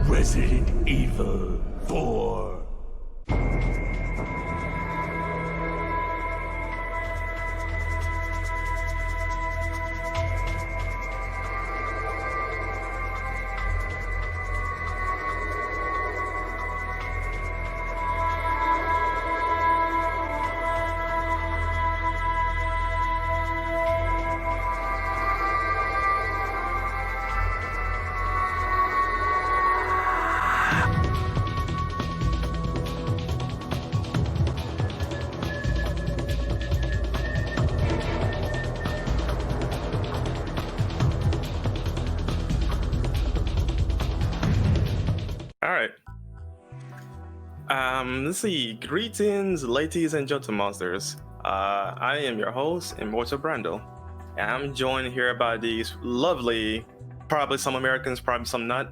Resident Evil 4. Let's see. Greetings, ladies and gentlemonsters. I am your host, Immortal Brando, and I'm joined here by these lovely, probably some Americans, probably some not,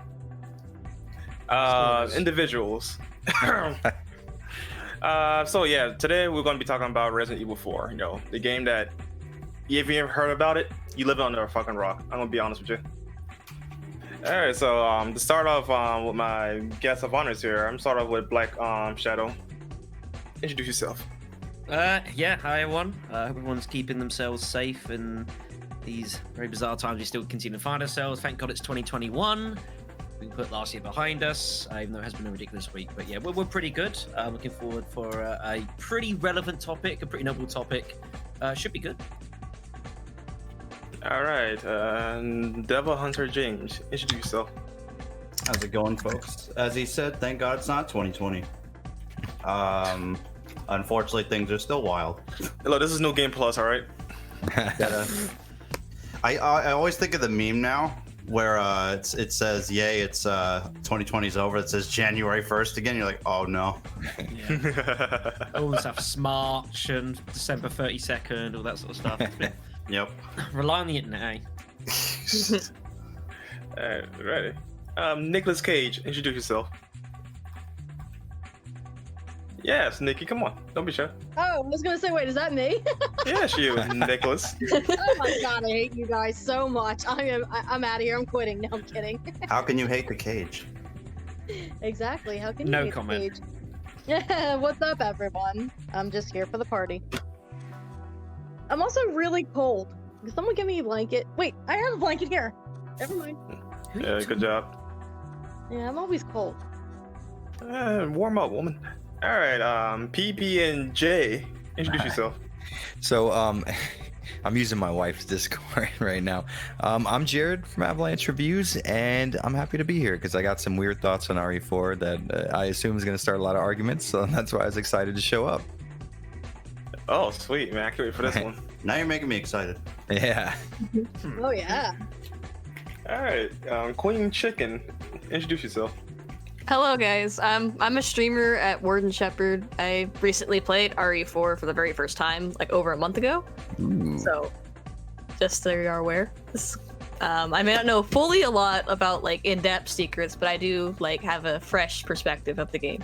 individuals. So yeah, today we're going to be talking about Resident Evil 4. You know, the game that, if you ever heard about it, you live under a fucking rock. I'm going to be honest with you. All right, so to start off with my guest of honors here, I'm start off with Black Shadow. Introduce yourself. Yeah, hi everyone. Everyone's keeping themselves safe in these very bizarre times we still continue to find ourselves. Thank God it's 2021. We put last year behind us, even though it has been a ridiculous week. But yeah, we're pretty good. Looking forward for a pretty relevant topic, a pretty noble topic. Should be good. All right, Devil Hunter James, introduce yourself. How's it going, folks? As he said, thank God it's not 2020. Unfortunately, things are still wild. Hello, this is New Game Plus, all right? I always think of the meme now where it says, "Yay, it's 2020's over." It says January 1st again. You're like, oh no. Yeah. All the stuff, March and December 32nd, all that sort of stuff. Yep. Rely on the internet, eh? All right, ready. Nicolas Cage, introduce yourself. Yes, Nikki, come on, don't be shy. Oh, I was gonna say, wait, is that me? Yes, you, Nicholas. Oh my God, I hate you guys so much. I'm out of here. I'm quitting. No, I'm kidding. How can you hate the cage? Exactly. How can you No hate comment. the cage? Yeah. What's up, everyone? I'm just here for the party. I'm also really cold. Can someone give me a blanket? Wait, I have a blanket here. Never mind. Yeah, good job. Yeah, I'm always cold. Warm up, woman. All right, PP and J, introduce yourself. So, I'm using my wife's Discord right now. I'm Jared from Avalanche Reviews, and I'm happy to be here because I got some weird thoughts on RE4 that I assume is going to start a lot of arguments, so that's why I was excited to show up. Oh, sweet, man. I can't wait for this one. Now you're making me excited. Yeah. Oh yeah. All right, Queen Chicken, introduce yourself. Hello guys, I'm a streamer at Warden Shepherd. I recently played RE4 for the very first time, like over a month ago. Ooh. So, just so you are aware. I may not know fully a lot about like in-depth secrets, but I do like have a fresh perspective of the game.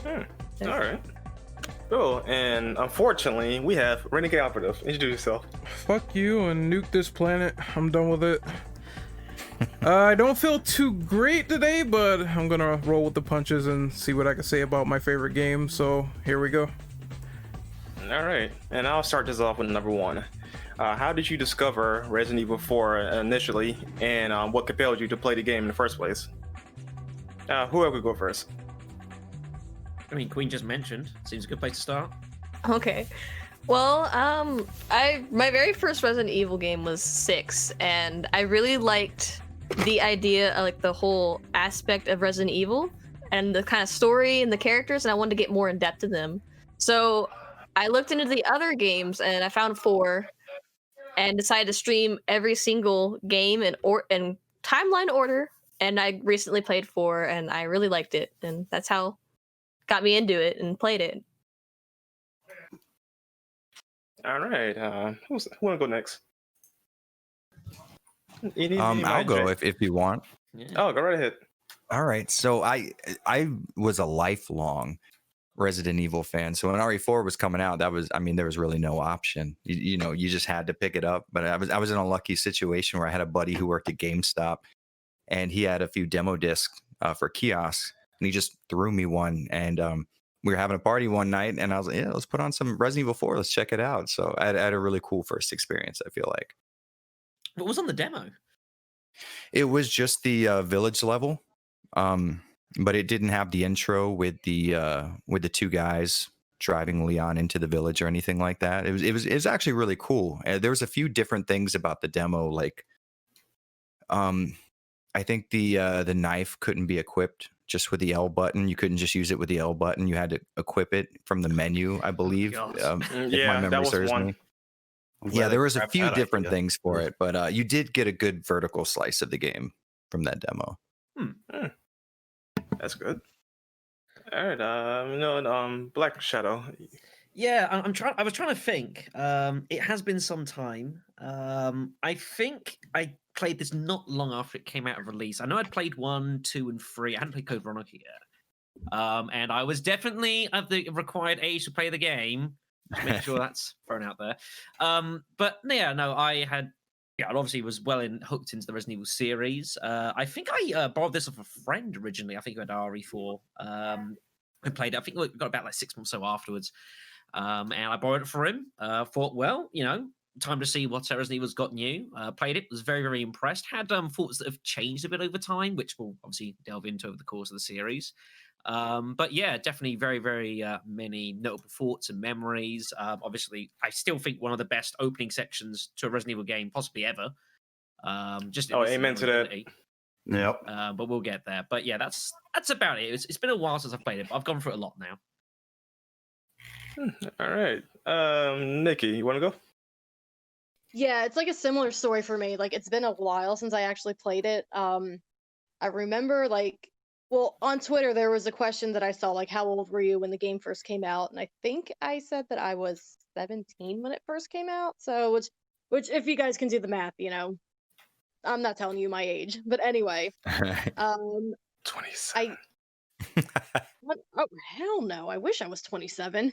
All right. Cool, and unfortunately, we have Renegade Operative. Introduce yourself. Fuck you and nuke this planet. I'm done with it. I don't feel too great today, but I'm gonna roll with the punches and see what I can say about my favorite game. So here we go. All right, and I'll start this off with number one. How did you discover Resident Evil 4 initially, and what compelled you to play the game in the first place? Whoever could go first. I mean, Queen just mentioned. Seems a good place to start. Okay. Well, my very first Resident Evil game was 6, and I really liked the idea, like the whole aspect of Resident Evil and the kind of story and the characters, and I wanted to get more in depth to them. So I looked into the other games and I found 4 and decided to stream every single game in timeline order, and I recently played 4 and I really liked it, and that's how got me into it and played it. All right, who want to go next? I'll go if you want. Yeah. Oh, go right ahead. All right. So I was a lifelong Resident Evil fan. So when RE4 was coming out, there was really no option. You just had to pick it up. But I was in a lucky situation where I had a buddy who worked at GameStop, and he had a few demo discs for kiosks, and he just threw me one. And we were having a party one night, and I was like, yeah, let's put on some Resident Evil 4. Let's check it out. So I had a really cool first experience, I feel like. What was on the demo? It was just the village level, but it didn't have the intro with the two guys driving Leon into the village or anything like that. It was actually really cool. There was a few different things about the demo, like I think the knife couldn't be equipped just with the L button. You couldn't just use it with the L button. You had to equip it from the menu, I believe. If Yeah, my that memory was serves one. me. I'm Yeah, glad there they was a grabbed few that different idea. things for it, but you did get a good vertical slice of the game from that demo. That's good. All right, Black Shadow. Yeah, I'm trying. I was trying to think. It has been some time. I think I played this not long after it came out of release. I know I'd played 1, 2, and 3. I hadn't played Code Veronica yet. And I was definitely of the required age to play the game. Just make sure that's thrown out there. But yeah, no, I obviously was hooked into the Resident Evil series. I think I borrowed this off a friend originally. I think I had RE4. I played it. I think we got about like 6 months or so afterwards. And I borrowed it for him. Thought, well, time to see what Resident Evil's got new. Played it, was very, very impressed. Had thoughts that have changed a bit over time, which we'll obviously delve into over the course of the series. But yeah, definitely very, very many notable thoughts and memories. Obviously, I still think one of the best opening sections to a Resident Evil game possibly ever. Amen to that. Yep. But we'll get there. But yeah, that's about it. It's been a while since I've played it, but I've gone through it a lot now. All right, Nikki, you want to go? Yeah, it's like a similar story for me. Like, it's been a while since I actually played it. I remember, on Twitter, there was a question that I saw, like, how old were you when the game first came out? And I think I said that I was 17 when it first came out. So, which if you guys can do the math, I'm not telling you my age. But anyway, 27. What? Oh, hell no. I wish I was 27.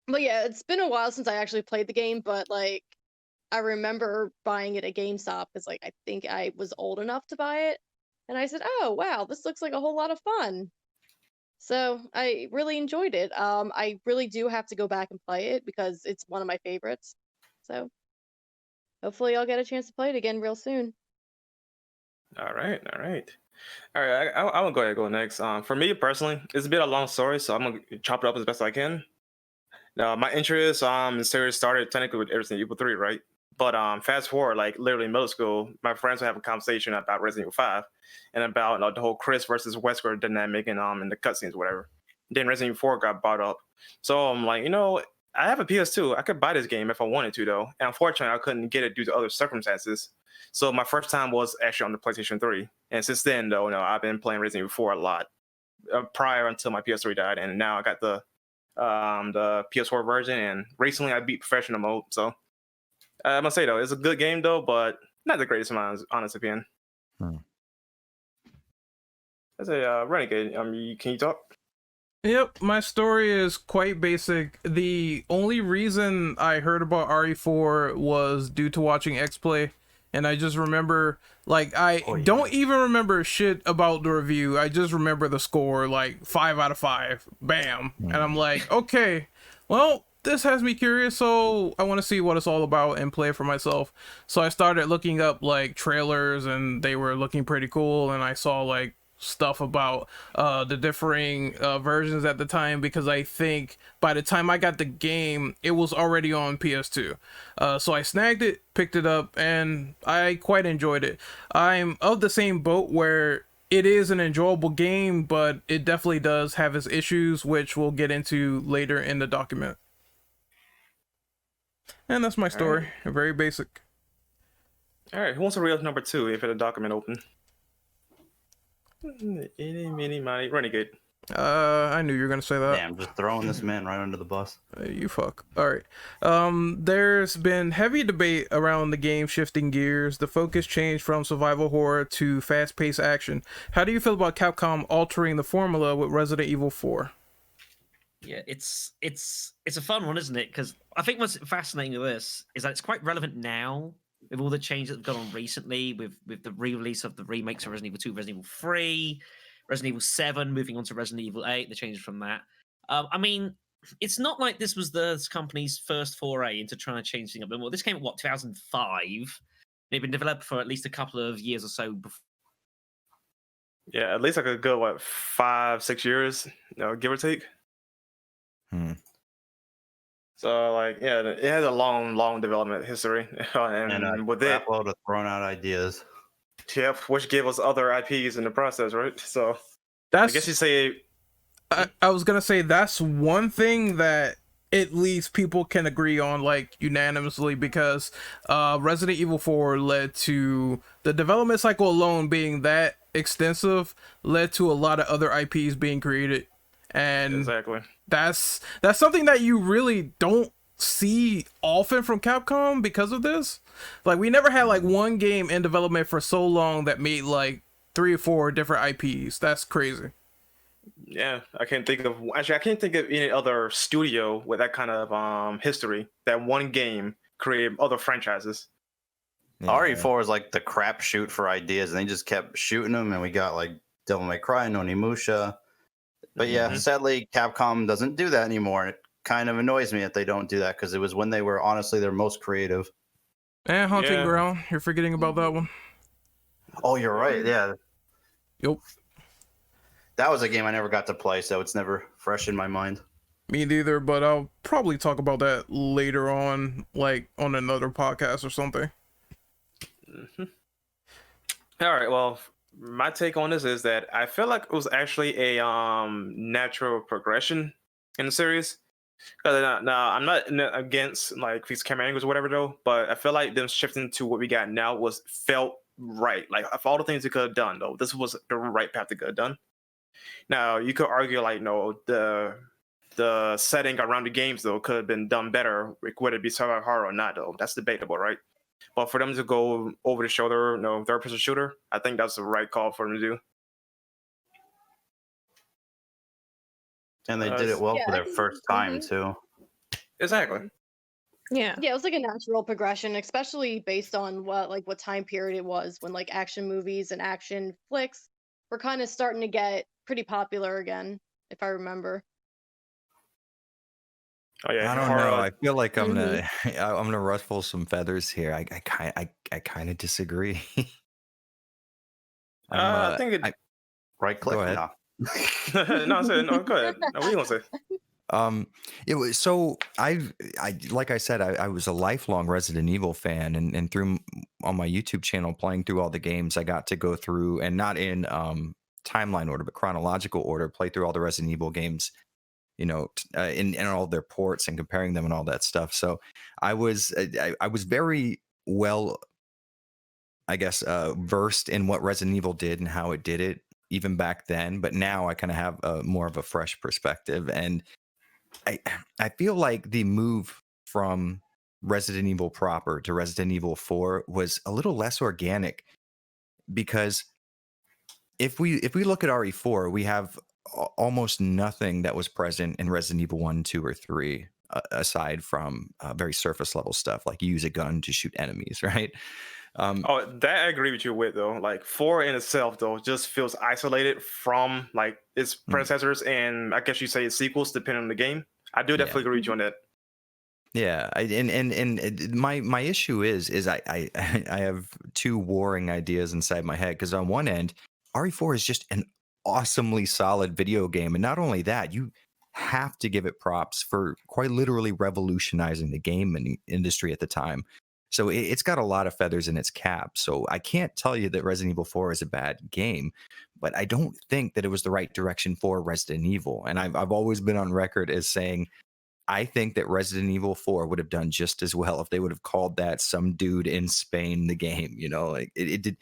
But yeah, it's been a while since I actually played the game, but like I remember buying it at GameStop because I think I was old enough to buy it. And I said, "Oh, wow, this looks like a whole lot of fun." So, I really enjoyed it. I really do have to go back and play it because it's one of my favorites. So, hopefully I'll get a chance to play it again real soon. All right. I'm gonna go ahead and go next. For me personally, it's been a long story, so I'm gonna chop it up as best I can. Now, my interest in the series started technically with Resident Evil 3, right? But fast forward, like literally middle school, my friends would have a conversation about Resident Evil 5 and about the whole Chris versus Wesker dynamic and in the cutscenes, whatever. Then Resident Evil 4 got brought up, so I'm like, I have a PS2. I could buy this game if I wanted to, though. And unfortunately, I couldn't get it due to other circumstances. So my first time was actually on the PlayStation 3. And since then, though, I've been playing Resident Evil 4 a lot prior until my PS3 died. And now I got the PS4 version. And recently I beat professional mode. So I must say, though, it's a good game, though, but not the greatest in my honest opinion. That's a Renegade. Can you talk? Yep, my story is quite basic. The only reason I heard about RE4 was due to watching X-Play, and I just remember, don't even remember shit about the review. I just remember the score, 5 out of 5. Bam. And I'm like, okay, well, this has me curious, so I want to see what it's all about and play it for myself. So I started looking up, trailers, and they were looking pretty cool, and I saw, stuff about the differing versions at the time, because I think by the time I got the game it was already on PS2, so I snagged it, picked it up, and I quite enjoyed it. I'm of the same boat where it is an enjoyable game, but it definitely does have its issues, which we'll get into later in the document. And that's my story. Very basic. All right, who wants to read up number 2 if the document open? Mini Renegade. I knew you were gonna say that. Damn, just throwing this man right under the bus. You fuck. All right. There's been heavy debate around the game shifting gears. The focus changed from survival horror to fast-paced action. How do you feel about Capcom altering the formula with Resident Evil 4? Yeah, it's a fun one, isn't it? Because I think what's fascinating with this is that it's quite relevant now with all the changes that have gone on recently, with the re-release of the remakes of Resident Evil 2, Resident Evil 3, Resident Evil 7, moving on to Resident Evil 8, the changes from that. I mean, it's not like this was the company's first foray into trying to change things up. Well, this came at 2005. They've been developed for at least a couple of years or so before. Yeah, at least like a good 5-6 years, give or take. So like, yeah, it has a long development history, and with it, load of thrown out ideas. Yep, which gave us other IPs in the process, right? So That's, I guess you say. I was gonna say that's one thing that at least people can agree on, like, unanimously, because Resident Evil 4 led to the development cycle alone being that extensive, led to a lot of other IPs being created, and Exactly. that's something that you really don't see often from Capcom because of this. Like, we never had like one game in development for so long that made like 3 or 4 different IPs. That's crazy. Yeah, I can't think of any other studio with that kind of history. That one game created other franchises. Yeah. RE4 is like the crapshoot for ideas, and they just kept shooting them, and we got like Devil May Cry, Onimusha. But yeah, sadly, Capcom doesn't do that anymore, and it kind of annoys me that they don't do that, because it was when they were honestly their most creative. And Hunting Yeah. Ground, you're forgetting about that one. Oh, you're right. Yeah, Yep. that was a game I never got to play, so it's never fresh in my mind. Me neither, but I'll probably talk about that later on, like on another podcast or something. All right. Well, my take on this is that I feel like it was actually a natural progression in the series. Because now I'm not against like these camera angles or whatever though, but I feel like them shifting to what we got now felt right. Like, of all the things they could have done though, this was the right path to get done. Now you could argue like, no, the setting around the games though could have been done better, whether it be survival horror or not though. That's debatable, right? But for them to go over the shoulder, third-person shooter, I think that's the right call for them to do. And they did it well for their first time too. Exactly. Yeah. Yeah, it was like a natural progression, especially based on what time period it was, when like action movies and action flicks were kind of starting to get pretty popular again, if I remember. Oh yeah, I don't know. I feel like I'm gonna ruffle some feathers here. I kind of disagree. I think it. Right click. Go ahead. No, go ahead. No, what are you gonna say? It was so I like I said, I was a lifelong Resident Evil fan, and through on my YouTube channel playing through all the games, I got to go through, and not in timeline order but chronological order, play through all the Resident Evil games, in all their ports and comparing them and all that stuff. So I was very well, I guess, versed in what Resident Evil did and how it did it even back then, but now I kind of have more of a fresh perspective, and I feel like the move from Resident Evil proper to Resident Evil 4 was a little less organic, because if we look at RE4, we have almost nothing that was present in Resident Evil 1, 2, or 3, aside from very surface level stuff like you use a gun to shoot enemies, right? That I agree with you with though. Like 4 in itself though just feels isolated from like its predecessors and I guess you say its sequels, depending on the game. I do definitely agree with you on that. Yeah, and my issue is I have two warring ideas inside my head, because on one end, RE4 is just an awesomely solid video game, and not only that, you have to give it props for quite literally revolutionizing the game industry at the time. So it's got a lot of feathers in its cap. So I can't tell you that Resident Evil 4 is a bad game, but I don't think that it was the right direction for Resident Evil. And I've always been on record as saying I think that Resident Evil 4 would have done just as well if they would have called that some dude in Spain the game. Like it did.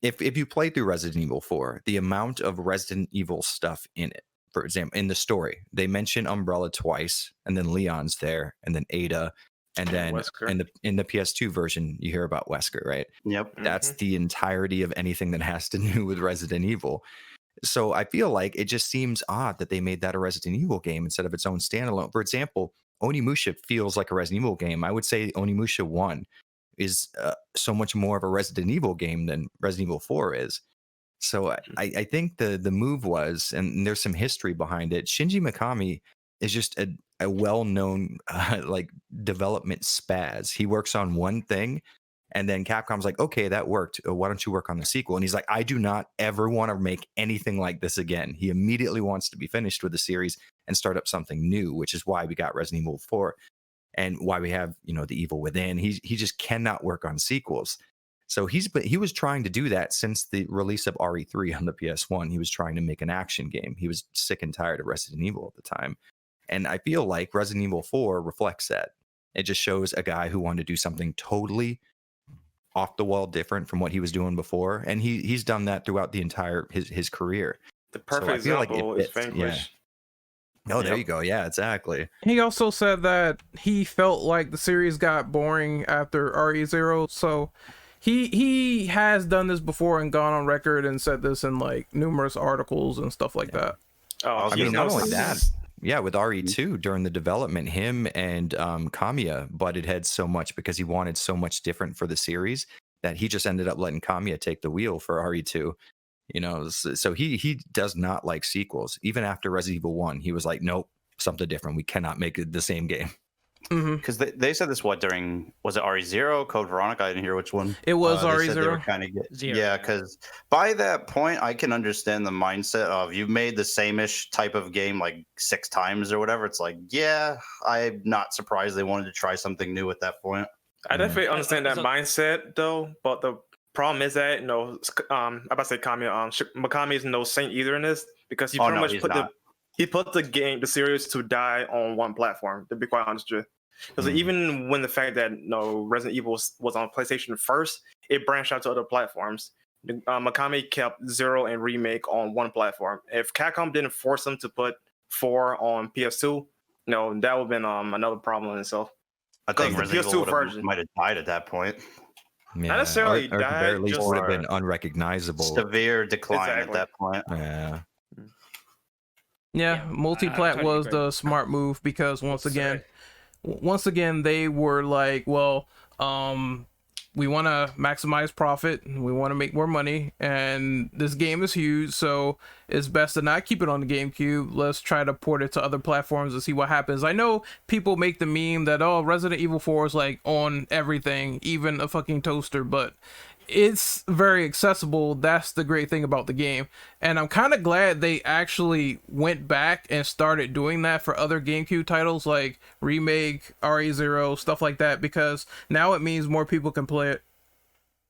If you play through Resident Evil 4, the amount of Resident Evil stuff in it, for example, in the story, they mention Umbrella twice, and then Leon's there, and then Ada. And then Wesker. in the PS2 version, you hear about Wesker, right? Yep. That's the entirety of anything that has to do with Resident Evil. So I feel like it just seems odd that they made that a Resident Evil game instead of its own standalone. For example, Onimusha feels like a Resident Evil game. I would say Onimusha 1 is so much more of a Resident Evil game than Resident Evil 4 is. So I think the move was, and there's some history behind it. Shinji Mikami is just a well-known like development spaz. He works on one thing, and then Capcom's like, okay, that worked. Why don't you work on the sequel? And he's like, I do not ever want to make anything like this again. He immediately wants to be finished with the series and start up something new, which is why we got Resident Evil 4 and why we have, you know, The Evil Within. He just cannot work on sequels. So he was trying to do that since the release of RE3 on the PS1. He was trying to make an action game. He was sick and tired of Resident Evil at the time. And I feel like Resident Evil 4 reflects that. It just shows a guy who wanted to do something totally off the wall different from what he was doing before. And he's done that throughout the entire his career. The perfect example is Vanquish. Oh, there you go. Yeah, exactly. He also said that he felt like the series got boring after RE0, so he has done this before and gone on record and said this in like numerous articles and stuff like that. Oh, I mean, not only that, yeah, with RE2 during the development, him and Kamiya butted heads so much because he wanted so much different for the series that he just ended up letting Kamiya take the wheel for RE2. You know, so he does not like sequels. Even after Resident Evil 1, he was like, nope, something different. We cannot make it the same game. Because they said this during, was it RE0, Code Veronica? I didn't hear which one. It was They said they were RE0. kind of Zero. yeah, because by that point I can understand the mindset of you've made the same-ish type of game like 6 times or whatever. It's like, yeah, I'm not surprised they wanted to try something new at that point. I definitely understand that mindset though, but the problem is that, you know, I'm about to say Kamiya, Mikami is no saint either in this, because he pretty much put the series to die on one platform, to be quite honest with you. Because even when the fact that, you know, Resident Evil was on PlayStation first, it branched out to other platforms. Mikami kept 0 and Remake on one platform. If Capcom didn't force him to put 4 on PS2, you know, that would have been another problem in itself. I think the Resident PS2 Evil version might have died at that point. Yeah. Not necessarily or at the very died, least just would have been unrecognizable. Severe decline at Exactly. that point. Yeah. Yeah, multiplat totally was agree. the smart move because once again they were like, well, we want to maximize profit, we want to make more money, and this game is huge, so it's best to not keep it on the GameCube. Let's try to port it to other platforms and see what happens. I know people make the meme that, oh, Resident Evil 4 is like on everything, even a fucking toaster, but it's very accessible. That's the great thing about the game, and I'm kind of glad they actually went back and started doing that for other GameCube titles like Remake, RE0, stuff like that, because now it means more people can play it.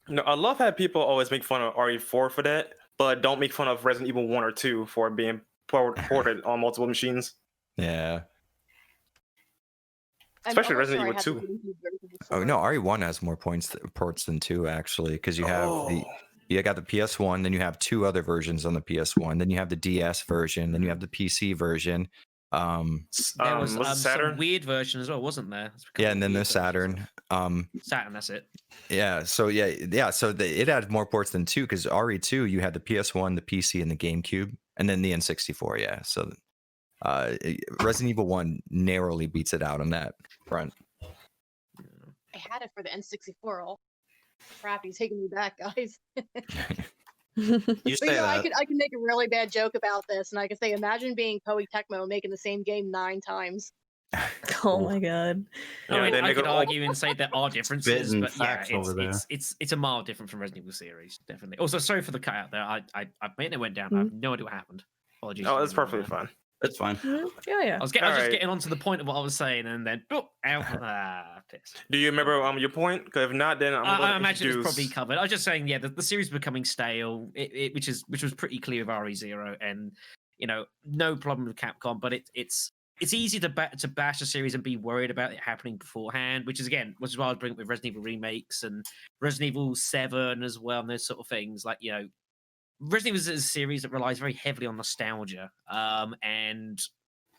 No, I love how people always make fun of RE4 for that, but don't make fun of Resident Evil 1 or 2 for being ported on multiple machines. Yeah. Especially I'm almost Resident sure I Evil had the 2. GameCube version Oh before. no, RE1 has more ports than 2 actually, because you have you got the PS1, then you have 2 other versions on the PS1, then you have the DS version, then you have the PC version. There was it Saturn? some weird version as well, wasn't there? Yeah, and then the Saturn. Saturn, that's it. Yeah, so it had more ports than 2 because RE2 you had the PS1, the PC, and the GameCube, and then the N64. Yeah, so Resident Evil 1 narrowly beats it out on that front. I had it for the N64. Oh, crap, he's taking me back, guys. You But say you know, that. I can make a really bad joke about this, and I can say, imagine being Koei Tecmo making the same game 9 times. Oh my god. Yeah, I mean, they I make could it all- argue and say there are differences, Spitting but yeah, facts over there. it's a mile different from Resident Evil series, definitely. Also, sorry for the cut out there. I meant it went down. I have no idea what happened. Apologies. Oh, to that's everyone perfectly there. fine. That's fine. Yeah. I was just Alright. getting onto the point of what I was saying, and then boop, out. Piss. Do you remember your point? Because if not, then I'm going I to imagine it's introduce... probably covered. I was just saying, yeah, the series becoming stale, which was pretty clear with RE0, and you know, no problem with Capcom, but it's easy to bash a series and be worried about it happening beforehand, which is why I was bringing up with Resident Evil remakes and Resident Evil 7 as well, and those sort of things. Like, you know, Resident Evil is a series that relies very heavily on nostalgia, and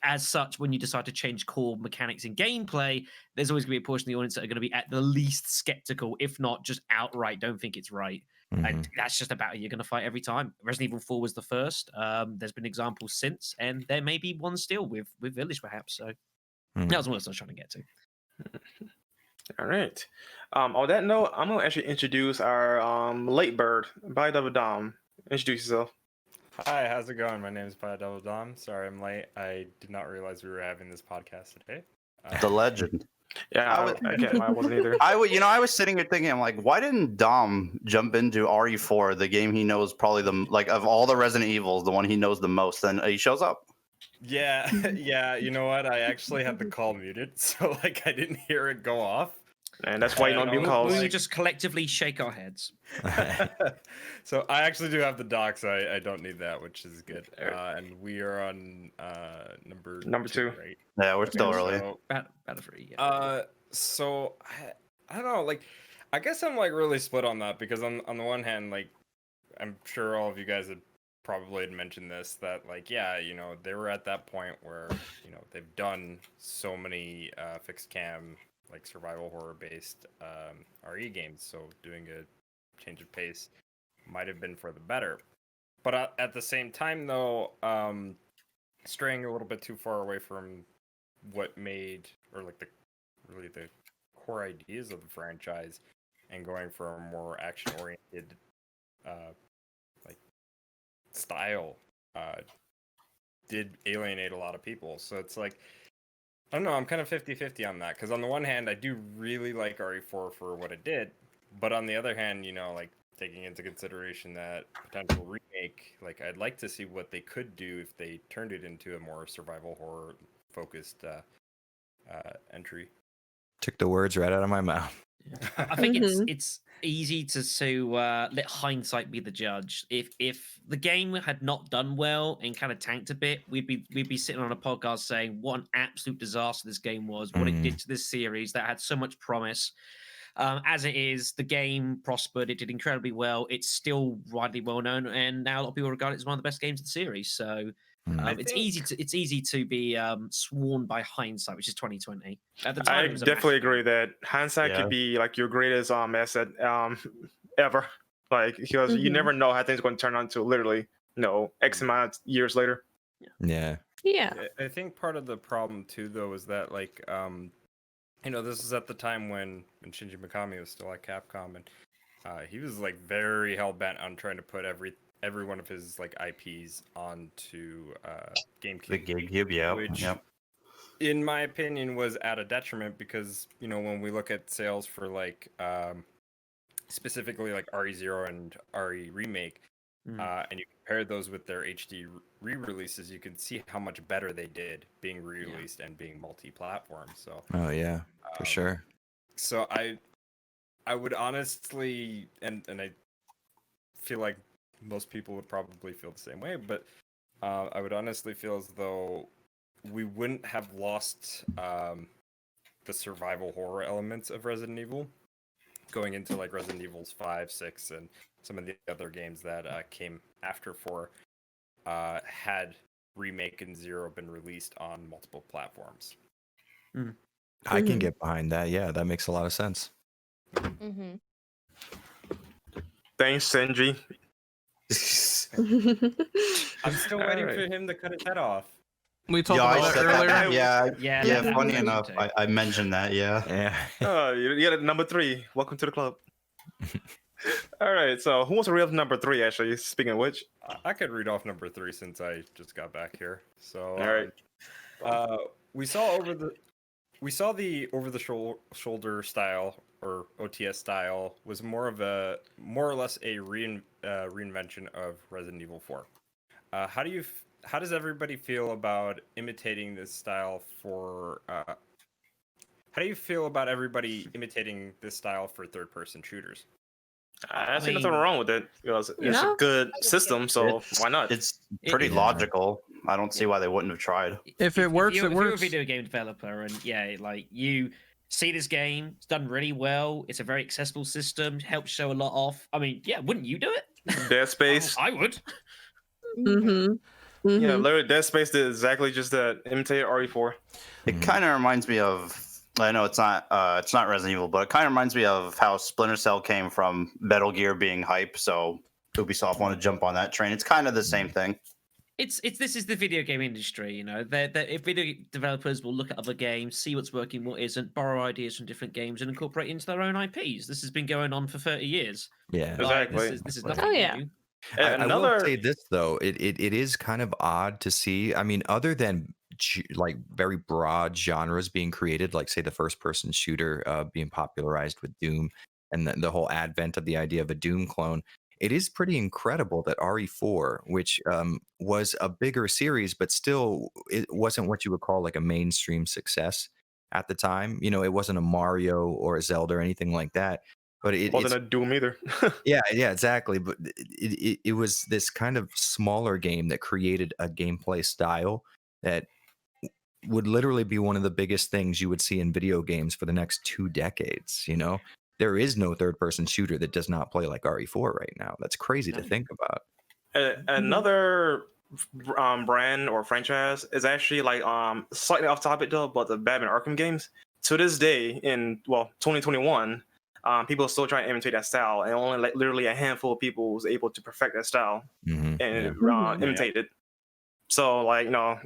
as such, when you decide to change core mechanics in gameplay, there's always going to be a portion of the audience that are going to be at the least skeptical, if not just outright don't think it's right. And that's just about it. You're going to fight every time. Resident Evil 4 was the first. There's been examples since, and there may be one still with Village, perhaps. So that was what I was trying to get to. All right. On that note, I'm gonna actually introduce our late bird, by Double Dom. Introduce yourself. Hi, how's it going? My name is By Double Dom. Sorry I'm late. I did not realize we were having this podcast today. The legend. Yeah, I wasn't either. I was sitting here thinking, I'm like, why didn't Dom jump into RE4, the game he knows probably of all the Resident Evils, the one he knows the most? Then he shows up. Yeah, yeah. You know what? I actually had the call muted, so like I didn't hear it go off. And that's why you don't do calls. We just collectively shake our heads. So I actually do have the doc, so I don't need that, which is good. And we are on number two, right? Yeah, we're still early. So, About 3. Yeah. So I don't know. Like, I guess I'm like really split on that because on the one hand, like, I'm sure all of you guys have probably had mentioned this, that like, yeah, they were at that point where they've done so many fixed cam, like survival horror based RE games, so doing a change of pace might have been for the better. But at the same time, though, straying a little bit too far away from what made, or like the core ideas of the franchise, and going for a more action oriented like style did alienate a lot of people. So it's like, I don't know, I'm kind of 50-50 on that, because on the one hand, I do really like RE4 for what it did, but on the other hand, like taking into consideration that potential remake, like I'd like to see what they could do if they turned it into a more survival horror focused entry. Took the words right out of my mouth. I think it's easy to let hindsight be the judge. If the game had not done well and kind of tanked a bit, we'd be sitting on a podcast saying what an absolute disaster this game was, what it did to this series that had so much promise. As it is, the game prospered. It did incredibly well. It's still widely well known, and now a lot of people regard it as one of the best games of the series. So it's easy to be sworn by hindsight, which is 2020. At the time, I definitely agree that hindsight could be like your greatest asset ever. Like, because you never know how things are going to turn out until literally X amount of years later. Yeah. Yeah. I think part of the problem too, though, is that like this is at the time when Shinji Mikami was still at Capcom, and he was like very hell bent on trying to put every one of his like IPs onto GameCube. The GameCube, yeah. Which, in my opinion, was at a detriment, because when we look at sales for like specifically like RE0 and RE Remake, and you compare those with their HD re-releases, you can see how much better they did being re-released and being multi-platform. So Oh yeah, for sure. So I would honestly, and I feel like most people would probably feel the same way, but I would honestly feel as though we wouldn't have lost the survival horror elements of Resident Evil going into like Resident Evils 5, 6, and some of the other games that came after 4, had Remake and 0 been released on multiple platforms. I can get behind that. Yeah, that makes a lot of sense. Thanks, Senji. I'm still waiting for him to cut his head off. We talked about that earlier. Yeah. Funny enough, I mentioned that. Yeah. Oh, you got number 3. Welcome to the club. All right. So, who wants to read up number 3? Actually, speaking of which, I could read off number 3 since I just got back here. So, all right. We saw the over the shoulder style, or OTS style, was more or less a reinvention of Resident Evil 4. How does everybody feel about imitating this style for? How do you feel about everybody imitating this style for third-person shooters? I see nothing wrong with it. It's a good system, so why not? It's pretty logical. I don't see why they wouldn't have tried. If it works, it If you're a works. video game developer, and like you see this game, it's done really well. It's a very accessible system. Helps show a lot off. I mean, wouldn't you do it? Dead Space. I would. Yeah, literally, Dead Space did exactly just that. Imitated RE4. It kind of reminds me of. I know it's not Resident Evil, but it kind of reminds me of how Splinter Cell came from Metal Gear being hype. So Ubisoft wanted to jump on that train. It's kind of the same thing. It's this is the video game industry, you know. If video developers will look at other games, see what's working, what isn't, borrow ideas from different games, and incorporate into their own IPs. This has been going on for 30 years. Yeah. Like, Exactly. this is Like- nothing Oh, yeah. new. I will Another say this though, it is kind of odd to see. I mean, other than like very broad genres being created, like say the first person shooter being popularized with Doom, and the whole advent of the idea of a Doom clone, it is pretty incredible that RE4, which was a bigger series, but still it wasn't what you would call like a mainstream success at the time. You know, it wasn't a Mario or a Zelda or anything like that. But wasn't a Doom either. yeah, exactly. But it was this kind of smaller game that created a gameplay style that would literally be one of the biggest things you would see in video games for the next 2 decades. You know, there is no third person shooter that does not play like RE4 right now. That's crazy to think about. Another brand or franchise is actually like slightly off topic though, but the Batman Arkham games. To this day, in 2021. People are still trying to imitate that style, and only like literally a handful of people was able to perfect that style and imitate it. So, like, you know,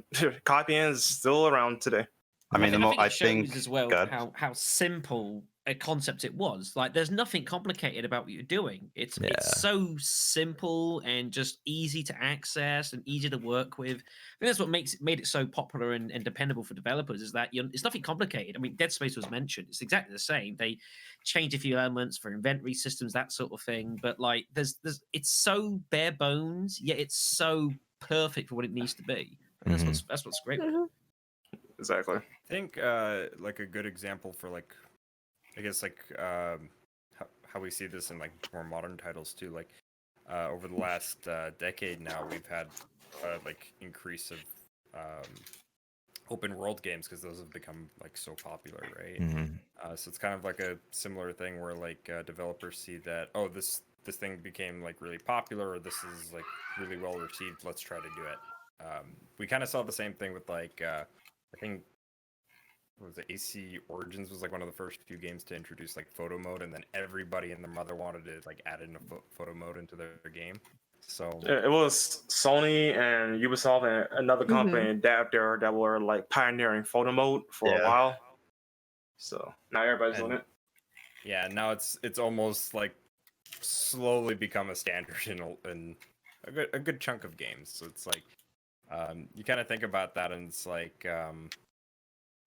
copying is still around today. I mean, I I think it think shows as well God. how simple a concept it was. Like, there's nothing complicated about what you're doing. It's so simple and just easy to access and easy to work with. I think that's what made it so popular and dependable for developers. Is that it's nothing complicated. I mean, Dead Space was mentioned. It's exactly the same. They changed a few elements for inventory systems, that sort of thing. But like, there's it's so bare bones, yet it's so perfect for what it needs to be. And that's what's great. Mhm. Exactly. I think like a good example for like, I guess like how we see this in like more modern titles too. Like over the last decade now, we've had like increase of open world games because those have become like so popular, right? So it's kind of like a similar thing where like developers see that this thing became like really popular, or this is like really well received. Let's try to do it. We kind of saw the same thing with like I think what was it, AC Origins was like one of the first few games to introduce like photo mode, and then everybody and their mother wanted to like add in a photo mode into their game. So It was Sony and Ubisoft and another company that were like pioneering photo mode for a while. So now everybody's doing it. Yeah, now it's almost like slowly become a standard in a good chunk of games. So it's like you kind of think about that, and it's like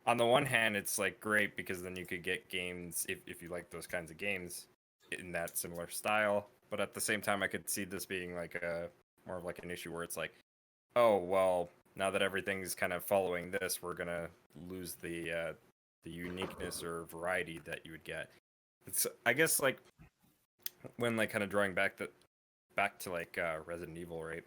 on the one hand, it's like great because then you could get games if you like those kinds of games in that similar style. But at the same time, I could see this being like more of like an issue where it's like, oh well, now that everything's kind of following this, we're gonna lose the uniqueness or variety that you would get. It's I guess like when like kind of drawing back to like Resident Evil, right?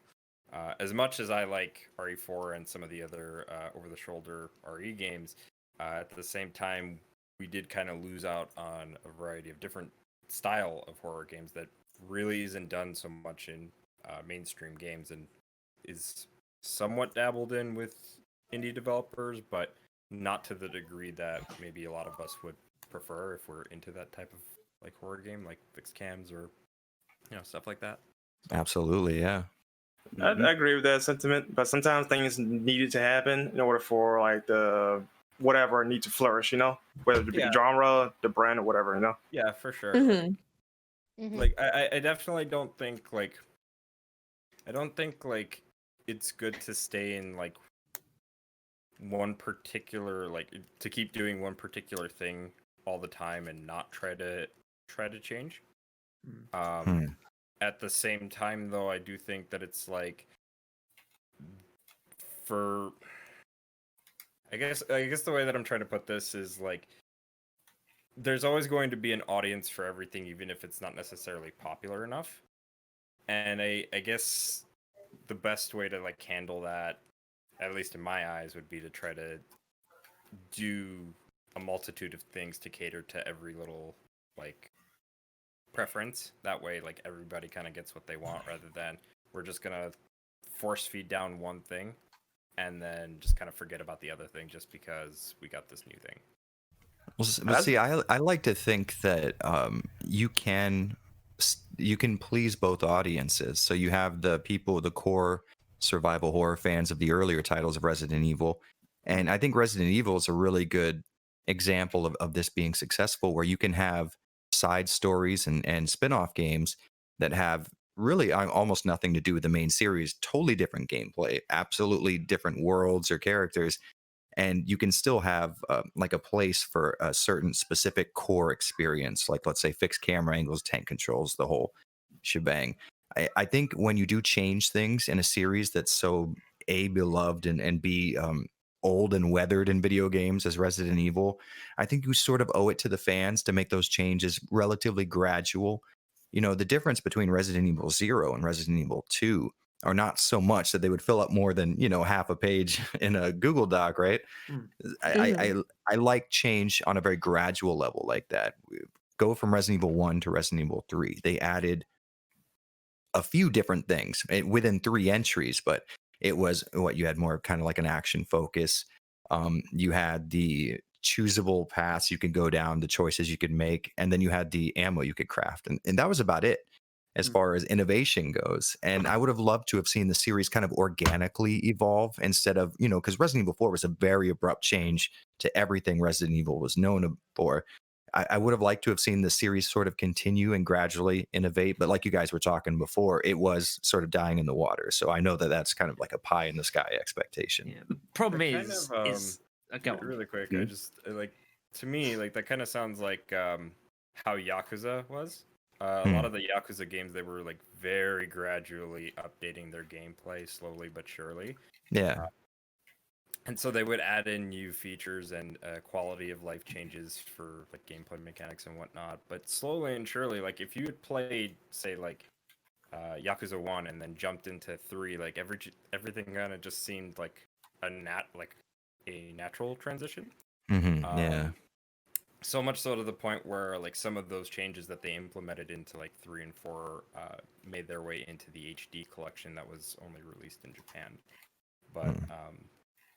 As much as I like RE4 and some of the other over-the-shoulder RE games, at the same time, we did kind of lose out on a variety of different style of horror games that really isn't done so much in mainstream games and is somewhat dabbled in with indie developers, but not to the degree that maybe a lot of us would prefer if we're into that type of like horror game, like fixed cams or stuff like that. Absolutely, yeah. I agree with that sentiment, but sometimes things needed to happen in order for like the whatever need to flourish, whether it be the genre, the brand, or whatever, Yeah, for sure. Mhm. Like I definitely don't think like it's good to stay in like one particular like to keep doing one particular thing all the time and not try to change. At the same time though, I do think that it's like for I guess the way that I'm trying to put this is like there's always going to be an audience for everything, even if it's not necessarily popular enough. And I guess the best way to like handle that, at least in my eyes, would be to try to do a multitude of things to cater to every little like preference. That way, like everybody kind of gets what they want, rather than we're just gonna force feed down one thing and then just kind of forget about the other thing just because we got this new thing. Well, see, I like to think that you can please both audiences. So you have the people, the core survival horror fans of the earlier titles of Resident Evil. And I think Resident Evil is a really good example of this being successful, where you can have side stories and spin-off games that have really almost nothing to do with the main series, totally different gameplay, absolutely different worlds or characters, and you can still have like a place for a certain specific core experience, like let's say fixed camera angles, tank controls, the whole shebang. I think when you do change things in a series that's so A, beloved, and B, old and weathered in video games as Resident Evil, I think you sort of owe it to the fans to make those changes relatively gradual. You know, the difference between Resident Evil 0 and Resident Evil 2 are not so much that they would fill up more than, you know, half a page in a Google Doc, right? I like change on a very gradual level like that. Go from Resident Evil 1 to Resident Evil 3. They added a few different things within 3 entries, but it was what you had more kind of like an action focus. You had the choosable paths you could go down, the choices you could make, and then you had the ammo you could craft. And that was about it as far as innovation goes. And I would have loved to have seen the series kind of organically evolve instead of, you know, because Resident Evil 4 was a very abrupt change to everything Resident Evil was known for. I would have liked to have seen the series sort of continue and gradually innovate. But like you guys were talking before, it was sort of dying in the water. So I know that that's kind of like a pie in the sky expectation. Yeah, the problem Kind is, of, go on. really quick. I just like, to me, like that kind of sounds like how Yakuza was. A lot of the Yakuza games, they were like very gradually updating their gameplay slowly but surely. Yeah. And so they would add in new features and quality of life changes for like gameplay mechanics and whatnot. But slowly and surely, like if you had played, say, like Yakuza 1 and then jumped into 3, like everything kind of just seemed like a natural transition. Yeah. So much so to the point where like some of those changes that they implemented into like 3 and 4 made their way into the HD collection that was only released in Japan.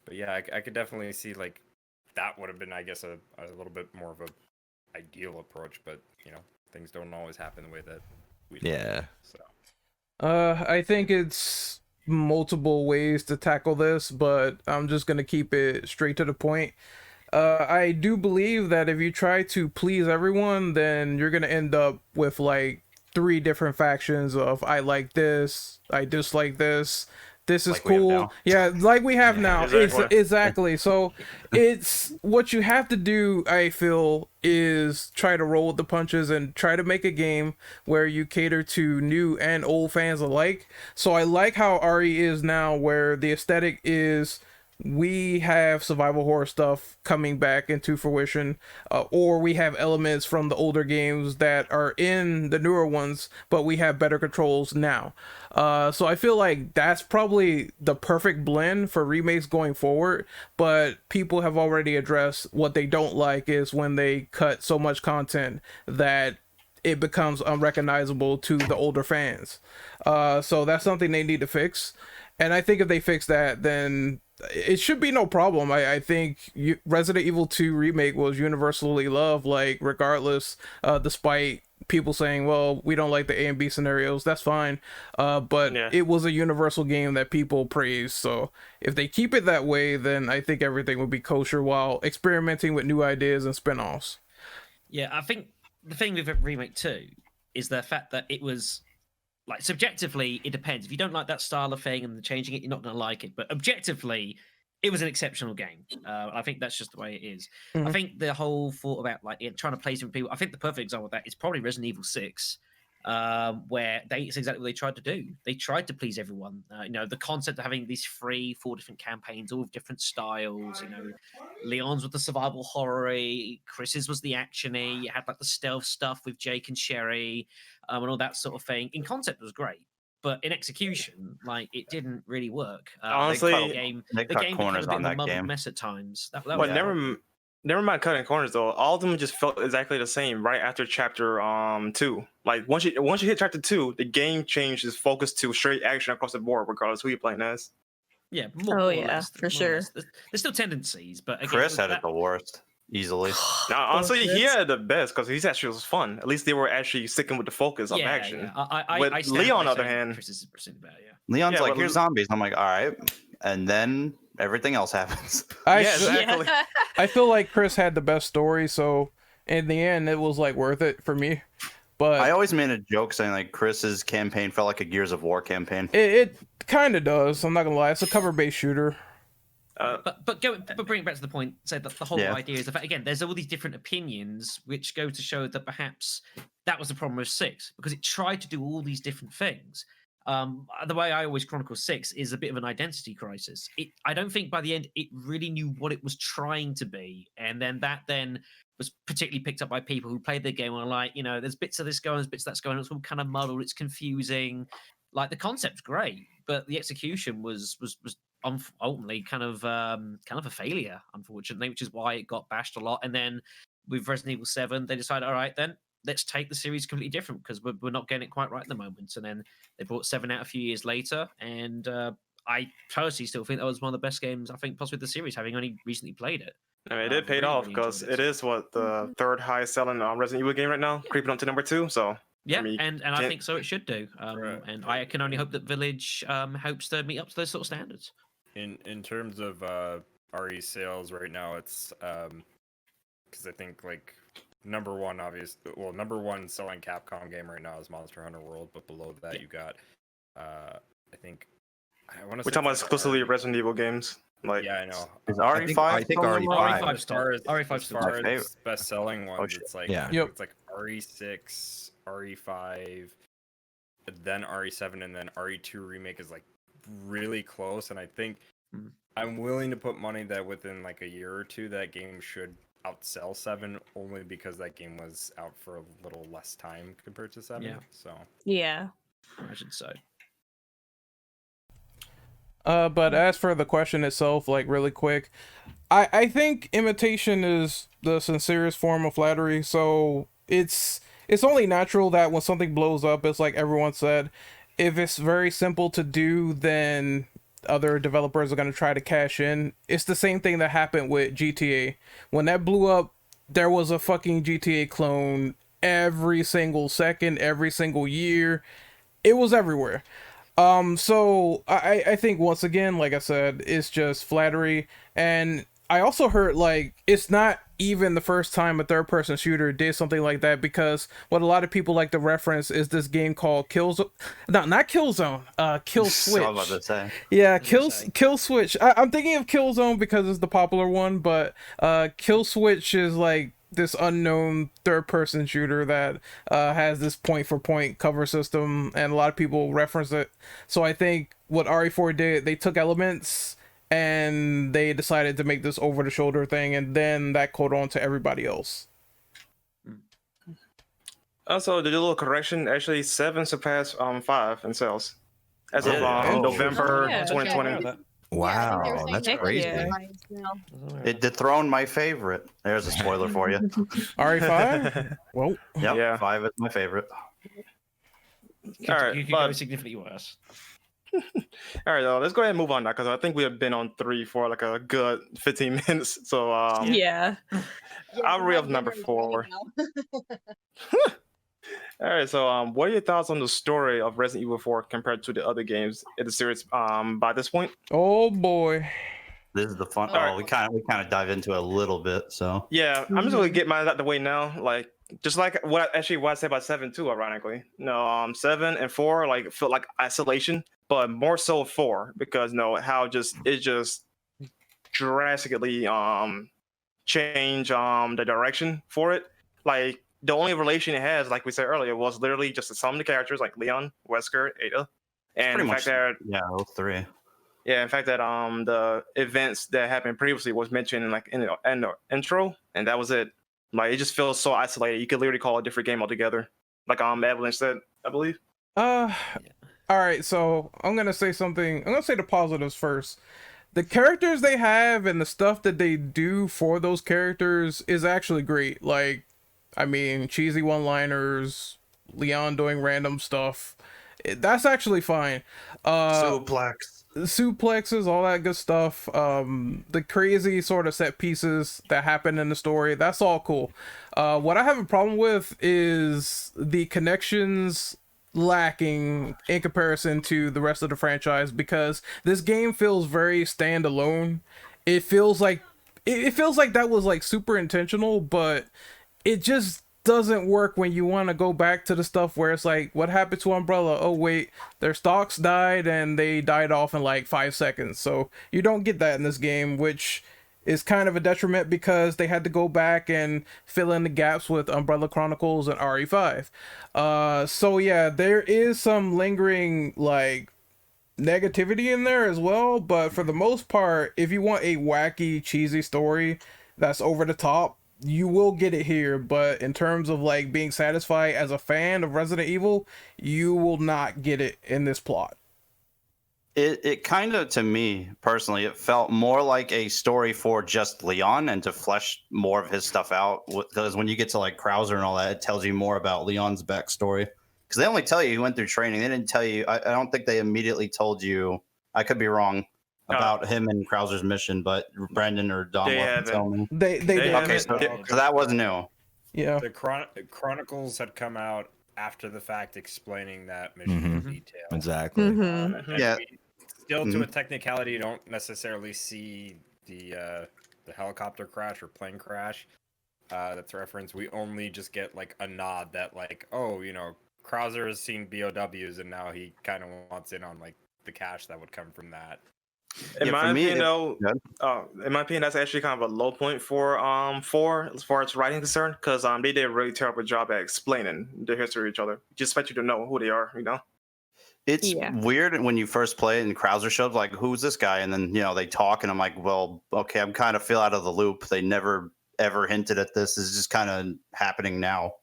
But yeah, I could definitely see like that would have been, I guess, a little bit more of a ideal approach. But you know, things don't always happen the way that we Yeah. So I think it's multiple ways to tackle this, but I'm just gonna keep it straight to the point. I do believe that if you try to please everyone, then you're gonna end up with like 3 different factions of I like this, I dislike this. This is Like we have cool. now. Yeah, like we have now. Exactly. Exactly. So it's what you have to do, I feel, is try to roll with the punches and try to make a game where you cater to new and old fans alike. So I like how Ari is now, where the aesthetic is we have survival horror stuff coming back into fruition, or we have elements from the older games that are in the newer ones, but we have better controls now. So I feel like that's probably the perfect blend for remakes going forward, but people have already addressed what they don't like is when they cut so much content that it becomes unrecognizable to the older fans. So that's something they need to fix. And I think if they fix that, then it should be no problem. I think Resident Evil 2 Remake was universally loved, like, regardless, despite people saying, well, we don't like the A and B scenarios. That's fine. But it was a universal game that people praised. So if they keep it that way, then I think everything would be kosher while experimenting with new ideas and spin-offs. Yeah, I think the thing with Remake 2 is the fact that it was, like, subjectively, it depends. If you don't like that style of thing and changing it, you're not going to like it. But objectively, it was an exceptional game. I think that's just the way it is. Mhm. I think the whole thought about like trying to please different people, I think the perfect example of that is probably Resident Evil 6, where it's exactly what they tried to do. They tried to please everyone. You know, the concept of having these 3-4 different campaigns, all with different styles. You know, Leon's with the survival horror, Chris's was the action-y. You had like the stealth stuff with Jake and Sherry, and all that sort of thing. In concept, it was great. But in execution, like, it didn't really work. Honestly, they cut corners on that game. Mess at times. That But was never mind cutting corners though. All of them just felt exactly the same right after chapter 2. Like once you hit chapter 2, the game changed its focus to straight action across the board, regardless who you're playing as. Yeah. Oh, yeah, for sure. There's still tendencies, but again, Chris had it the worst. easily. Now, honestly, he had the best because he's actually was fun. At least they were actually sticking with the focus of action. Yeah. With I stand Leon, on by the other saying hand, Chris is better, yeah. Leon's Yeah, like, but here's zombies. I'm like, all right, and then everything else happens. I Yeah, s- exactly. I feel like Chris had the best story, so in the end, it was like worth it for me. But I always made a joke saying like Chris's campaign felt like a Gears of War campaign. it kind of does. I'm not gonna lie. It's a cover-based shooter. But bring it back to the point. So that the whole Yeah. idea is the fact again. There's all these different opinions which go to show that perhaps that was the problem with 6 because it tried to do all these different things. The way I always chronicle 6 is a bit of an identity crisis. I don't think by the end it really knew what it was trying to be, and then that was particularly picked up by people who played the game and were like, there's bits of this going, there's bits of that's going. It's all kind of muddled. It's confusing. Like the concept's great, but the execution was ultimately kind of a failure, unfortunately, which is why it got bashed a lot. And then with Resident Evil 7, they decided, all right, then let's take the series completely different because we're not getting it quite right at the moment. And then they brought 7 out a few years later, and I personally still think that was one of the best games I think possibly the series, having only recently played it. I mean, it paid really, off really because enjoyed it is what the third highest selling Resident Evil game right now, creeping up to number 2. So Yeah, I mean, and I can't- think so it should do. Right. And I can only hope that Village hopes to meet up to those sort of standards. In terms of RE sales right now, it's because I think like number one selling Capcom game right now is Monster Hunter World, but below that you got I think I want to. we're talking about exclusively Resident Evil games. Like, Yeah, I know. Is I think RE5? RE5. RE5 star. RE5 as star. far My as best selling ones, shit. it's like Yeah. Yep. it's like RE6, RE5, then RE7, and then RE2 remake is like really close. And I think Mhm. I'm willing to put money that within like a year or two that game should outsell 7, only because that game was out for a little less time compared to 7. Yeah. So Yeah. I should say. But as for the question itself, like really quick, I think imitation is the sincerest form of flattery. So it's only natural that when something blows up, it's like everyone said, if it's very simple to do, then other developers are going to try to cash in. It's the same thing that happened with GTA. When that blew up, there was a fucking GTA clone every single second, every single year. It was everywhere. So I think once again, like I said, it's just flattery. And I also heard like it's not even the first time a third-person shooter did something like that, because what a lot of people like to reference is this game called Kill Switch. I was about to say. Yeah, was gonna say. Kill Switch. I'm thinking of Killzone because it's the popular one, but Kill Switch is like this unknown third-person shooter that has this point-for-point cover system, and a lot of people reference it. So I think what RE4 did, they took elements and they decided to make this over-the-shoulder thing, and then that caught on to everybody else. also, the little correction, actually 7 surpassed 5 in sales as of Oh. November Oh, yeah. 2020. Yeah, I think they Wow, were saying that's that crazy. Yeah. now. It dethroned my favorite. There's a spoiler for you. RE5? Whoa. Yep, Yeah. 5 is my favorite. All Alright, you could but- go significantly worse. All right, let's go ahead and move on now because I think we have been on 3 for like a good 15 minutes. So Yeah. Yeah, I'll we read have up number memory 4. right now. All right, so what are your thoughts on the story of Resident Evil 4 compared to the other games in the series by this point? Oh boy. This is the fun. Alright. Oh, we kind of dive into it a little bit. So Yeah, I'm just gonna get mine out the way now. Like just like what I said about 7 too, ironically. No, 7 and 4 like felt like isolation, but more so 4 because how it just drastically change the direction for it. Like the only relation it has, like we said earlier, was literally just the sum of the characters like Leon, Wesker, Ada, and pretty the much, fact that those 3. in fact that the events that happened previously was mentioned in the intro, and that was it. Like it just feels so isolated. You could literally call it a different game altogether. Like Evelyn said, I believe. All right, so I'm gonna say something. I'm gonna say the positives first. The characters they have and the stuff that they do for those characters is actually great. Like, I mean, cheesy one-liners, Leon doing random stuff. That's actually fine. Suplex. Suplexes, all that good stuff. The crazy sort of set pieces that happen in the story, that's all cool. What I have a problem with is the connections lacking in comparison to the rest of the franchise, because this game feels very standalone. It feels like it feels like that was like super intentional, but it just doesn't work when you want to go back to the stuff where it's like, what happened to Umbrella? Oh wait, their stocks died and they died off in like 5 seconds. So you don't get that in this game, which is kind of a detriment because they had to go back and fill in the gaps with Umbrella Chronicles and RE5. So yeah, there is some lingering like negativity in there as well, but for the most part, if you want a wacky, cheesy story that's over the top, you will get it here. But in terms of like being satisfied as a fan of Resident Evil, you will not get it in this plot. It kind of, to me personally, it felt more like a story for just Leon and to flesh more of his stuff out. Because when you get to like Krauser and all that, it tells you more about Leon's backstory. Because they only tell you he went through training. They didn't tell you. I don't think they immediately told you. I could be wrong about him and Krauser's mission, but Brandon or Dom will tell me. They did. Okay, so that was new. Yeah. The Chronicles had come out after the fact, explaining that mission in detail. Exactly. Mm-hmm. Yeah. Still, to a technicality, you don't necessarily see the helicopter crash or plane crash that's referenced. We only just get like a nod that like, oh, you know, Krauser has seen BOWs and now he kind of wants in on like the cash that would come from that. In my opinion, that's actually kind of a low point for 4 as far as writing concerned, because they did a really terrible job at explaining the history of each other. Just expect you to know who they are, you know. It's weird when you first play it and Krauser shows like, who's this guy? And then, you know, they talk and I'm like, well, okay, I'm kind of feel out of the loop. They never ever hinted at this. It's just kind of happening now.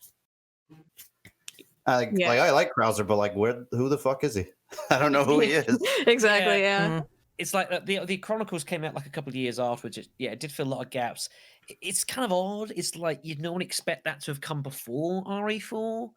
I like Krauser, but like, who the fuck is he? I don't know who he is. Exactly, yeah. Mm-hmm. It's like the Chronicles came out like a couple of years afterwards. It did fill a lot of gaps. It's kind of odd. It's like you'd normally expect that to have come before RE4.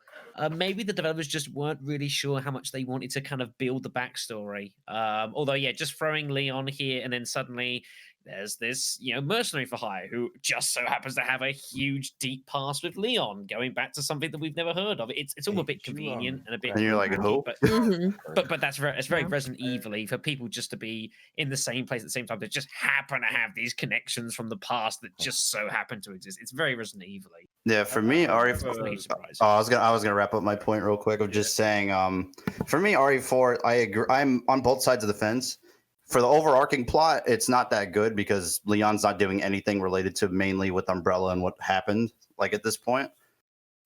Maybe the developers just weren't really sure how much they wanted to kind of build the backstory. Although, just throwing Leon here and then suddenly there's this, mercenary for hire who just so happens to have a huge, deep past with Leon, going back to something that we've never heard of. It's all a bit convenient and a bit. And you're like, who? But that's very Resident Evil-y for people just to be in the same place at the same time. They just happen to have these connections from the past that just so happen to exist. It's very Resident Evil-y. Yeah, for me, RE4. I was gonna wrap up my point real quick of just saying, for me, RE4, I agree. I'm on both sides of the fence. For the overarching plot, it's not that good because Leon's not doing anything related to mainly with Umbrella and what happened, like at this point.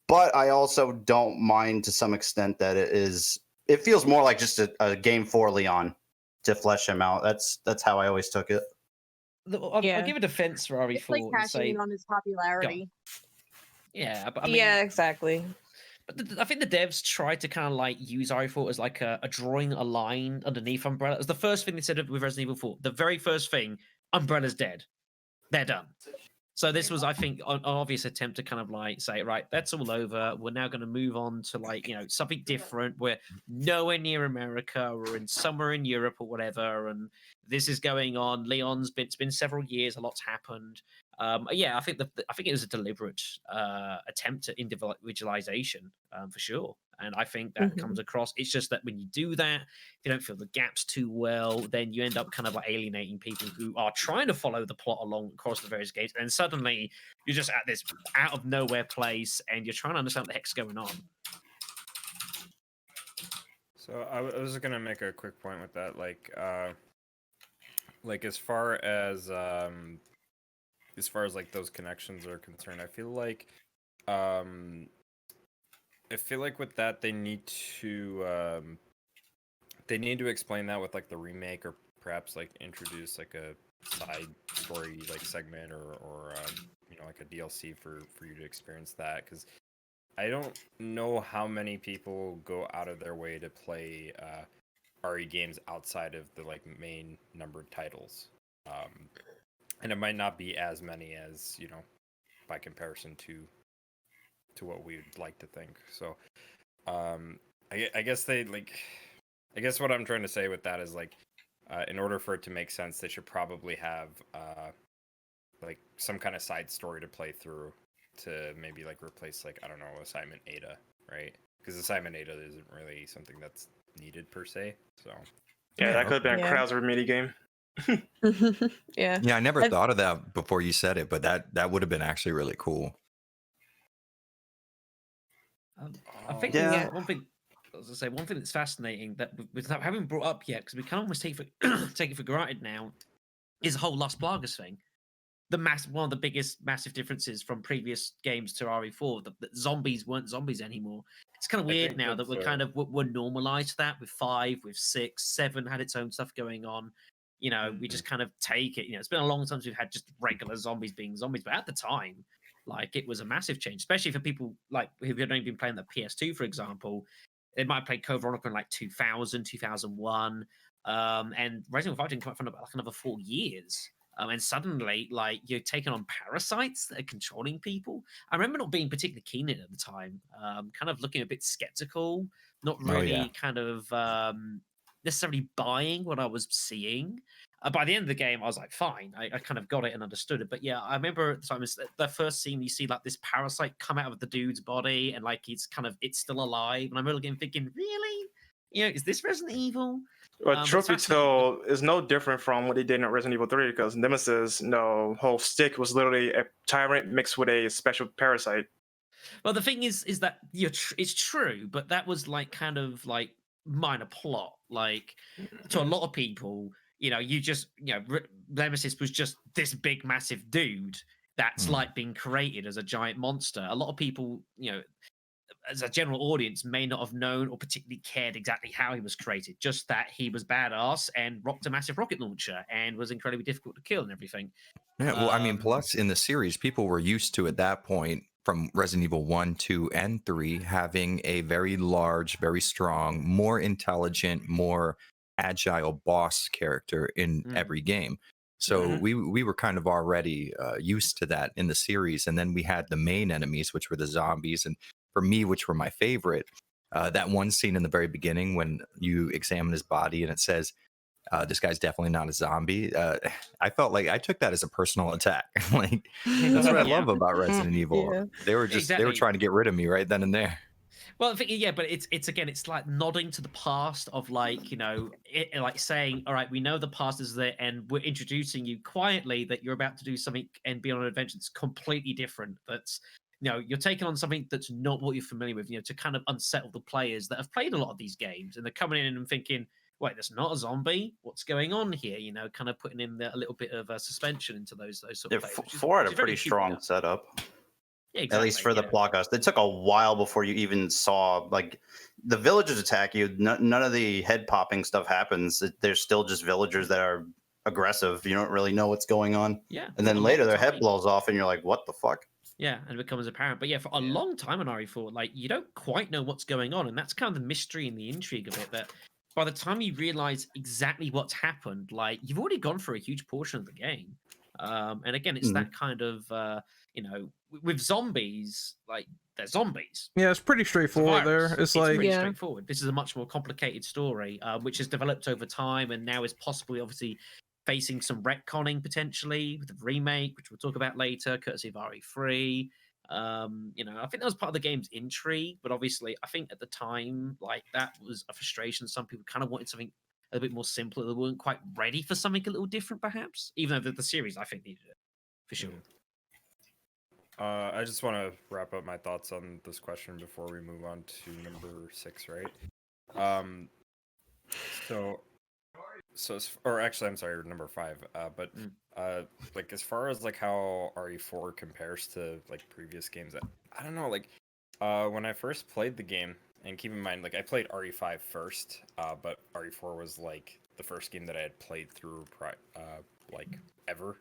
But I also don't mind to some extent that it feels more like just a game for Leon to flesh him out. That's how I always took it. I'll give a defense for RE4. It's like cashing in on his popularity. Yeah, but I mean, exactly. But I think the devs tried to kind of like use RE4 as like a drawing a line underneath Umbrella. It was the first thing they said with Resident Evil 4. The very first thing, Umbrella's dead. They're done. So this was, I think, an obvious attempt to kind of like say, right, that's all over. We're now going to move on to like, something different. We're nowhere near America. We're somewhere in Europe or whatever. And this is going on. It's been several years. A lot's happened. I think it was a deliberate attempt at individualization for sure, and I think that comes across. It's just that when you do that, if you don't fill the gaps too well, then you end up kind of like alienating people who are trying to follow the plot along across the various gates, and suddenly you're just at this out of nowhere place, and you're trying to understand what the heck's going on. So I was gonna make a quick point with that, like as far as like those connections are concerned, I feel like with that they need to explain that with like the remake, or perhaps like introduce like a side story like segment or like a DLC for you to experience that, because I don't know how many people go out of their way to play RE games outside of the like main numbered titles. And it might not be as many as, by comparison to what we would like to think. So I I guess they like. I guess what I'm trying to say with that is like, in order for it to make sense, they should probably have like some kind of side story to play through to maybe like replace like I don't know assignment Ada, right? Because assignment Ada isn't really something that's needed per se. So Yeah, that could have been a Yeah. Krauser mini game. Yeah. Yeah, I never I've- thought of that before you said it, but that would have been actually really cool. I think Yeah. one thing, as I say, one thing that's fascinating that we haven't brought up yet because we can almost take take it for granted now is the whole Las Plagas thing. One of the biggest massive differences from previous games to RE4 that zombies weren't zombies anymore. It's kind of weird think now that we're that's, kind of we're normalized to that with 5, with 6, 7 had its own stuff going on. You know, we just kind of take it. You know, it's been a long time since we've had just regular zombies being zombies, but at the time, like it was a massive change, especially for people like who had only been playing the PS2, for example. They might have played Code Veronica in like 2000, 2001, and Resident Evil 5 didn't come out for like another 4 years. And suddenly, like, you're taking on parasites that are controlling people. I remember not being particularly keen in it at the time, kind of looking a bit skeptical, not really kind of necessarily buying what I was seeing. By the end of the game, I was like, fine, I kind of got it and understood it. But yeah, I remember at the time, it's the first scene you see like this parasite come out of the dude's body and like it's still alive. And I'm looking thinking, really? You know, is this Resident Evil? But truth be fascinating. told, is no different from what they did in Resident Evil 3 because Nemesis, whole stick was literally a tyrant mixed with a special parasite. Well, the thing is that it's true, but that was like kind of like minor plot. Like to a lot of people, you know, Nemesis was just this big, massive dude that's like being created as a giant monster. A lot of people, you know, as a general audience, may not have known or particularly cared exactly how he was created. Just that he was badass and rocked a massive rocket launcher and was incredibly difficult to kill and everything. Yeah, well, I mean, plus in the series, people were used to at that point from Resident Evil 1, 2, and 3 having a very large, very strong, more intelligent, more agile boss character in every game. So we were kind of already used to that in the series. And then we had the main enemies, which were the zombies. And for me, which were my favorite, that one scene in the very beginning when you examine his body and it says, this guy's definitely not a zombie. I felt like I took that as a personal attack. Like that's what I love about Resident Evil. Yeah. They were just they were trying to get rid of me right then and there. Well, yeah, but it's again, it's like nodding to the past of like, you know, like saying, all right, we know the past is there, and we're introducing you quietly that you're about to do something and be on an adventure that's completely different. That's, you know, you're taking on something that's not what you're familiar with, you know, to kind of unsettle the players that have played a lot of these games, and they're coming in and thinking, wait, that's not a zombie. What's going on here? You know, kind of putting in a little bit of suspension into those sort of players. 4 had which a is very pretty cute, strong yeah. setup. Yeah, At least for the yeah. Plagas. It took a while before you even saw, like, the villagers attack you. None of the head popping stuff happens. There's still just villagers that are aggressive. You don't really know what's going on. Yeah. And then a later long their head time. blows off and you're like, what the fuck? Yeah, and it becomes apparent. But yeah, for a long time on RE4, like you don't quite know what's going on, and that's kind of the mystery and the intrigue of it. That by the time you realize exactly what's happened, like you've already gone through a huge portion of the game. And again, it's that kind of you know, with zombies, like they're zombies. Yeah, it's pretty It's a straightforward virus. there. It's like pretty Yeah. straightforward. This is a much more complicated story, which has developed over time, and now is possibly, obviously, facing some retconning potentially with the remake, which we'll talk about later, courtesy of RE3. You know, I think that was part of the game's intrigue, but obviously, I think at the time, like that was a frustration. Some people kind of wanted something a bit more simpler. They weren't quite ready for something a little different, perhaps. Even though the series, I think, needed it for sure. I just want to wrap up my thoughts on this question before we move on to number 6, right? Or actually, I'm sorry, number 5. Like as far as like how RE4 compares to like previous games, I don't know. Like when I first played the game, and keep in mind, like I played RE5 first, but RE4 was like the first game that I had played through, like ever.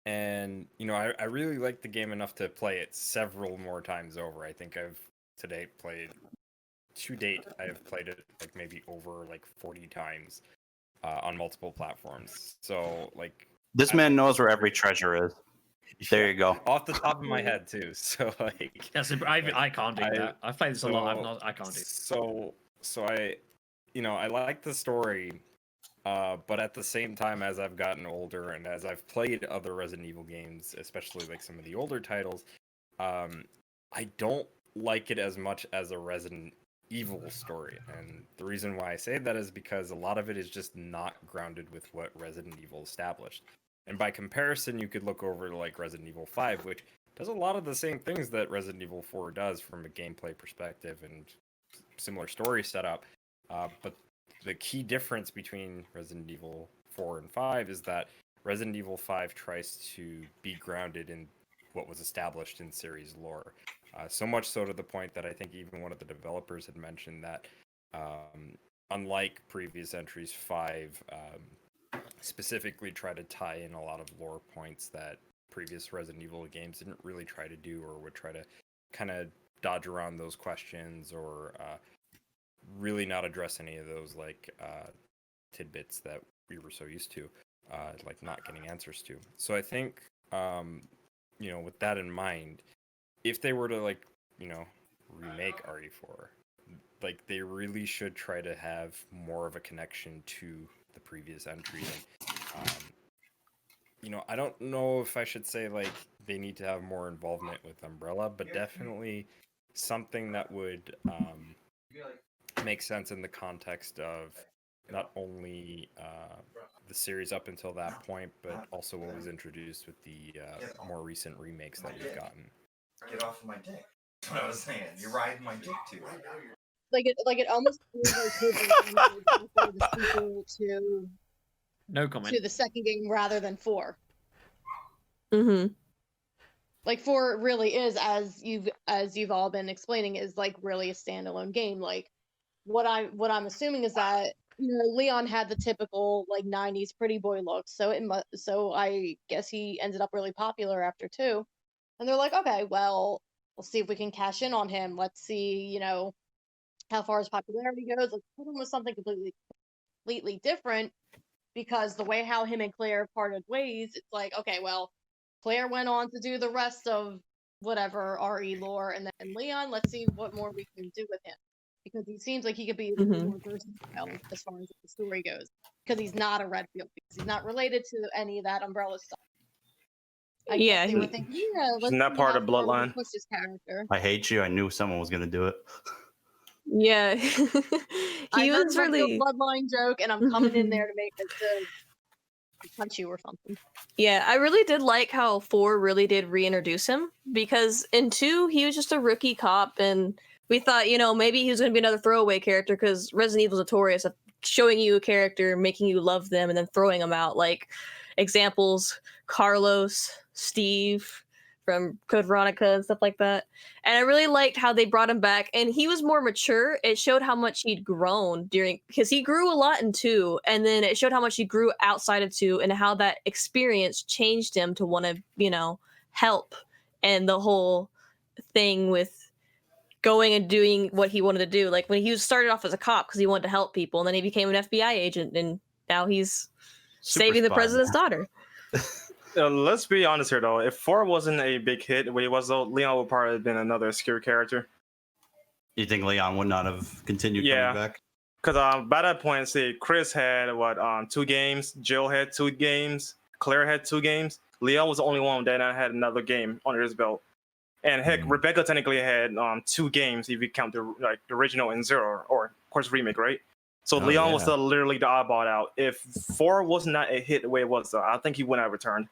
And you know, I really liked the game enough to play it several more times over. I think I've to date I have played it like maybe over like 40 times on multiple platforms. So like This man knows where every treasure is. There you go. Off the top of my head too. So like, I can't do that. I've played this a lot. I can't do it. So I, I like the story, but at the same time, as I've gotten older and as I've played other Resident Evil games, especially like some of the older titles, I don't like it as much as a Resident Evil story. And the reason why I say that is because a lot of it is just not grounded with what Resident Evil established. And by comparison, you could look over to like Resident Evil 5, which does a lot of the same things that Resident Evil 4 does from a gameplay perspective and similar story setup. But the key difference between Resident Evil 4 and 5 is that Resident Evil 5 tries to be grounded in what was established in series lore. So much so to the point that I think even one of the developers had mentioned that unlike previous entries, 5 specifically try to tie in a lot of lore points that previous Resident Evil games didn't really try to do, or would try to kind of dodge around those questions, or really not address any of those like tidbits that we were so used to, like not getting answers to. So I think, with that in mind, if they were to remake RE4, like they really should try to have more of a connection to the previous entry. I don't know if I should say like they need to have more involvement with Umbrella, but definitely something that would make sense in the context of not only the series up until that point, but also what was introduced with the more recent remakes that we've gotten. Get off of my dick. That's what I was saying. You're riding my dick too. It almost feels like the sequel to No comment. to the second game rather than 4. Mm-hmm. Like 4 really is, as you've all been explaining, is like really a standalone game. Like what I'm assuming is that Leon had the typical like 90s pretty boy look, so I guess he ended up really popular after 2. And they're like, okay, well, we'll see if we can cash in on him. Let's see, how far his popularity goes. Let's put him with something completely different, because the way how him and Claire parted ways, it's like, okay, well, Claire went on to do the rest of whatever RE lore, and then Leon, let's see what more we can do with him, because he seems like he could be a little more versatile as far as the story goes, because he's not a Redfield, because he's not related to any of that Umbrella stuff. I guess they were thinking, let's Isn't that see part how of far we can Bloodline? push this character. I hate you. I knew someone was gonna do it. Yeah. I He heard was about your really. Bloodline joke, and I'm coming in there to make it to punch you or something. Yeah, I really did like how 4 really did reintroduce him, because in 2 he was just a rookie cop, and we thought, maybe he was going to be another throwaway character, because Resident Evil's notorious of showing you a character, making you love them, and then throwing them out. Like examples: Carlos, Steve from Code Veronica and stuff like that. And I really liked how they brought him back, and he was more mature. It showed how much he'd grown because he grew a lot in 2, and then it showed how much he grew outside of 2, and how that experience changed him to want to, help, and the whole thing with going and doing what he wanted to do. Like when he started off as a cop because he wanted to help people, and then he became an FBI agent, and now he's saving the spy, president's daughter. Let's be honest here, though. If 4 wasn't a big hit, Leon would probably have been another scary character. You think Leon would not have continued coming back? Because by that point, see, Chris had 2 games, Jill had 2 games, Claire had 2 games. Leon was the only one that had another game under his belt, and heck, Rebecca technically had 2 games if you count the original and 0, or of course remake, right? So Leon was literally the oddball out. If 4 was not a hit the way it was, I think he wouldn't have returned.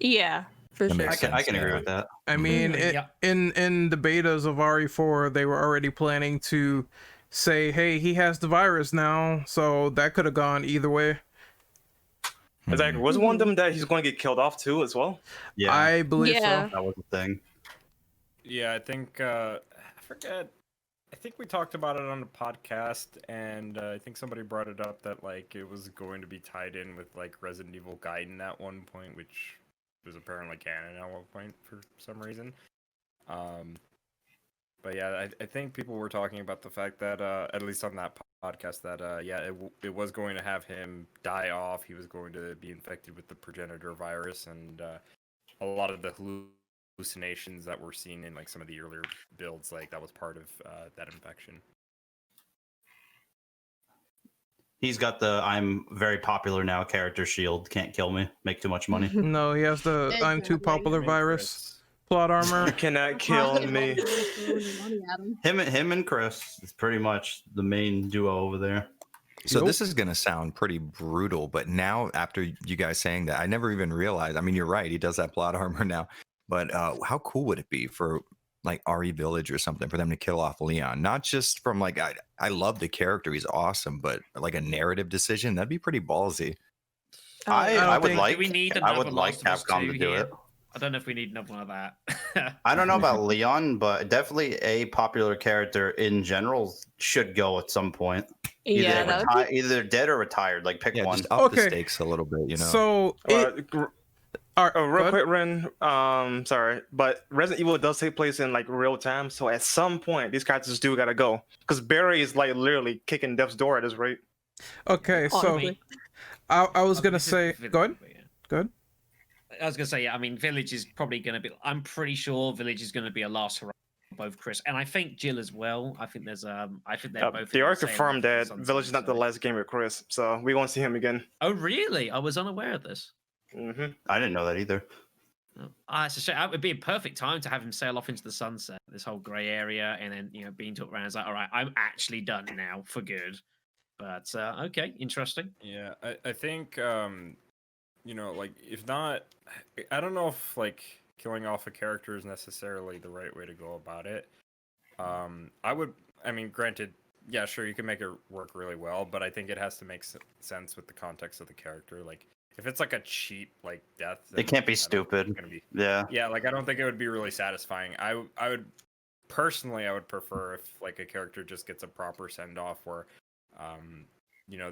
Yeah, for sure. I can agree with that. I mean, in the betas of RE4, they were already planning to say, hey, he has the virus now, so that could have gone either way. Exactly. Was one of them that he's going to get killed off too as well? Yeah, I believe so. That was the thing. Yeah, I think I forget. I think we talked about it on the podcast, and I think somebody brought it up that like it was going to be tied in with like Resident Evil Gaiden at one point, which was apparently canon at one point for some reason. But yeah, I think people were talking about the fact that at least on that podcast that it was going to have him die off. He was going to be infected with the progenitor virus, and a lot of the hallucinations that we're seeing in like some of the earlier builds, like that was part of that infection. He's got the "I'm very popular now" character shield. Can't kill me. Make too much money. No, he has the "I'm too popular" virus. Plot armor. You cannot kill me. Him and Chris is pretty much the main duo over there. So this is going to sound pretty brutal, but now after you guys saying that, I never even realized. I mean, you're right. He does that plot armor now, but how cool would it be for like RE Village or something for them to kill off Leon? Not just from like, I love the character. He's awesome, but like a narrative decision, that'd be pretty ballsy. I would like Last of Us Capcom 2 to do here? it. I don't know if we need another one of that. I don't know about Leon, but definitely a popular character in general should go at some point. Yeah, that would be... Either dead or retired. Like pick one. Just up the stakes a little bit, you know. So real quick, Ren. Sorry, but Resident Evil does take place in like real time, so at some point these characters do gotta go because Barry is like literally kicking death's door at this rate. Okay, so I was gonna say, go ahead. Go ahead. I was gonna say, yeah. I mean, Village is probably gonna be. I'm pretty sure Village is gonna be a last hurrah for both Chris and I think Jill as well. I think there's I think they're both. They are confirmed that Village is not the last game with Chris, so we won't see him again. Oh really? I was unaware of this. I didn't know that either. It's a shame. It would be a perfect time to have him sail off into the sunset, this whole grey area, and then being talked around. It's like, all right, I'm actually done now for good. But okay, interesting. Yeah, I think like if not, I don't know if like killing off a character is necessarily the right way to go about it. I mean, granted, yeah, sure, you can make it work really well, but I think it has to make sense with the context of the character. Like, if it's like a cheap like death, it can't be stupid. Yeah, like I don't think it would be really satisfying. I would personally, I would prefer if like a character just gets a proper send off where,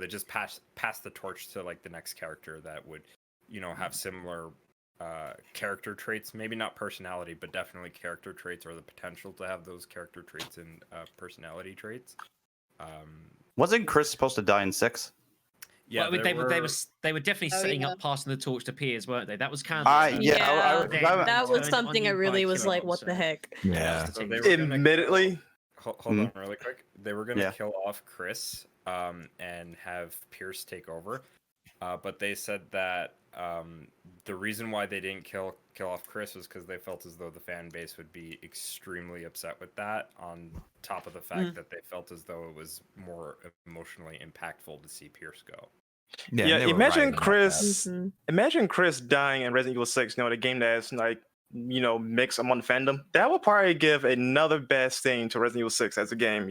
they just pass the torch to like the next character that would, have similar character traits. Maybe not personality, but definitely character traits or the potential to have those character traits and personality traits. Wasn't Chris supposed to die in 6? Yeah, well, they were definitely setting up passing the torch to peers, weren't they? That was kind of that was something I really was like, what the heck? Yeah. So admittedly, hold on really quick. They were going to kill off Chris and have Pierce take over, but they said that the reason why they didn't kill off Chris was because they felt as though the fan base would be extremely upset with that, on top of the fact that they felt as though it was more emotionally impactful to see Pierce go. Yeah, imagine Chris dying in Resident Evil 6, the game that's like, mix among fandom. That would probably give another bad stain to Resident Evil 6 as a game,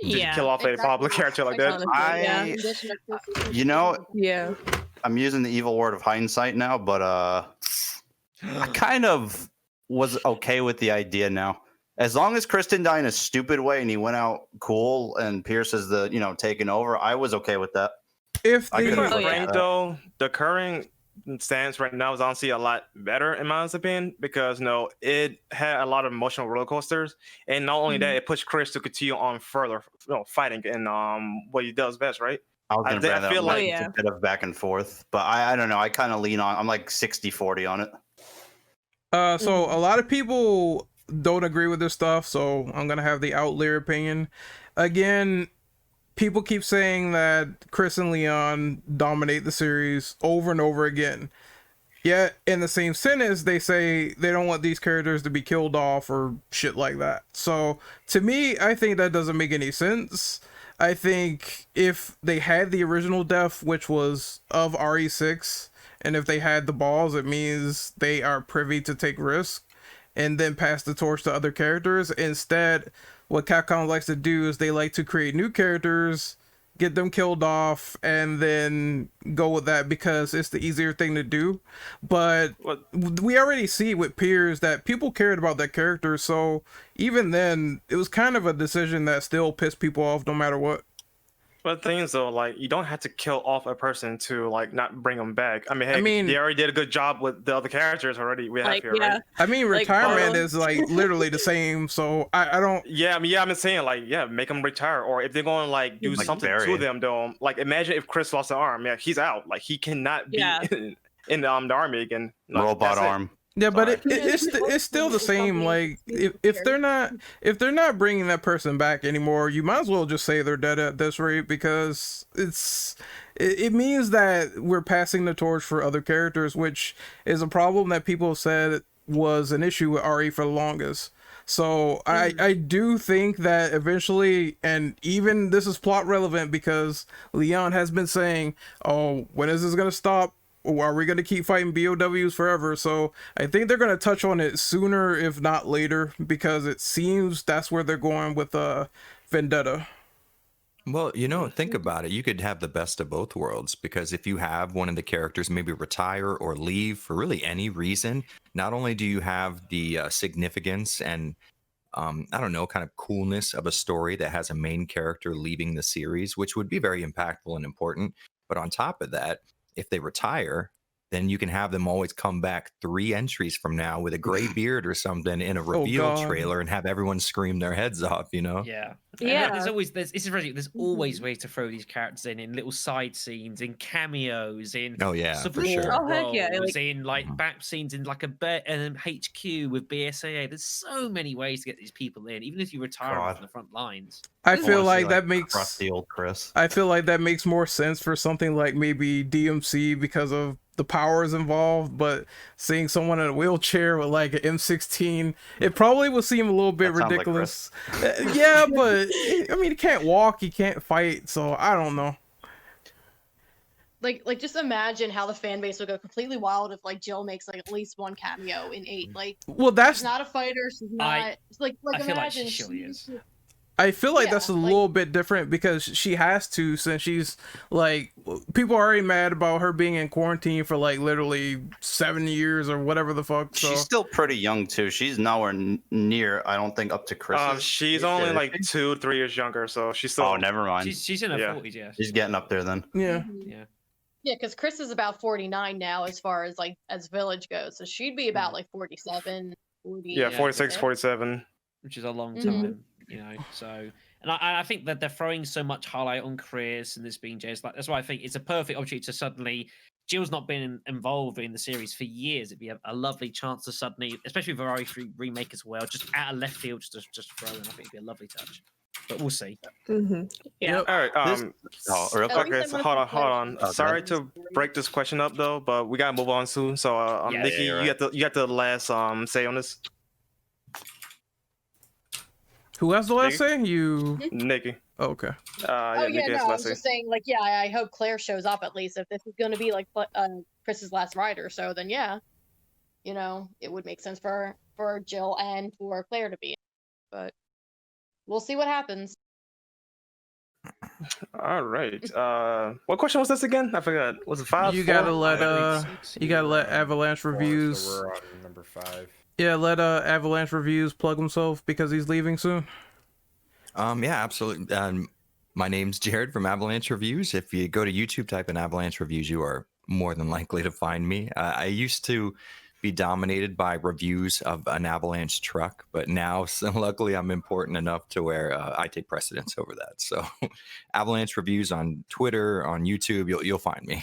Yeah. Kill off a popular character like that. I'm using the evil word of hindsight now, but I kind of was okay with the idea now. As long as Chris didn't die in a stupid way and he went out cool and Pierce is the, taking over, I was okay with that. If though, the current stance right now is honestly a lot better in my opinion, because it had a lot of emotional roller coasters, and not only that, it pushed Chris to continue on further, fighting and what he does best, right? I feel like it's a bit of back and forth, but I don't know. I kind of lean on. I'm like 60-40 on it. So a lot of people don't agree with this stuff, so I'm gonna have the outlier opinion. Again, people keep saying that Chris and Leon dominate the series over and over again. Yet in the same sentence, they say they don't want these characters to be killed off or shit like that. So to me, I think that doesn't make any sense. I think if they had the original death, which was of RE6, and if they had the balls, it means they are privy to take risk and then pass the torch to other characters. Instead, what Capcom likes to do is they like to create new characters, get them killed off, and then go with that because it's the easier thing to do. But we already see with Piers that people cared about that character, so even then, it was kind of a decision that still pissed people off no matter what. But the thing is, though, like, you don't have to kill off a person to, like, not bring them back. I mean, they already did a good job with the other characters already. We have here, right? I mean, retirement is, like, literally the same, so I don't... Yeah, I'm saying, like, make them retire. Or if they're going to, like, do something to them, though. Like, imagine if Chris lost an arm. Yeah, he's out. Like, he cannot be in the army again. Like, Robot arm. Yeah, but Sorry. it's still the same. Like if they're not bringing that person back anymore, you might as well just say they're dead at this rate, because it means that we're passing the torch for other characters, which is a problem that people said was an issue with RE for the longest. So I do think that eventually, and even this is plot relevant because Leon has been saying, oh, when is this going to stop? Or are we going to keep fighting BOWs forever? So I think they're going to touch on it sooner, if not later, because it seems that's where they're going with Vendetta. Well, think about it. You could have the best of both worlds, because if you have one of the characters maybe retire or leave for really any reason, not only do you have the significance and I don't know, kind of coolness of a story that has a main character leaving the series, which would be very impactful and important. But on top of that, if they retire, then you can have them always come back 3 entries from now with a gray beard or something in a reveal trailer and have everyone scream their heads off, Yeah. Yeah. There's always ways to throw these characters in little side scenes, in cameos, in Oh, yeah, for support sure. Oh, heck yeah, roles, like- in back scenes in like a HQ with BSAA. There's so many ways to get these people in, even if you retire them God. from the front lines. I wanna feel see, like that makes crusty old Chris. I feel like that makes more sense for something like maybe DMC because of the powers involved, but seeing someone in a wheelchair with like an M16, it probably will seem a little bit That sounds like ridiculous. Yeah, but I mean, he can't walk, he can't fight, so I don't know. Like just imagine how the fan base would go completely wild if like Jill makes like at least one cameo in 8. Like, Well, that's she's not a fighter. She's not like I feel like imagine she surely is. I feel like Yeah, that's a like- little bit different because she has to, since she's like, people are already mad about her being in quarantine for like literally 7 years or whatever the fuck. So She's still pretty young too. She's nowhere near, I don't think, up to Chris. She's only like 2-3 years younger, so she's still. Oh, never mind. She's in her Yeah. 40s, yeah. She's getting up there then. yeah. Yeah. Yeah, because Chris is about 49 now as far as like as Village goes, so she'd be Mm. about like 47, 40. Yeah, 46, yeah. 47. Which is a long Mhm. time, So, and I think that they're throwing so much highlight on Chris and this being Jay's. Like, that's why I think it's a perfect opportunity to suddenly. Jill's not been involved in the series for years. It'd be a lovely chance to suddenly, especially with Ferrari 3 remake as well, just out of left field, just throw in. I think it'd be a lovely touch. But we'll see. Yeah. All right. Oh, real At quick. Okay, least so I'm hold not on, hold on. Okay. Sorry to break this question up though, but we gotta move on soon. So, Yeah, Nikki, you're you got the last say on this. Who has the last say? You. Nikki. Oh, okay. Oh Nikki yeah, has no, the I last was say. just saying, like, yeah, I hope Claire shows up at least if this is going to be like Chris's last rider. So then, yeah, it would make sense for Jill and for Claire to be in. But we'll see what happens. All right. What question was this again? I forgot. Was it 5? You 4? gotta let We're Avalanche on 4, Reviews. So we're on number 5. Yeah, let Avalanche Reviews plug himself because he's leaving soon. Yeah, absolutely. My name's Jared from Avalanche Reviews. If you go to YouTube, type in Avalanche Reviews, you are more than likely to find me. I used to be dominated by reviews of an Avalanche truck, but now, so luckily, I'm important enough to where I take precedence over that. So, Avalanche Reviews on Twitter, on YouTube, you'll find me.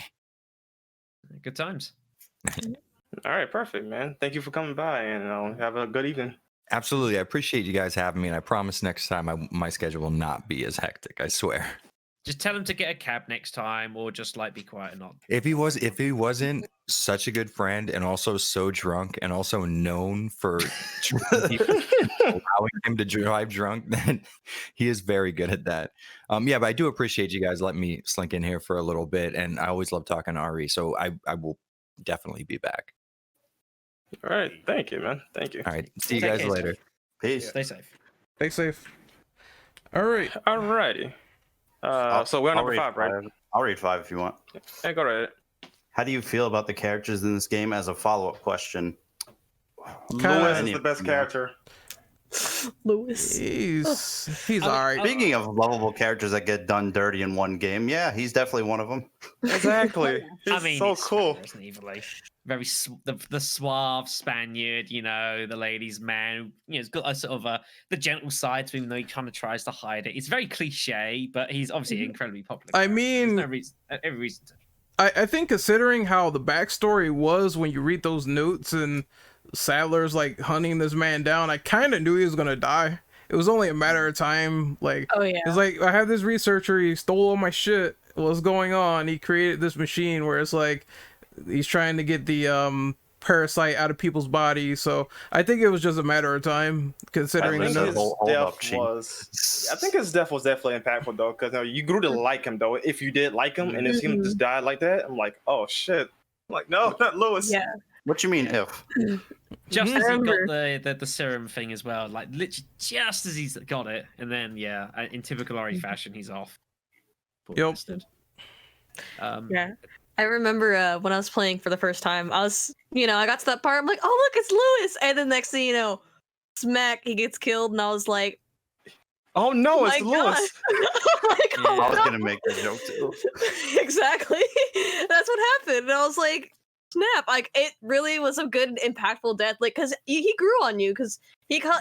Good times. All right, perfect, man. Thank you for coming by, and have a good evening. Absolutely, I appreciate you guys having me, and I promise next time my schedule will not be as hectic. I swear. Just tell him to get a cab next time, or just be quiet and not. If he wasn't such a good friend and also so drunk and also known for allowing him to drive drunk, then he is very good at that. Yeah, but I do appreciate you guys letting me slink in here for a little bit, and I always love talking to RE, so I will definitely be back. All right, thank you, man. Thank you. All right, see you Take guys care, later. Peace. Stay safe. Stay safe. All right. All righty. So we're on I'll number read 5, right? 5. I'll read 5 if you want. Hey, go right. How do you feel about the characters in this game as a follow-up question? Lewis Any is the of best them, character. Lewis. He's all right. Speaking of lovable characters that get done dirty in one game, yeah, he's definitely one of them. Exactly. He's so it's cool. Isn't he, really? Very the suave Spaniard, the ladies' man. He's got a sort of the gentle side to him, though he kind of tries to hide it. It's very cliche, but he's obviously incredibly popular. I character. There's mean, no reason, every reason to. I think considering how the backstory was when you read those notes and Sadler's like hunting this man down, I kind of knew he was gonna die. It was only a matter of time. Like, Oh yeah. it's like I have this researcher. He stole all my shit. What's going on? He created this machine where it's like he's trying to get the parasite out of people's bodies. So I think it was just a matter of time, considering I the think notes. his death was definitely impactful though, because you grew to like him though. If you did like him and then see him just die like that, I'm like, oh shit. I'm like, no, not Lewis. Yeah. What you mean if? Just I as he got remember. the serum thing as well, like literally just as he's got it, and then in typical Ori fashion, he's off. Poor Yep. bastard. Yeah. I remember when I was playing for the first time, I was, I got to that part, I'm like, oh, look, it's Lewis. And then next thing you know, smack, he gets killed. And I was like, oh no, oh it's my Lewis. God. Like, Yeah. I was no. gonna make the joke too. Exactly. That's what happened. And I was like, snap. Like, it really was a good, impactful death. Like, because he grew on you. Because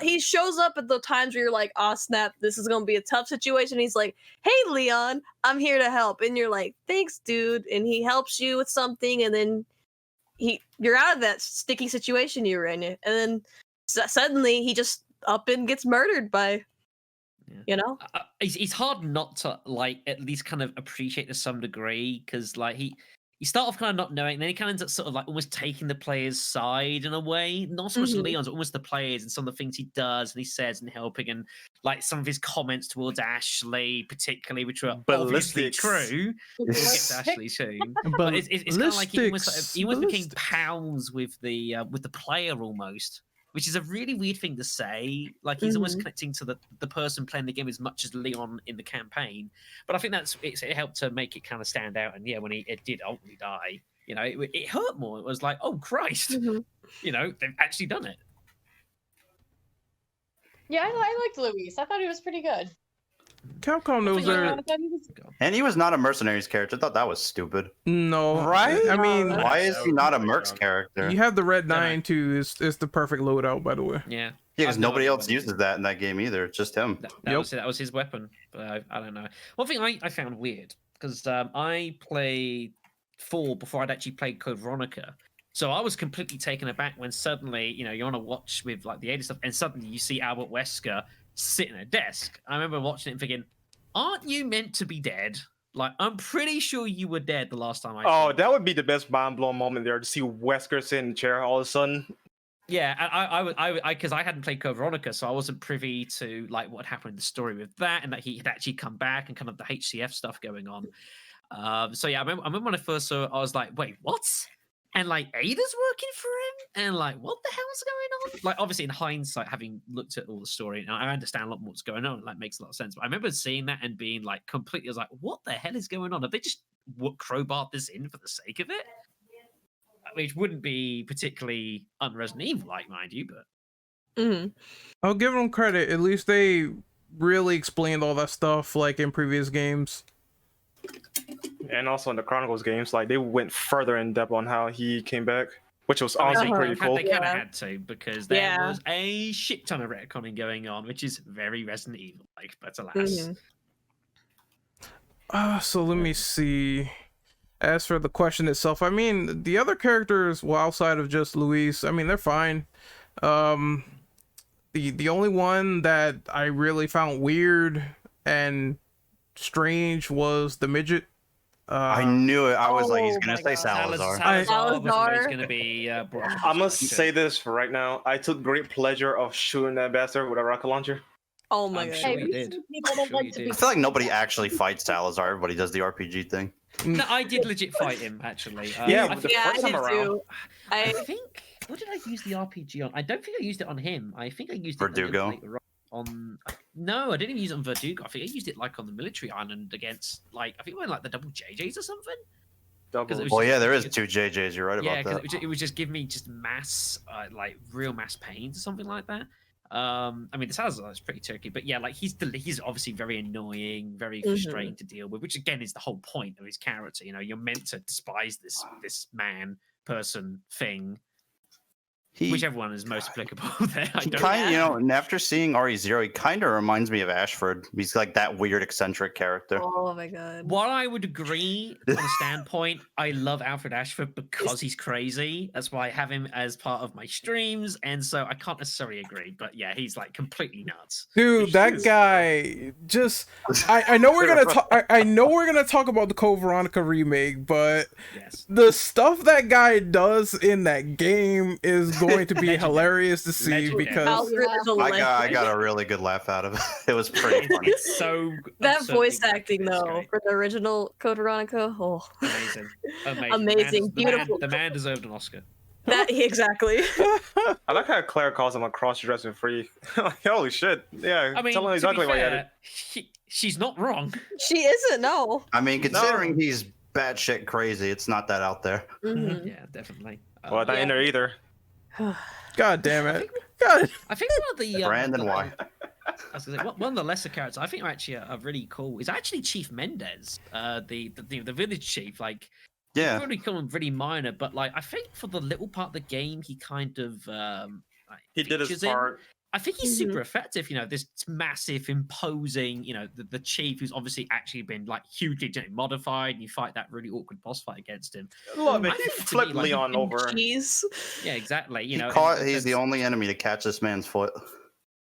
he shows up at the times where you're like, oh, snap, this is going to be a tough situation. He's like, hey, Leon, I'm here to help. And you're like, thanks, dude. And he helps you with something. And then you're out of that sticky situation you were in. And then suddenly he just up and gets murdered by... It's hard not to like at least kind of appreciate to some degree, because like he start off kind of not knowing, and then he kind of ends up sort of like almost taking the player's side in a way, not so much Leon's, but almost the players and some of the things he does and he says and helping, and like some of his comments towards Ashley particularly, which were obviously true. We'll get to Ashley soon, but it's kind of like he almost became pals with the player almost. Which is a really weird thing to say. Like he's almost connecting to the person playing the game as much as Leon in the campaign. But I think it helped to make it kind of stand out. And yeah, when it did ultimately die, it hurt more. It was like, oh Christ, they've actually done it. Yeah, I liked Luis. I thought he was pretty good. Capcom knows their... And he was not a mercenaries character. I thought that was stupid. No, right? I mean, why is he not a mercs character? You have the Red 9 too. It's the perfect loadout, by the way. Yeah. Because nobody else uses that in that game either. It's just him. That was his weapon. But I don't know. One thing I found weird, because I played 4 before I'd actually played Code Veronica. So I was completely taken aback when suddenly, you're on a watch with like the 80 stuff, and suddenly you see Albert Wesker sitting at a desk. I remember watching it and thinking, aren't you meant to be dead? Like, I'm pretty sure you were dead the last time I saw you. That would be the best mind-blowing moment there, to see Wesker sit in the chair all of a sudden. Yeah, I because I hadn't played Code Veronica, so I wasn't privy to like what happened in the story with that, and that he had actually come back and kind of the HCF stuff going on. So yeah, I remember when I first saw it, I was like, wait, what? And like Ada's working for him, and like what the hell's going on? Like obviously in hindsight, having looked at all the story, and I understand a lot more what's going on. Like makes a lot of sense. But I remember seeing that and being like completely, I was like, what the hell is going on? Have they just crowbarred this in for the sake of it? Which wouldn't be particularly un-Resident Evil-like, mind you, but I'll give them credit. At least they really explained all that stuff like in previous games. And also in the Chronicles games, like they went further in depth on how he came back, which was honestly pretty cool. They kind of had to, because there was a shit ton of retconning going on, which is very Resident Evil-like, but alas. So let me see. As for the question itself, I mean, the other characters, well, outside of just Luis, I mean, they're fine. The only one that I really found weird and strange was the midget. I knew it. I was like, he's gonna say Salazar. Salazar going to be. I must say this for right now. I took great pleasure of shooting that bastard with a rocket launcher. Oh my god! Sure you did. I feel like nobody actually fights Salazar. Everybody does the RPG thing. No, I did legit fight him actually. The first time around. Too. I think. What did I use the RPG on? I don't think I used it on him. I think I used it Verdugo. on. No, I didn't even use it on Verdugo. I think I used it like on the military island against like I think we went like the double JJs or something. Well, yeah, there is 2 JJs. You're right about that. Yeah, it would just give me just mass, like real mass pains or something like that. I mean, the Salazar is pretty tricky, but yeah, like he's obviously very annoying, very frustrating to deal with, which again is the whole point of his character. You're meant to despise this man, person, thing. whichever one is most applicable there. I He don't kind of, and after seeing RE0, he kind of reminds me of Ashford. He's like that weird, eccentric character. Oh my god. While I would agree on a standpoint, I love Alfred Ashford because he's crazy. That's why I have him as part of my streams, and so I can't necessarily agree. But yeah, he's like completely nuts. Dude, that guy just I know we're gonna talk I know we're gonna talk about the Code Veronica remake, but Yes. the stuff that guy does in that game is going to be Legendary. hilarious to see Legendary. because Alfred is a I legend. got a really good laugh out of it. It was pretty funny. It's so That absurdly voice good. acting It's though great. for the original Code Veronica, oh, Amazing. Amazing. The man, Beautiful. the man deserved an Oscar. that exactly. I like how Claire calls him a cross-dressing freak. Like, holy shit! Yeah, I mean, tell him to exactly be what he had fair, she's not wrong. She isn't. No. I mean, considering he's batshit crazy, it's not that out there. Mhm. Yeah, definitely. Well, not in there either. God damn it. God. I think one of the Brandon, why? I was gonna say, one of the lesser characters I think are actually are really cool is actually Chief Mendez, the village chief. Like, Yeah. really cool and really minor, but like I think for the little part of the game he kind of like, He did his features in. part. I think he's super effective. This massive, imposing, the chief who's obviously actually been like hugely genetically modified. And you fight that really awkward boss fight against him. Look, I man, he think to me, flipped like, Leon over. Jeez. Yeah, exactly. He's and the only enemy to catch this man's foot.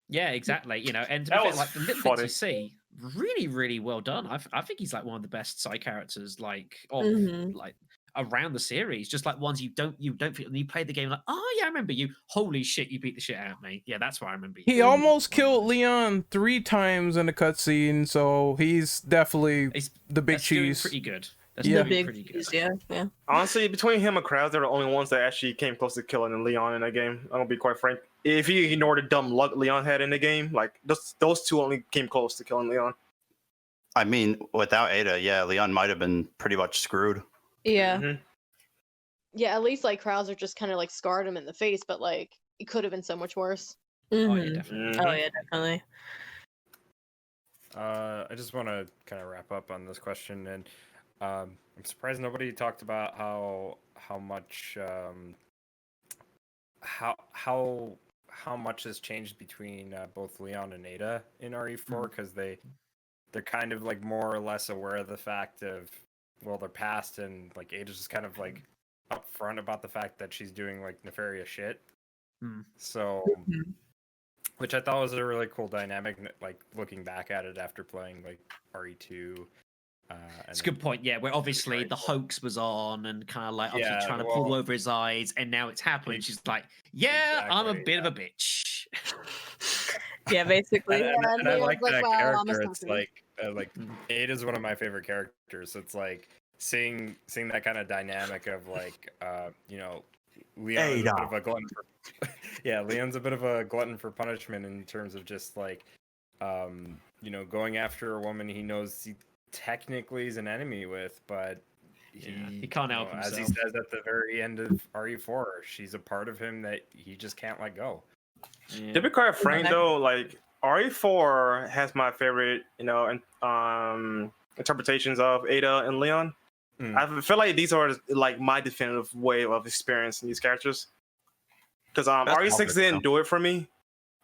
Yeah, exactly. And to That be fair, was like the little funny. bits you see, really, really well done. I think he's like one of the best side characters, like of Mhm. like around the series. Just like ones you don't feel, and you play the game like, oh yeah, I remember you. Holy shit, you beat the shit out of me. Yeah, that's why I remember you. He almost killed Leon 3 times in the cutscene, so he's definitely He's- the big That's doing cheese. pretty good. That's Yeah. The doing big pretty good. cheese, yeah. Honestly, between him and Krause, they're the only ones that actually came close to killing Leon in that game. I'm gonna be quite frank. If you ignore the dumb luck Leon had in the game, like those two only came close to killing Leon. I mean, without Ada, yeah, Leon might have been pretty much screwed. Yeah. Mhm. Yeah, at least like Krauser just kind of like scarred him in the face, but like it could have been so much worse. Oh yeah, Mhm. definitely. Oh yeah, definitely. I just want to kind of wrap up on this question, and I'm surprised nobody talked about how much how much has changed between both Leon and Ada in RE4, because they're kind of like more or less aware of the fact of their past, and like Ada's just kind of like upfront about the fact that she's doing like nefarious shit. So, which I thought was a really cool dynamic, like looking back at it after playing like RE2. It's a good point. Yeah, where obviously the hoax was on and kind of like obviously Yeah, trying to pull well- over his eyes, and now it's happening. She's like, "Yeah, I'm a Exactly, bit of a bitch." Yeah, basically. And I Leon's like like, that "Wow, I'm a character. It's sucker." like Ada's one of my favorite characters. It's like seeing that kind of dynamic of like Leon is a bit of a glutton for Leon's a bit of a glutton for punishment in terms of just like going after a woman he knows he technically is an enemy with, but he can't help as he himself. says at the very end of RE4, she's a part of him that he just can't let go. To be quite frank though, like RE4 has my favorite, interpretations of Ada and Leon. I feel like these are like my definitive way of experiencing these characters. Because RE6 didn't do it for me,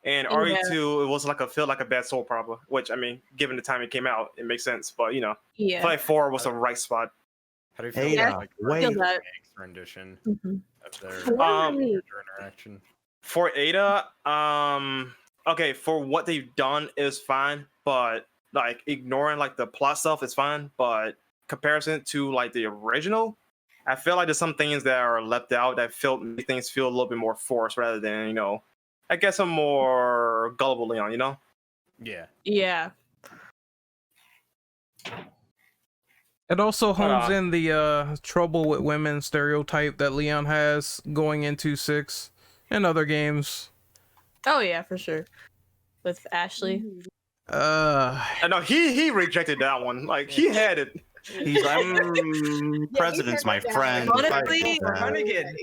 and RE2 it was like a bad soul problem. Which I mean, given the time it came out, it makes sense. But I feel like 4 was a right spot. How do you feel Ada, about like wait. Feel that. Meg's rendition Mhm. of their interaction? For Ada, okay, for what they've done is fine, but like ignoring like the plot stuff is fine, but comparison to like the original, I feel like there's some things that are left out that make things feel a little bit more forced rather than I guess a more gullible Leon, Yeah. Yeah. It also hones on. in the trouble with women stereotype that Leon has going into 6 and other games. Oh yeah, for sure. With Ashley. I know he rejected that one. Like he had it. He's like, president's my friend. Honestly, Hunnigan.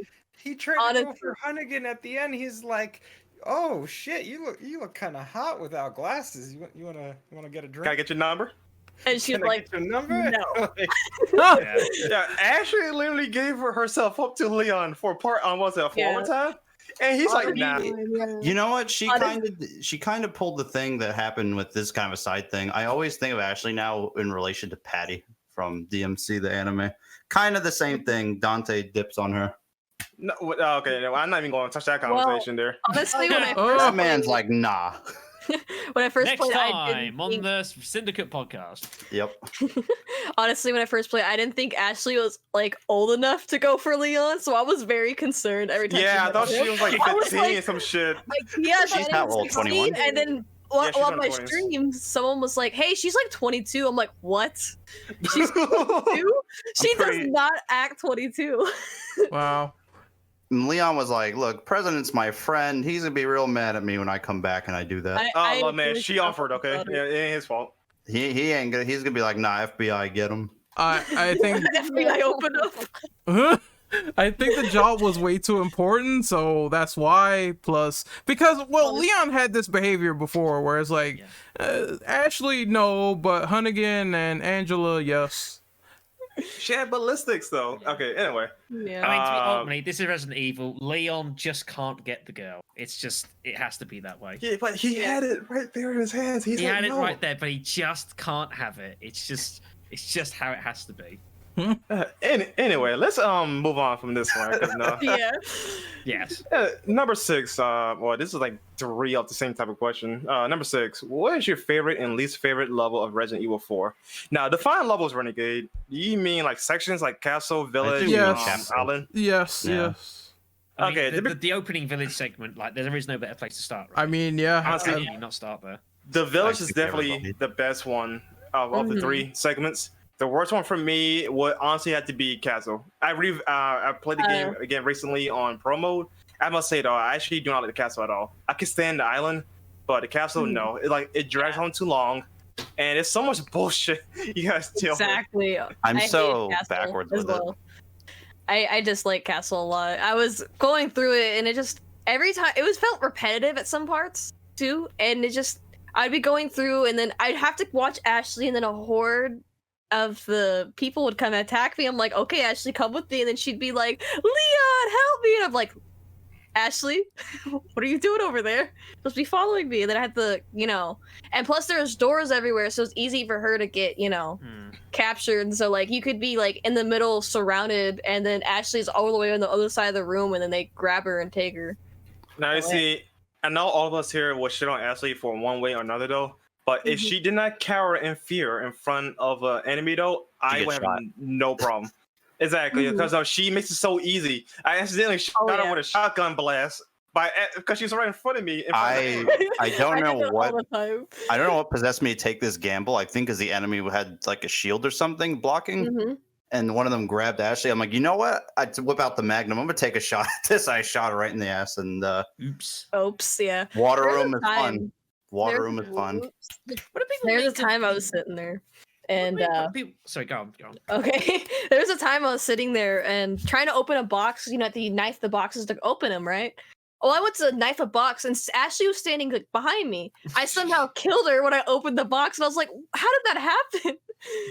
He tried to go Honestly. for Hunnigan at the end. He's like, "Oh shit, you look kind of hot without glasses. You wanna get a drink? Gotta get your number. And she's Can I like, get your number?" no. Yeah, Ashley literally gave herself up to Leon for part on what's that, 4 Yeah. time? And he's like, nah. You know what? She kind of pulled the thing that happened with this kind of a side thing. I always think of Ashley now in relation to Patty from DMC, the anime. Kind of the same thing. Dante dips on her. No, okay, no, I'm not even going to touch that conversation there. Honestly, when I Oh. That man's like, nah. when I first Next played, I time didn't on think, the Syndicate podcast. Yep. honestly, when I first played, I didn't think Ashley was like old enough to go for Leon, so I was very concerned every time. Yeah, I thought she was like I was 15 like- or some shit. Like, yeah, She's I how was old, 16, 21? and then Yeah, she's on in my her 20s. stream, someone was like, "Hey, she's like 22." I'm like, "What? She's 22? She pretty- does not act 22." Wow. And Leon was like, look, President's my friend. He's going to be real mad at me when I come back and I do that. Oh, well, man, really she feel offered, okay? about it. Yeah, it ain't his fault. He ain't gonna. He's gonna be like, nah, FBI, get him. I think FBI opened up. I think the job was way too important, so that's why. Plus, because Leon had this behavior before, where it's like, Ashley, no, but Hunnigan and Angela, yes. She had ballistics, though. Okay, anyway. Yeah. I mean, to be Uh, ultimately, this is Resident Evil. Leon just can't get the girl. It's just, it has to be that way. Yeah, but he had it right there in his hands. He's He like, had it no. right there, but he just can't have it. It's just how it has to be. Anyway, let's move on from this one. 'Cause, no. Yeah. Yes. Number 6. Well, this is like 3 of the same type of question. Number 6. What is your favorite and least favorite level of Resident Evil 4? Now, define levels, Renegade. You mean like sections, like castle, village, do mean island? Yes, Yeah. yes. I mean, Okay, the opening village segment, like, there is no better place to start. Right? I mean, yeah. Honestly, How can you not start there? The village I is think everybody- definitely the best one of the 3 segments. The worst one for me would honestly have to be Castle. I played the game again recently on Pro Mode. I must say though, I actually do not like the castle at all. I can stand the island, but the castle, no. It drags on too long, and it's so much bullshit. You guys deal with. Exactly. I'm I hate so Castle backwards as with it. well. I dislike Castle a lot. I was going through it, and it just every time it was felt repetitive at some parts too, and it just I'd be going through, and then I'd have to watch Ashley, and then a horde of the people would come and attack me. I'm like, okay, Ashley, come with me, and then she'd be like, Leon, help me, and I'm like, Ashley, what are you doing over there? You're supposed to be following me. And then I had to, and plus there's doors everywhere, so it's easy for her to get, captured. And so like you could be like in the middle surrounded, and then Ashley's all the way on the other side of the room, and then they grab her and take her. Now you see, I know all of us here will shit on Ashley for one way or another though. But if she did not cower in fear in front of an enemy though, I get would have shot. no problem. Exactly, because she makes it so easy. I accidentally shot her with a shotgun blast because she was right in front of me. I don't know all what the time. I don't know what possessed me to take this gamble. I think because the enemy had like a shield or something blocking, Mhm. and one of them grabbed Ashley. I'm like, you know what? I whip out the Magnum. I'm gonna take a shot at this. I shot her right in the ass. And Oops. Oops, yeah. water There's a room is fun. time- Water there's- room is fun. What do people There's a make of time I the- was sitting there, what do and people- Sorry, go on. okay, there was a time I was sitting there and trying to open a box. You know, have to knife the boxes to open them, right? Well, I went to knife a box, and Ashley was standing like behind me. I somehow killed her when I opened the box, and I was like, "How did that happen?"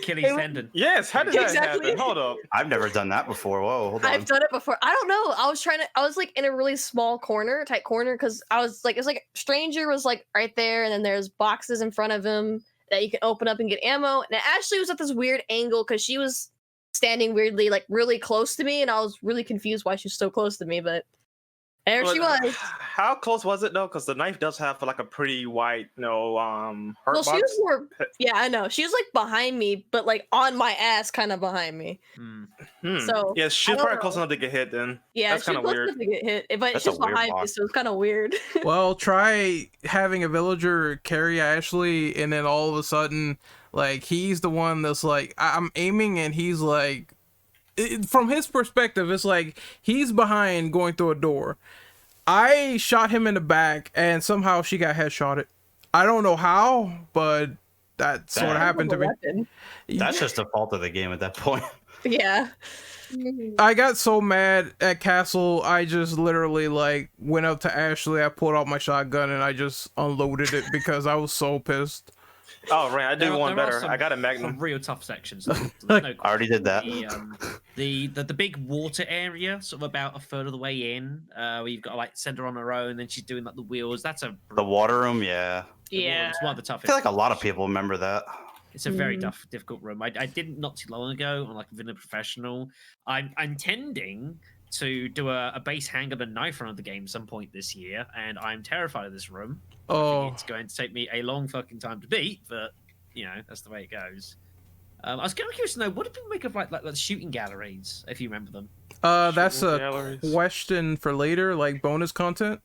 Achilles It was- tendon. Yes, how did that Exactly. happen? Hold up. I've never done that before. Whoa, hold on. I've done it before. I don't know. I was like in a really small tight corner, because I was like, it's like stranger was like right there, and then there's boxes in front of him that you can open up and get ammo. And Ashley was at this weird angle because she was standing weirdly, like really close to me, and I was really confused why she was so close to me, but there she was. How close was it though? Because the knife does have like a pretty wide, hurt Well, she box. was more, yeah, I know. She was like behind me, but like on my ass, kind of behind me. So, yeah, I she's don't probably close know. enough to get hit then. Yeah, That's she kind was of close weird. enough to get hit, but That's she a was weird behind me, box. so it was kind of weird. Well, try having a villager carry Ashley, and then all of a sudden, like, he's the one that's like, I'm aiming, and he's like, from his perspective, it's like he's behind going through a door. I shot him in the back, and somehow she got headshotted. I don't know how, but that's what happened to me. Weapon. That's just the fault of the game at that point. Yeah. I got so mad at Castle, I just literally like went up to Ashley, I pulled out my shotgun, and I just unloaded it because I was so pissed. Oh, right. I do one there are better. some I got a Magnum. real tough sections. I already did that. The big water area, sort of about a third of the way in, where you've got to like send her on her own, and she's doing like the wheels. That's The water room, yeah. Yeah. It's one of the I toughest. feel like a lot of people remember that. It's a very difficult room. I did it not too long ago on like Vanilla Professional. I'm intending to do a base handgun and knife run of the game some point this year, and I'm terrified of this room. I think it's going to take me a long fucking time to beat, but you know that's the way it goes. I was kind of curious to know, what do people make of like the shooting galleries, if you remember them? That's a galleries. question for later, like bonus content.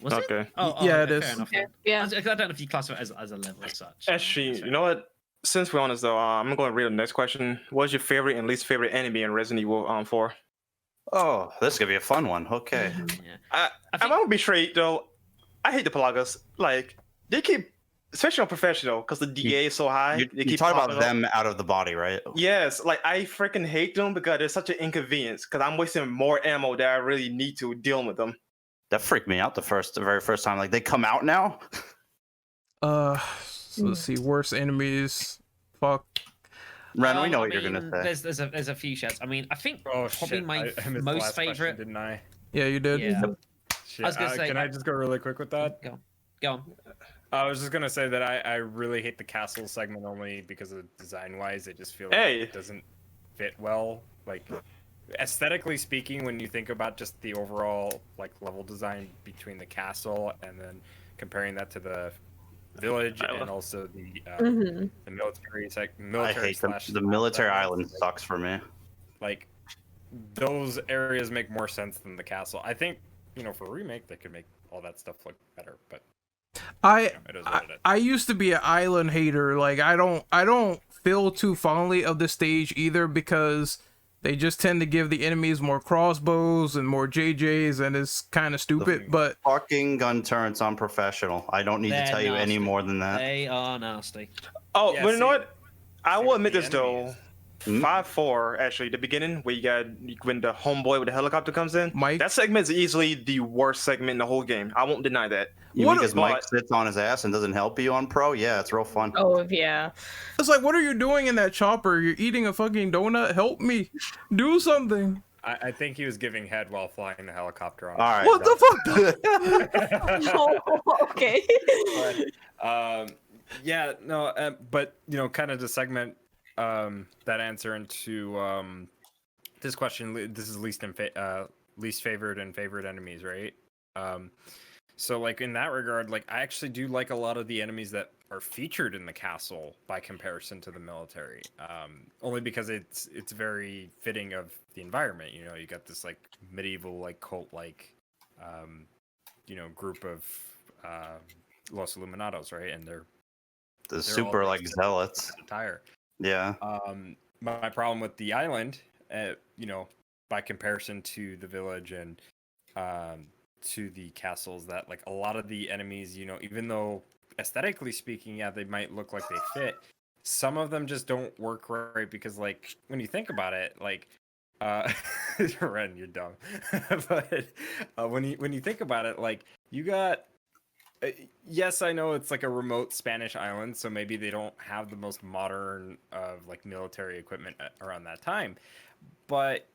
Was Okay. it? Oh, Yeah, it fair is. enough. then. Yeah. I don't know if you classify it as a level as such. Actually, you know what? Since we're on this though, I'm going to read the next question. What's your favorite and least favorite enemy in Resident Evil 4? Oh, this could be a fun one. Okay. Yeah. I'm going to be straight though. I hate the Pelagas. Like, they keep, especially on Professional, because the DA is so high. You They keep talk about popping up. them out of the body, right? Yes, like I freaking hate them because they're such an inconvenience. Because I'm wasting more ammo that I really need to deal with them. That freaked me out the very first time. Like, they come out now? So let's see, worst enemies. Fuck. Ren, we know I what you're gonna mean, say. There's a few shouts. I mean, I think Oh probably shit! my I missed the most last question, favorite. didn't I? Yeah, you did. Yeah. Shit. I was gonna say, can I just go really quick with that? Go on. I was just gonna say that I really hate the castle segment only because of design-wise. It just feels Hey. like it doesn't fit well. Like aesthetically speaking, when you think about just the overall like level design between the castle and then comparing that to the village and also the military I hate the military island sucks for me. Like those areas make more sense than the castle. I think, you know, for a remake they could make all that stuff look better, but it is what it is. I used to be an island hater. Like I don't feel too fondly of the stage either, because they just tend to give the enemies more crossbows and more JJs, and it's kind of stupid. But Fucking gun turrets on Professional. I don't need to They're tell you any nasty. more than that. They are nasty. Oh, Yeah, but you know see- what? I see will with admit the this though. enemies. 5-4, actually, the beginning where you got when the homeboy with the helicopter comes in. Mike? That segment is easily the worst segment in the whole game. I won't deny that. You What mean because but- Mike sits on his ass and doesn't help you on Pro? Yeah, it's real fun. Oh yeah. it's like, what are you doing in that chopper? You're eating a fucking donut. Help me, do something. I think he was giving head while flying the helicopter on. All right. What the fuck? Oh, okay. Yeah, no, but you know, kind of to segment that answer into this question. This is least favorite and favorite enemies, right? So like in that regard, like I actually do like a lot of the enemies that are featured in the castle by comparison to the military. Only because it's very fitting of the environment. You know, you got this like medieval like cult like you know, group of Los Illuminados, right? And they're The all super like dressed in zealots. attire. Yeah. My problem with the island, you know, by comparison to the village and to the castles, that like a lot of the enemies, you know, even though aesthetically speaking, yeah, they might look like they fit, some of them just don't work right because like when you think about it, like Ren, you're dumb. But when you think about it, like you got yes, I know it's like a remote Spanish island, so maybe they don't have the most modern of like military equipment around that time. But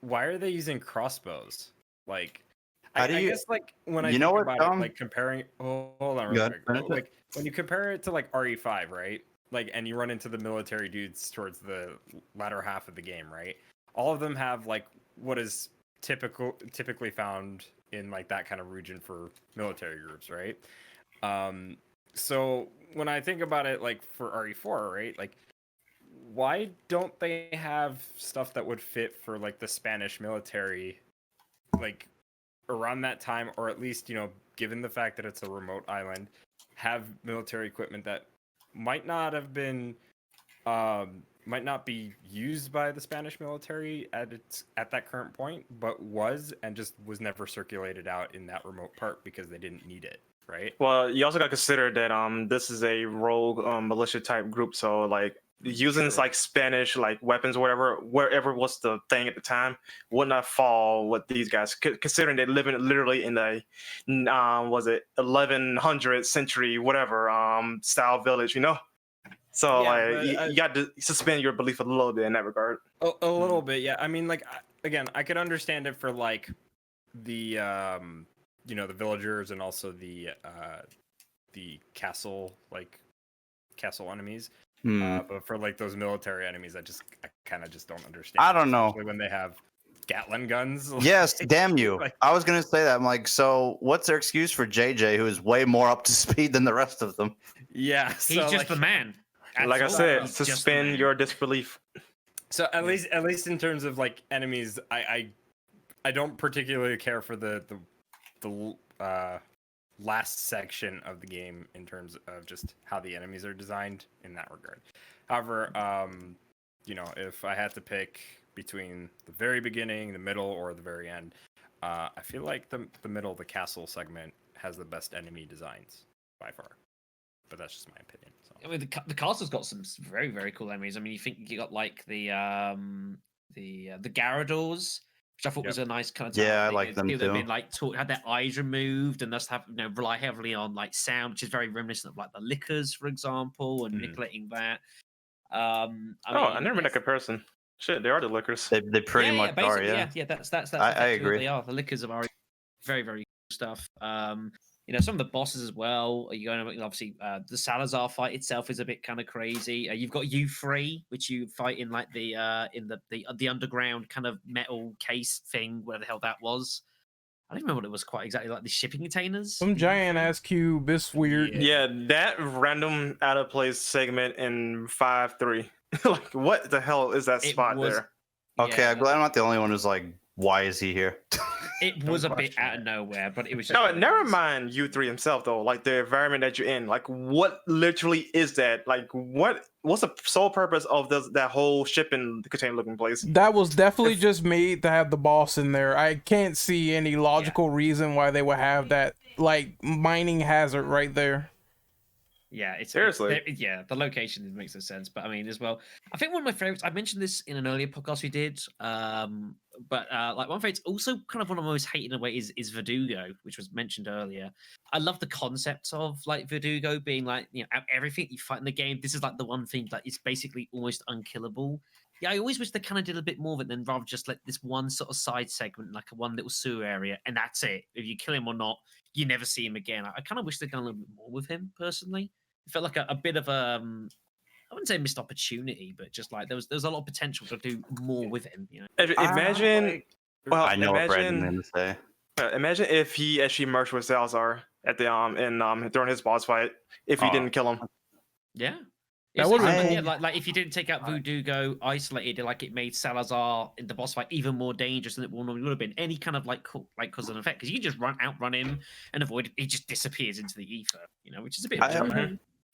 why are they using crossbows? Like, I guess like when I you think know what, about Dom? it, like comparing. Oh, hold on, Go real ahead, quick. finish it. Like when you compare it to like RE5, right? Like, and you run into the military dudes towards the latter half of the game, right? All of them have like what is typically found in like that kind of region for military groups, right? So when I think about it, like for RE4, right? Like, why don't they have stuff that would fit for like the Spanish military, like around that time, or at least, you know, given the fact that it's a remote island, have military equipment that might not have been, might not be used by the Spanish military at that current point, but was and just was never circulated out in that remote part because they didn't need it, right? Well, you also got to consider that this is a rogue militia type group, so like using like Spanish like weapons or wherever was the thing at the time would not fall with these guys, considering they live literally in the was it 1100th century whatever style village, you know. So Yeah, like but you got to suspend your belief a little bit in that regard. A little bit, yeah. I mean, like again, I could understand it for like the the villagers and also the castle enemies. But for like those military enemies, I kind of just don't understand. I don't know. Especially when they have Gatling guns. Yes, damn you. Like, I was gonna say that. I'm like, so what's their excuse for JJ, who is way more up to speed than the rest of them? yeah, He's so, just the man. That's Like I all. said, He's just the suspend man. your disbelief. So at least in terms of like enemies, I don't particularly care for the last section of the game in terms of just how the enemies are designed in that regard. However, if I had to pick between the very beginning, the middle, or the very end, I feel like the middle, the castle segment, has the best enemy designs by far. But that's just my opinion. So. I mean, the castle's got some very, very cool enemies. I mean, you think you got like the Garradors, which I thought was a nice kind of Yeah, I like them They've too. been like had their eyes removed, and thus have rely heavily on like sound, which is very reminiscent of like the Lickers, for example, and manipulating that. I never made that comparison. Shit, they are the Lickers. They pretty much are, basically, yeah. That's I exactly agree. what they are. The Lickers are very, very cool stuff. Some of the bosses as well. You're going to obviously the Salazar fight itself is a bit kind of crazy. You've got U3, which you fight in like the underground kind of metal case thing, where the hell that was. I don't remember what it was quite exactly, like the shipping containers. Some giant ass cube. It's weird. Yeah, that random out of place segment in 5-3. Like, what the hell is that spot there? Okay, I'm glad I'm not the only one who's like, why is he here? It was a bit out of nowhere, but it was just No, never mind U3 himself though. Like the environment that you're in. Like, what literally is that? Like, what's the sole purpose of that whole shipping container looking place? That was definitely just made to have the boss in there. I can't see any logical reason why they would have that like mining hazard right there. Yeah, it's seriously. The location makes no sense. But I mean, as well, I think one of my favorites. I mentioned this in an earlier podcast we did. But like one favorite, also kind of one of my most hated in a way is Verdugo, which was mentioned earlier. I love the concept of like Verdugo being like everything you fight in the game. This is like the one thing that is basically almost unkillable. Yeah, I always wish they kind of did a bit more of it than rather just like this one sort of side segment, like a one little sewer area, and that's it. If you kill him or not, you never see him again. I kind of wish they'd done a little bit more with him personally. It felt like a bit of a, I wouldn't say missed opportunity, but just like there was a lot of potential to do more with him. Imagine, I know what Brandon's going to say. Imagine if he actually merged with Salazar at the during his boss fight. If he didn't kill him. Yeah. That would It's- be yeah, cool. like if you didn't take out Verdugo isolated, like it made Salazar in the boss fight even more dangerous than it would have been. Any kind of like cause and effect, because you can just outrun him and avoid it. He just disappears into the ether, which is a bit.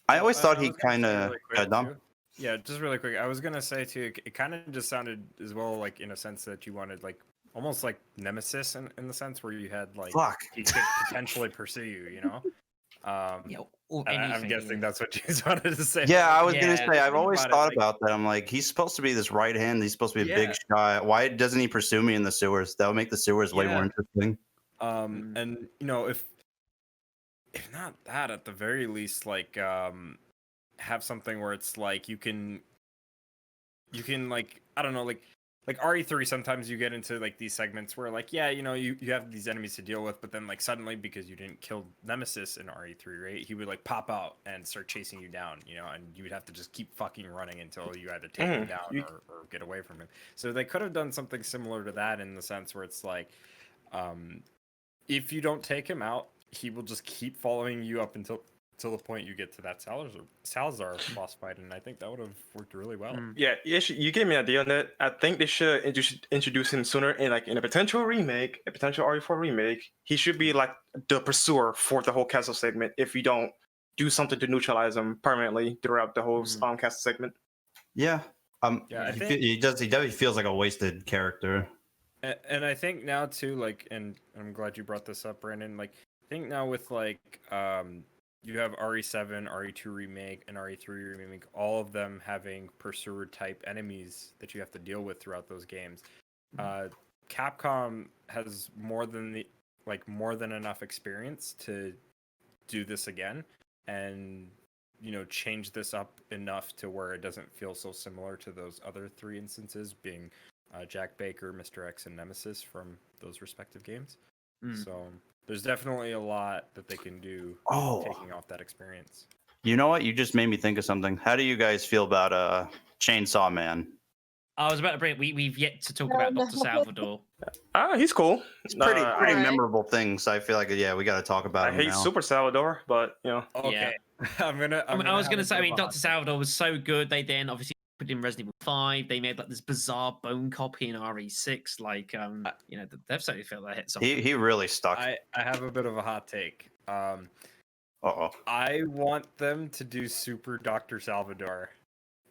I always thought he I was gonna kind say of really quick, got dumb. too. Yeah, just really quick. I was gonna say too. It kind of just sounded as well like in a sense that you wanted like almost like Nemesis in the sense where you had like Fuck. he could potentially pursue you. Or I'm anything, guessing that's what you just wanted to say. Yeah, I was gonna Yeah, say. I've think always about it, thought like- about that. I'm like, he's supposed to be this right hand. He's supposed to be a big Yeah. shot. Why doesn't he pursue me in the sewers? That would make the sewers way Yeah. more interesting. And if not that, at the very least, like have something where it's like you can like I don't know, like RE3, sometimes you get into like these segments where like you have these enemies to deal with, but then like suddenly because you didn't kill Nemesis in RE3, right, he would like pop out and start chasing you down, and you would have to just keep fucking running until you either take him down or get away from him. So they could have done something similar to that in the sense where it's like if you don't take him out, he will just keep following you up until the point you get to that Salazar boss fight, and I think that would have worked really well. Yeah, you gave me an idea on that. I think they should introduce him sooner in a potential remake, a potential RE4 remake. He should be like the pursuer for the whole castle segment if you don't do something to neutralize him permanently throughout the whole castle segment. Yeah. Yeah, I he, think- he definitely feels like a wasted character. And I think now too, like, and I'm glad you brought this up, Brandon. Like, I think now with like you have RE7, RE2 remake, and RE3 remake, all of them having pursuer type enemies that you have to deal with throughout those games. Capcom has more than enough experience to do this again, and change this up enough to where it doesn't feel so similar to those other 3 instances, being Jack Baker, Mr. X, and Nemesis from those respective games. So there's definitely a lot that they can do taking off that experience. You know what? You just made me think of something. How do you guys feel about Chainsaw Man? I was about to bring. We've yet to talk about Dr. Salvador. He's cool. It's pretty memorable things. I feel like we got to talk about I him hate now. Super Salvador, but Okay. Yeah. I was gonna say. I mean, Dr. Salvador was so good. They then obviously put in Resident Evil 5. They made like this bizarre bone copy in RE6. Like, they've certainly felt that hit something. He really stuck. I have a bit of a hot take. Uh-oh. I want them to do Super Dr. Salvador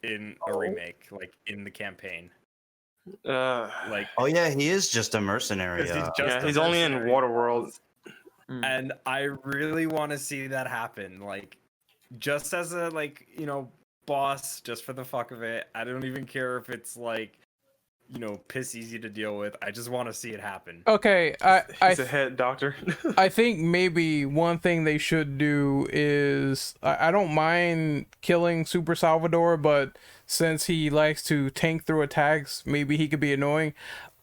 in a remake, like in the campaign. Like, oh yeah, he is just a mercenary. He's only in Waterworld. And I really want to see that happen. Like, just as a boss, just for the fuck of it. I don't even care if it's like, piss easy to deal with. I just want to see it happen. Okay, He's a head doctor. I think maybe one thing they should do is I don't mind killing Super Salvador, but since he likes to tank through attacks, maybe he could be annoying.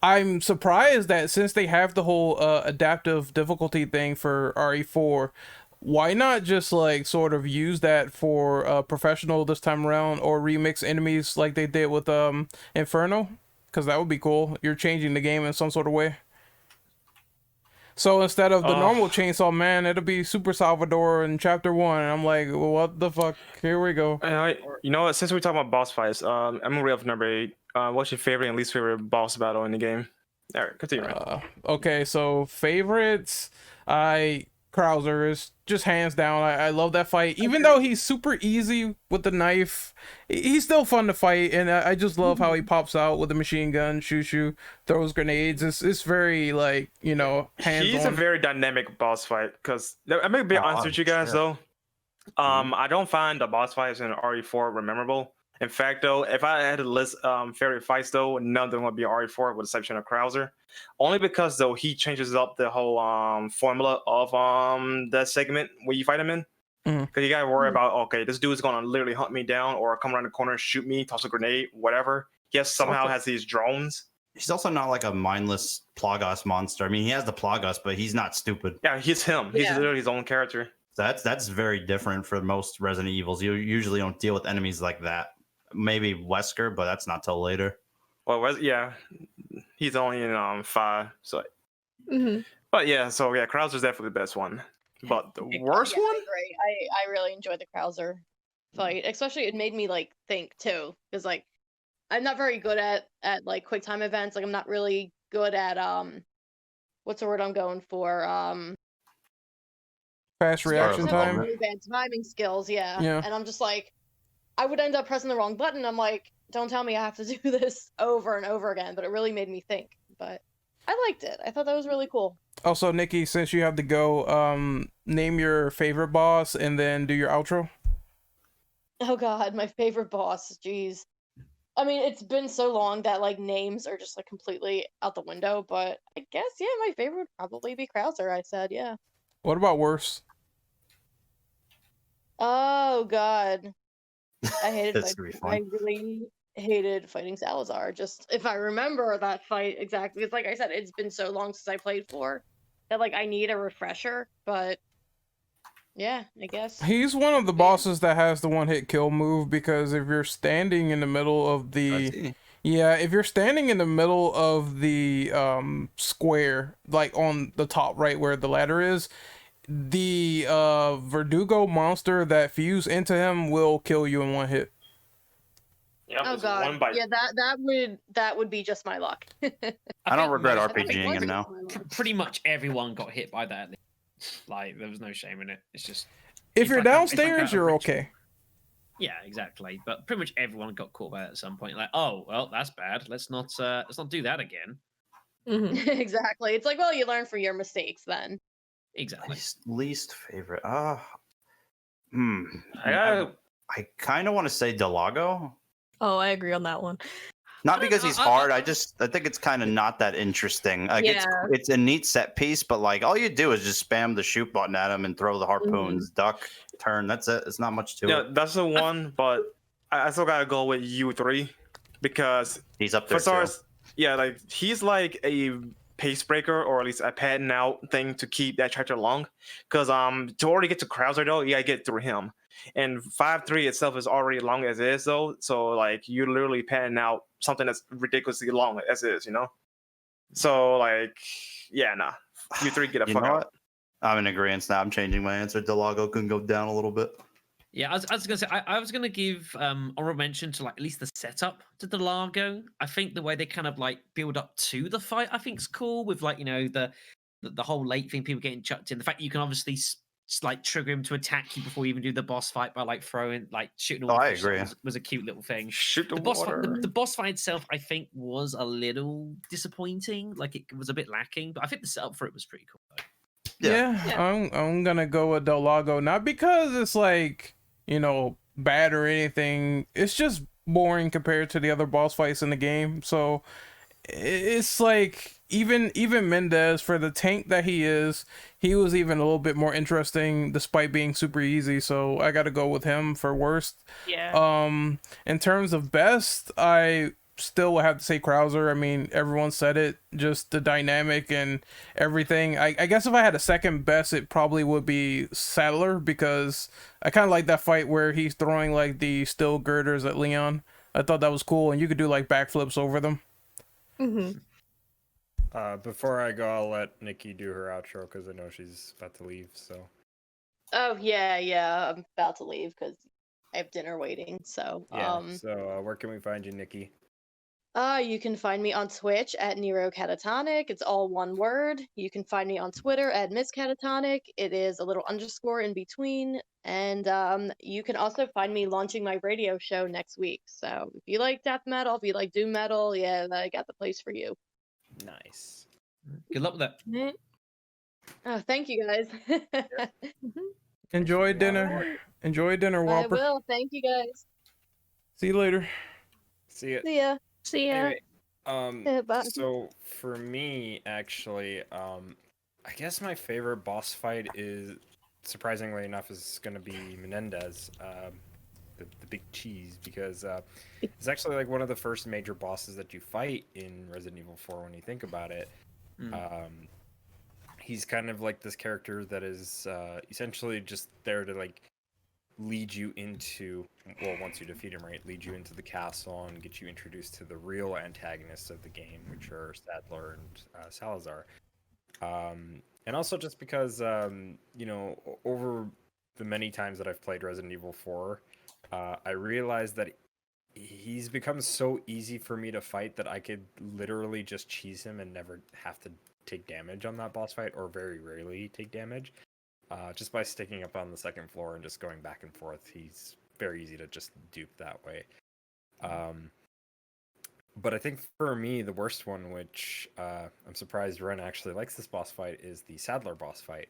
I'm surprised that since they have the whole adaptive difficulty thing for RE4, why not just like sort of use that for professional this time around, or remix enemies like they did with Inferno? Because that would be cool. You're changing the game in some sort of way. So instead of the normal Chainsaw Man, it'll be Super Salvador in Chapter 1. And I'm like, well, what the fuck? Here we go. You know what? Since we're talking about boss fights, I'm gonna read off number 8. What's your favorite and least favorite boss battle in the game? All right, continue. Okay, so favorites, Krauser is just hands down. I love that fight. Even though he's super easy with the knife, he's still fun to fight, and I just love how he pops out with the machine gun, throws grenades. It's very hands-on. He's a very dynamic boss fight. Because I'm gonna be honest with you guys though. I don't find the boss fights in RE4 memorable. In fact, though, if I had to list favorite fights, though, none of them would be RE4 with the exception of Krauser. Only because, though, he changes up the whole formula of that segment where you fight him in. Because you got to worry about, okay, this dude's going to literally hunt me down or come around the corner, shoot me, toss a grenade, whatever. He somehow has these drones. He's also not like a mindless Plagas monster. I mean, he has the Plagas, but he's not stupid. Yeah, he's him. He's literally his own character. That's very different for most Resident Evils. You usually don't deal with enemies like that. Maybe Wesker, but that's not till later. Well, yeah, he's only in 5. So, but yeah, so yeah, Krauser's definitely the best one. But the worst one? I agree. I really enjoyed the Krauser fight, especially it made me like think too, because like I'm not very good at like quick time events. Like I'm not really good at what's the word I'm going for? Fast reaction time. Really bad timing skills, yeah. And I'm just like, I would end up pressing the wrong button. I'm like, don't tell me I have to do this over and over again. But it really made me think. But I liked it. I thought that was really cool. Also, Nikki, since you have to go, name your favorite boss and then do your outro. Oh God, my favorite boss. Jeez. I mean, it's been so long that like names are just like completely out the window. But I guess my favorite would probably be Krauser. I said, yeah. What about worse? Oh God. I hated That's gonna be fun. I really hated fighting Salazar. Just if I remember that fight exactly, it's like I said, it's been so long since I played 4 that like I need a refresher. But yeah, I guess He's one of the bosses that has the one-hit kill move, because if you're standing in the middle of the if you're standing in the middle of the square, like on the top right where the ladder is, the Verdugo monster that fuse into him will kill you in one hit. Yeah, oh God, yeah, that would be just my luck. I don't regret RPGing him now. Pretty much everyone got hit by that. Like there was no shame in it. It's just if you're downstairs, you're okay. Yeah, exactly. But pretty much everyone got caught by it at some point. Like, oh well, that's bad. Let's not do that again. Exactly. It's like, well, you learn from your mistakes then. Exactly. Least favorite. I kind of want to say Delago. Oh, I agree on that one. Not because he's hard. I think it's kind of not that interesting. Like it's a neat set piece, but like all you do is just spam the shoot button at him and throw the harpoons, duck. turn. That's it. It's not much to Yeah, it. that's the one, but I still gotta go with U3 because He's up there too. yeah, like he's like a pace breaker or at least a padding out thing to keep that tractor long. Because to already get to Krauser though, you gotta get through him. And 5-3 itself is already long as it is though, so like you're literally padding out something that's ridiculously long as is, you know. So like, yeah, nah, U3 get a You fuck know out. what? I'm in agreement now. I'm changing my answer. Delago can go down a little bit. Yeah, I was gonna say I was gonna give honorable mention to like at least the setup to Delago. I think the way they kind of like build up to the fight, I think is cool with like the whole late thing, people getting chucked in. The fact that you can obviously like trigger him to attack you before you even do the boss fight by like shooting. Oh, all I the fish agree. was a cute little thing. Shoot the boss fight, water. the boss fight itself, I think, was a little disappointing. Like it was a bit lacking, but I think the setup for it was pretty cool. Though. Yeah, I'm gonna go with Del Lago, not because it's like, bad or anything. It's just boring compared to the other boss fights in the game. So it's like even Mendez, for the tank that he is, he was even a little bit more interesting despite being super easy. So I gotta go with him for worst. Yeah. In terms of best, I still would have to say Krauser. I mean, everyone said it, just the dynamic and everything. I guess if I had a second best, it probably would be Saddler, because I kind of like that fight where he's throwing like the steel girders at Leon. I thought that was cool, and you could do like backflips over them. Before I go, I'll let Nikki do her outro because I know she's about to leave. So. Oh yeah, I'm about to leave because I have dinner waiting. So Yeah. So where can we find you, Nikki? You can find me on Twitch at Nero Catatonic. It's all one word. You can find me on Twitter at Miss Catatonic. It is a little underscore in between. And you can also find me launching my radio show next week. So if you like death metal, if you like doom metal, yeah, I got the place for you. Nice. Good luck with that. Oh, thank you guys. Enjoy dinner. Enjoy dinner, I Whopper. will. Thank you guys. See you later. See ya. See ya. See ya. Anyway, Yeah, bye. so for me, actually, I guess my favorite boss fight is, surprisingly enough, is going to be Menendez, the big cheese, because it's actually like one of the first major bosses that you fight in Resident Evil 4 when you think about it. He's kind of like this character that is essentially just there to like lead you into, well, once you defeat him, right, lead you into the castle and get you introduced to the real antagonists of the game, which are Sadler and Salazar. And also just because, over the many times that I've played Resident Evil 4, I realized that he's become so easy for me to fight that I could literally just cheese him and never have to take damage on that boss fight, or very rarely take damage. Just by sticking up on the second floor and just going back and forth, he's very easy to just dupe that way. But I think for me, the worst one, which I'm surprised Ren actually likes this boss fight, is the Sadler boss fight.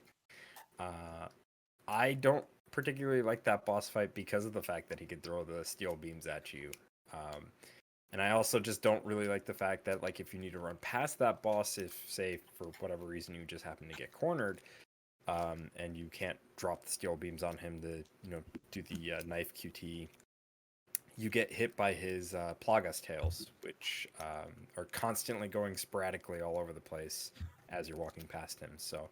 I don't particularly like that boss fight because of the fact that he could throw the steel beams at you. And I also just don't really like the fact that, like, if you need to run past that boss, if, say, for whatever reason you just happen to get cornered, and you can't drop the steel beams on him to, do the knife QTE, you get hit by his Plagas tails, which are constantly going sporadically all over the place as you're walking past him. So,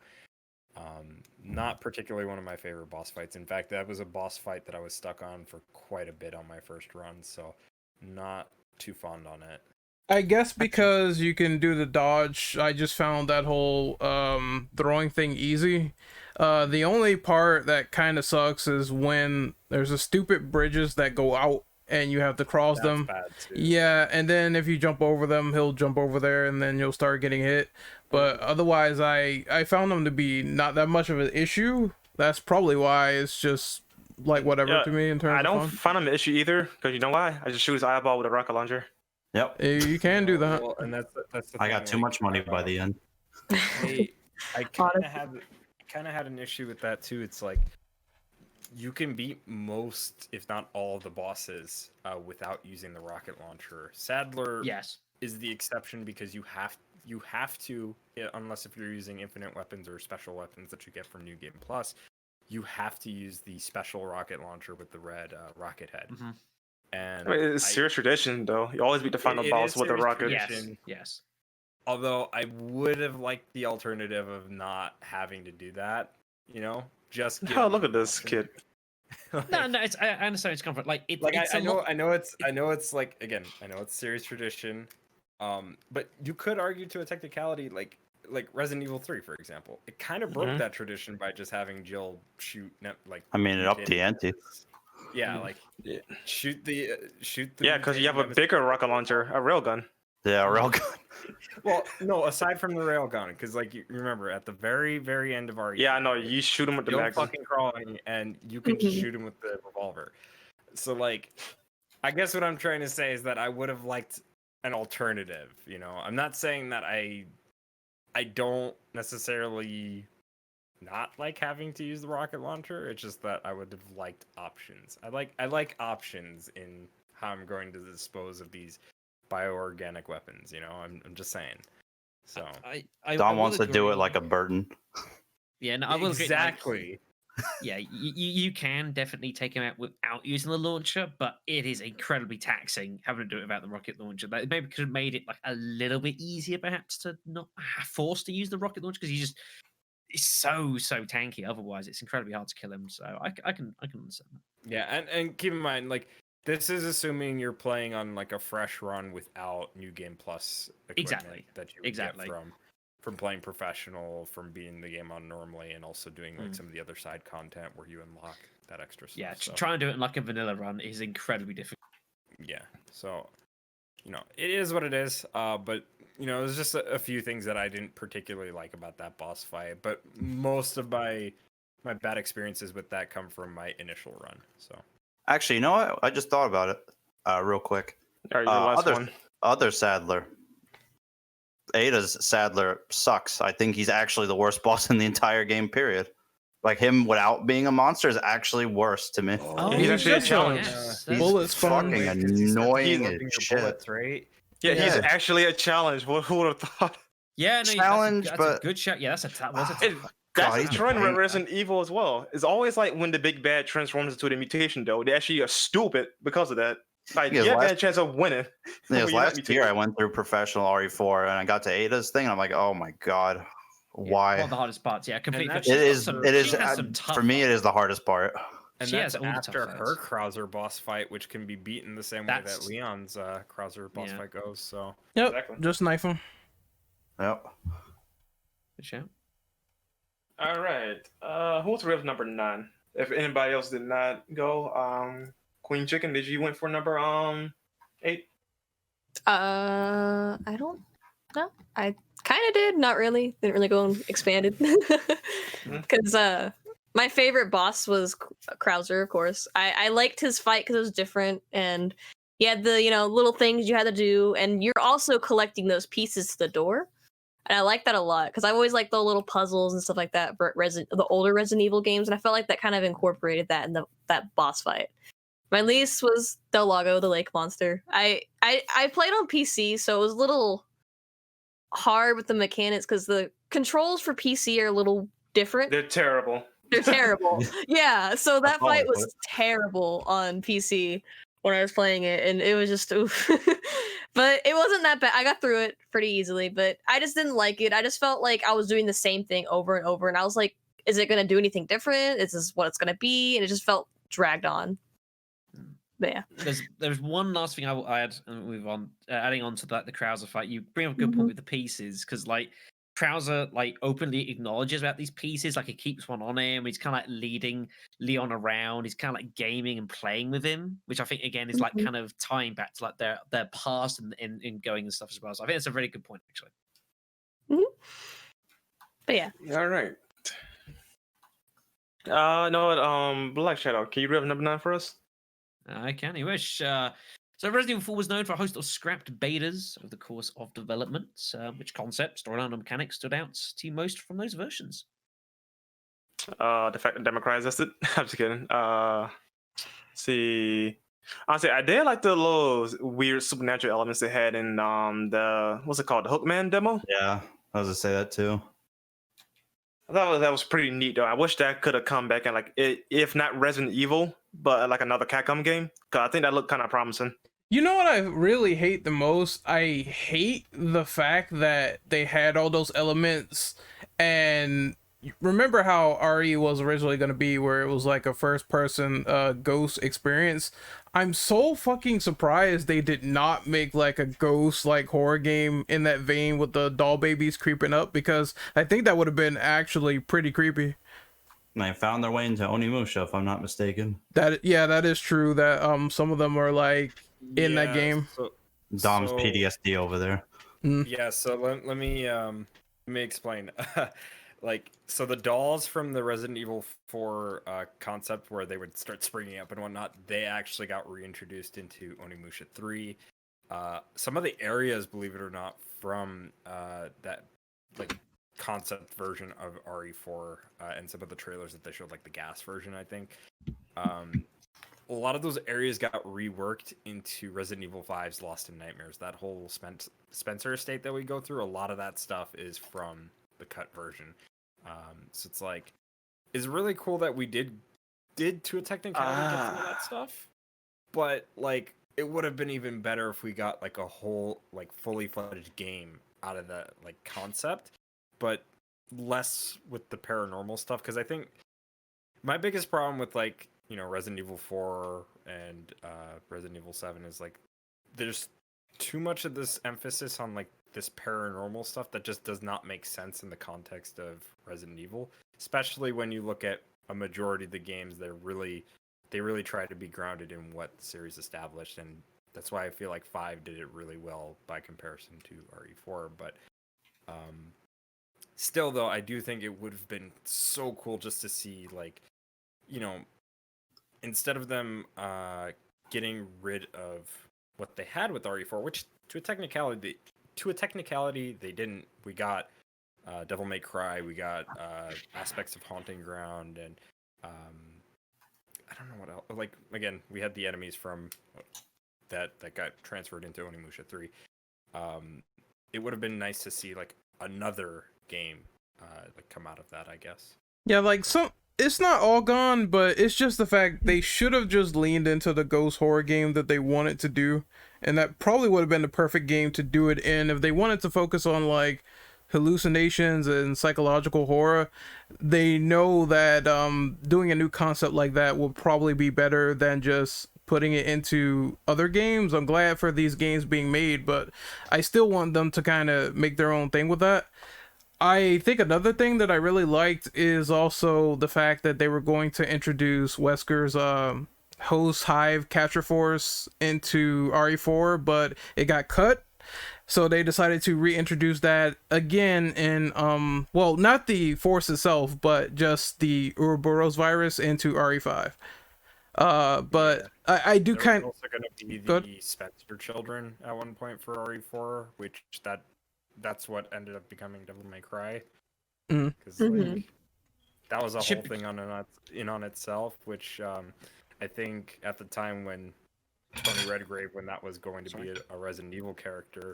not particularly one of my favorite boss fights. In fact, that was a boss fight that I was stuck on for quite a bit on my first run, so not too fond on it. I guess because you can do the dodge, I just found that whole throwing thing easy. The only part that kind of sucks is when there's a stupid bridges that go out and you have to cross them. Bad too. Yeah, and then if you jump over them, he'll jump over there and then you'll start getting hit. But otherwise, I found them to be not that much of an issue. That's probably why it's just like whatever to me in terms I don't of fun. find him an issue either, because you know why? I just shoot his eyeball with a rocket launcher. Yep. You can do that. Well, and that's the I thing, got too like, much money by the end. I kind of had an issue with that too. It's like you can beat most, if not all, of the bosses without using the rocket launcher. Sadler is the exception because you have to, unless if you're using infinite weapons or special weapons that you get from New Game Plus, you have to use the special rocket launcher with the red rocket head. Mhm. And I mean, it's serious tradition, though. You always beat the final it boss is with a serious rocket. tradition. Yes. Although I would have liked the alternative of not having to do that, you know, just give Oh, look me at the this option. kid. No, I understand it's comfort. Like Like it's I a know lot. I know it's like, again, I know it's serious tradition. But you could argue to a technicality like Resident Evil 3, for example. It kind of broke Mhm. that tradition by just having Jill shoot like I mean, it upped kid the ante. Yeah, like Yeah. shoot the Yeah, because you have a mutated bigger nemesis. rocket launcher, a railgun. Yeah, railgun. Well, no, aside from the railgun, because like you remember at the very end of our Yeah, I know. You shoot him with the Jill magazine. fucking crawling, and you can just shoot him with the revolver. So like, I guess what I'm trying to say is that I would have liked an alternative. You know, I'm not saying that I don't necessarily not like having to use the rocket launcher. It's just that I would have liked options. I like options in how I'm going to dispose of these bioorganic weapons. You know, I'm just saying. So Don will wants to do it agree. like a Burton. Yeah, no, I will agree, like, exactly. yeah, you can definitely take him out without using the launcher, but it is incredibly taxing having to do it without the rocket launcher. That maybe could have made it like a little bit easier, perhaps, to not forced to use the rocket launcher because it's so tanky. Otherwise, it's incredibly hard to kill him. So I can understand that. Yeah, and keep in mind, like, this is assuming you're playing on like a fresh run without New Game Plus equipment Exactly. that you would Exactly. get from playing professional, from beating the game on normally, and also doing like some of the other side content where you unlock that extra stuff. Yeah, so, trying to do it in like a vanilla run is incredibly difficult. yeah. So, you know, it is what it is. But you know, there's just a few things that I didn't particularly like about that boss fight. But most of my bad experiences with that come from my initial run. So. Actually, you know what? I just thought about it real quick. All right, your last one. Other Sadler. Ada's Sadler sucks. I think he's actually the worst boss in the entire game, period. Like, him without being a monster is actually worse to me. Oh, He's actually a challenge. He's Bullets fun. fucking He's annoying as your shit. bullets, right? Yeah, he's Yeah. actually a challenge. Who would have thought? Yeah, no, Challenge, that's but- a good shot. Yeah, that's a that's a It, that's God, a he's trend with pain. Resident Evil as well. It's always like when the big bad transforms into the mutation, though. They actually are stupid because of that. Like, Yeah, you have last- a chance of winning. Yeah, when you're not last year I mutated. went through professional RE4 and I got to Ada's thing and I'm like, oh my god, why? one of the hardest parts. Yeah, completely. that's- It is. It is. She has some tough For me, it is the hardest part. And She that's has all the tough after her fights. Krauser boss fight, which can be beaten the same way That's- that Leon's Krauser boss Yeah. fight goes. So Yep, Exactly. just knife him. Yep. Good shout. All right. Who's Riv's number 9? If anybody else did not go, Queen Chicken, did you went for number 8? I don't know. I kind of did, not really. Didn't really go and expanded. Because my favorite boss was Krauser, of course. I liked his fight because it was different, and he had the little things you had to do, and you're also collecting those pieces to the door. And I like that a lot because I've always liked the little puzzles and stuff like that for the older Resident Evil games, and I felt like that kind of incorporated that in that boss fight. My least was Del Lago, the lake monster. I played on PC, so it was a little hard with the mechanics because the controls for PC are a little different. They're terrible. They're terrible. Yeah, so that all I fight was put. terrible on PC when I was playing it, and it was just oof. But it wasn't that bad. I got through it pretty easily, but I just didn't like it. I just felt like I was doing the same thing over and over, and I was like, is it going to do anything different? Is this what it's going to be? And it just felt dragged on. But yeah. There's one last thing I will add, and move on. Adding on to that, the Krauser fight. You bring up a good point with the pieces, because like Krauser like openly acknowledges about these pieces, like he keeps one on him. He's kind of like leading Leon around. He's kind of like gaming and playing with him, which I think again is like kind of tying back to like their past and in going and stuff as well. So I think that's a very good point actually. But yeah. All right. No, what? Black Shadow. Can you rev number 9 for us? I can, you wish. So Resident Evil 4 was known for a host of scrapped betas over the course of development. Which concept, storyline, and mechanics stood out to you most from those versions? The fact that Democrats existed. I'm just kidding. See, honestly, I did like the little weird supernatural elements they had in the what's it called, the Hookman demo. Yeah, I was gonna say that too. I thought that was pretty neat though. I wish that could have come back and like if not Resident Evil, but like another Capcom game. Cause I think that looked kind of promising. You know what I really hate the most? I hate the fact that they had all those elements, and remember how RE was originally going to be, where it was like a first person ghost experience. I'm so fucking surprised they did not make like a ghost like horror game in that vein with the doll babies creeping up, because I think that would have been actually pretty creepy. And they found their way into Onimusha, if I'm not mistaken. That is true, that some of them are like in that game. Dom's PTSD over there. Yeah, so let me explain. Like, so the dolls from the Resident Evil 4 concept, where they would start springing up and whatnot, they actually got reintroduced into Onimusha 3. Some of the areas, believe it or not, from that like concept version of RE4 and some of the trailers that they showed, like the gas version, I think. A lot of those areas got reworked into Resident Evil 5's Lost in Nightmares. That whole Spencer estate that we go through, a lot of that stuff is from the cut version. So it's like, it's really cool that we did to a technicality get some of that stuff, but like it would have been even better if we got like a whole like fully fledged game out of that like concept, but less with the paranormal stuff. Because I think my biggest problem with like, you know, Resident Evil 4 and Resident Evil 7 is like there's too much of this emphasis on like this paranormal stuff that just does not make sense in the context of Resident Evil, especially when you look at a majority of the games. They really try to be grounded in what the series established, and that's why I feel like 5 did it really well by comparison to RE4. But still though, I do think it would have been so cool just to see, like, you know, instead of them getting rid of what they had with RE4, which to a technicality they didn't. We got Devil May Cry, we got aspects of Haunting Ground, and I don't know what else. Like, again, we had the enemies from that got transferred into Onimusha 3. It would have been nice to see like another game like come out of that, I guess. Yeah, like it's not all gone, but it's just the fact they should have just leaned into the ghost horror game that they wanted to do, and that probably would have been the perfect game to do it in. If they wanted to focus on like hallucinations and psychological horror, they know that doing a new concept like that will probably be better than just putting it into other games. I'm glad for these games being made, but I still want them to kind of make their own thing with that. I think another thing that I really liked is also the fact that they were going to introduce Wesker's host hive capture force into RE4, but it got cut. So they decided to reintroduce that again in, well, not the force itself, but just the Ouroboros virus into RE5. But I do kind of... also going to be the Spencer children at one point for RE4, which that's what ended up becoming Devil May Cry. Because like, that was a whole thing on itself, which I think at the time when Tony Redgrave, when that was going to be a Resident Evil character,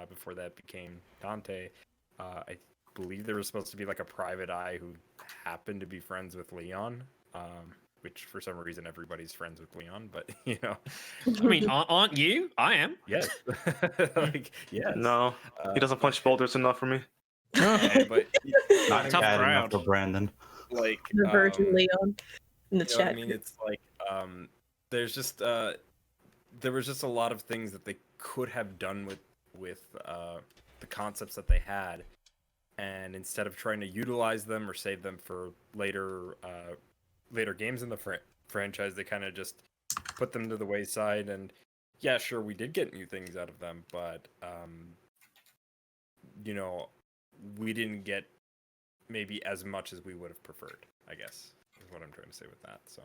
before that became Dante, I believe there was supposed to be like a private eye who happened to be friends with Leon, which for some reason everybody's friends with Leon, but you know. I mean, aren't you? I am. Yes. Like, yes. No, he doesn't punch boulders enough for me. Okay, but Not Tough bad enough crowd. for Brandon. like The Virgin Leon in the you know what chat. I mean, it's like there's just there was just a lot of things that they could have done with the concepts that they had, and instead of trying to utilize them or save them for later games in the franchise, they kind of just put them to the wayside. And yeah, sure, we did get new things out of them, but you know, we didn't get maybe as much as we would have preferred, I guess, is what I'm trying to say with that. So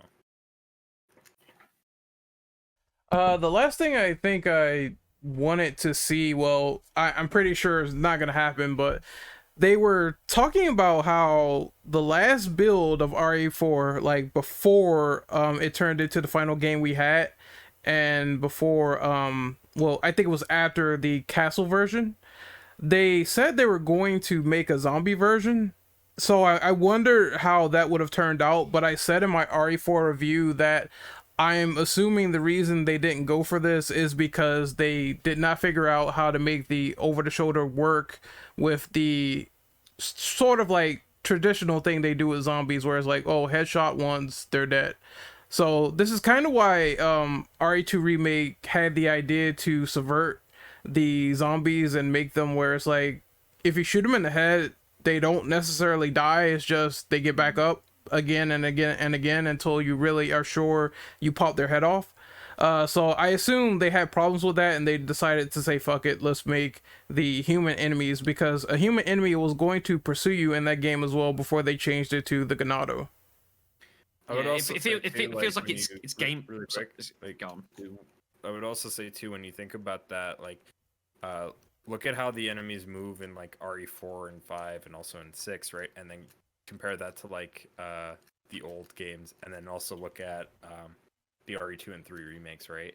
the last thing I think I wanted to see, well, I'm pretty sure it's not gonna happen, but they were talking about how the last build of RE4, like before it turned into the final game we had, and before well, I think it was after the castle version, they said they were going to make a zombie version So I wonder how that would have turned out, but I said in my RE4 review that I'm assuming the reason they didn't go for this is because they did not figure out how to make the over-the-shoulder work with the sort of like traditional thing they do with zombies, where it's like, oh, headshot once, they're dead. So this is kind of why RE2 Remake had the idea to subvert the zombies and make them where it's like, if you shoot them in the head, they don't necessarily die. It's just they get back up again and again and again until you really are sure you pop their head off. So I assume they had problems with that and they decided to say, fuck it, let's make the human enemies, because a human enemy was going to pursue you in that game as well before they changed it to the Ganado. I would Yeah, also it say, feels like when it's game. really quick. Go on. I would also say too, when you think about that, like, look at how the enemies move in like RE4 and 5 and also in 6, right? And then compare that to like the old games, and then also look at the RE2 and 3 remakes, right?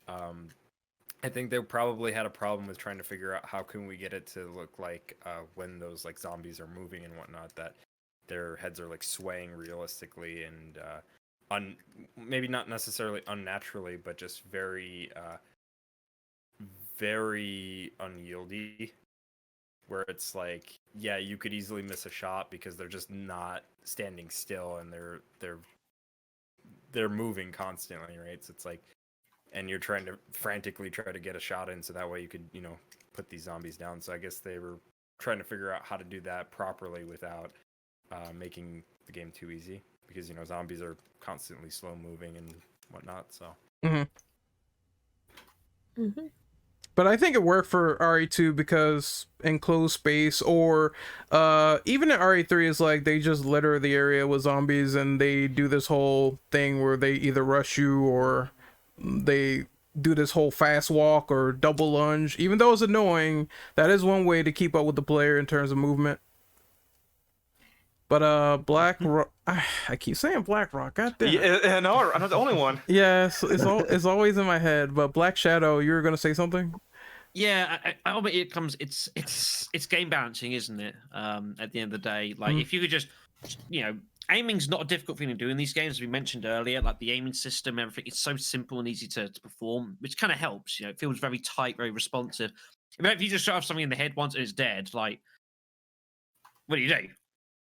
I think they probably had a problem with trying to figure out how can we get it to look like when those like zombies are moving and whatnot, that their heads are like swaying realistically and maybe not necessarily unnaturally, but just very very unyieldy, where it's like, yeah, you could easily miss a shot because they're just not standing still and they're moving constantly, right? So it's like, and you're trying to frantically try to get a shot in so that way you could, you know, put these zombies down. So I guess they were trying to figure out how to do that properly without making the game too easy, because, you know, zombies are constantly slow moving and whatnot. So But I think it worked for RE2 because enclosed space, or even in RE3 is like they just litter the area with zombies and they do this whole thing where they either rush you or they do this whole fast walk or double lunge. Even though it's annoying, that is one way to keep up with the player in terms of movement. But Black Rock, I keep saying Black Rock, goddamn. Yeah, no, I'm not the only one. Yeah, it's always in my head. But Black Shadow, you were gonna say something? Yeah, I mean, it comes. It's game balancing, isn't it? At the end of the day, like if you could just, you know, aiming's not a difficult thing to do in these games, as we mentioned earlier. Like the aiming system, everything, it's so simple and easy to perform, which kind of helps. You know, it feels very tight, very responsive. I mean, if you just shot off something in the head once and it's dead, like, what do?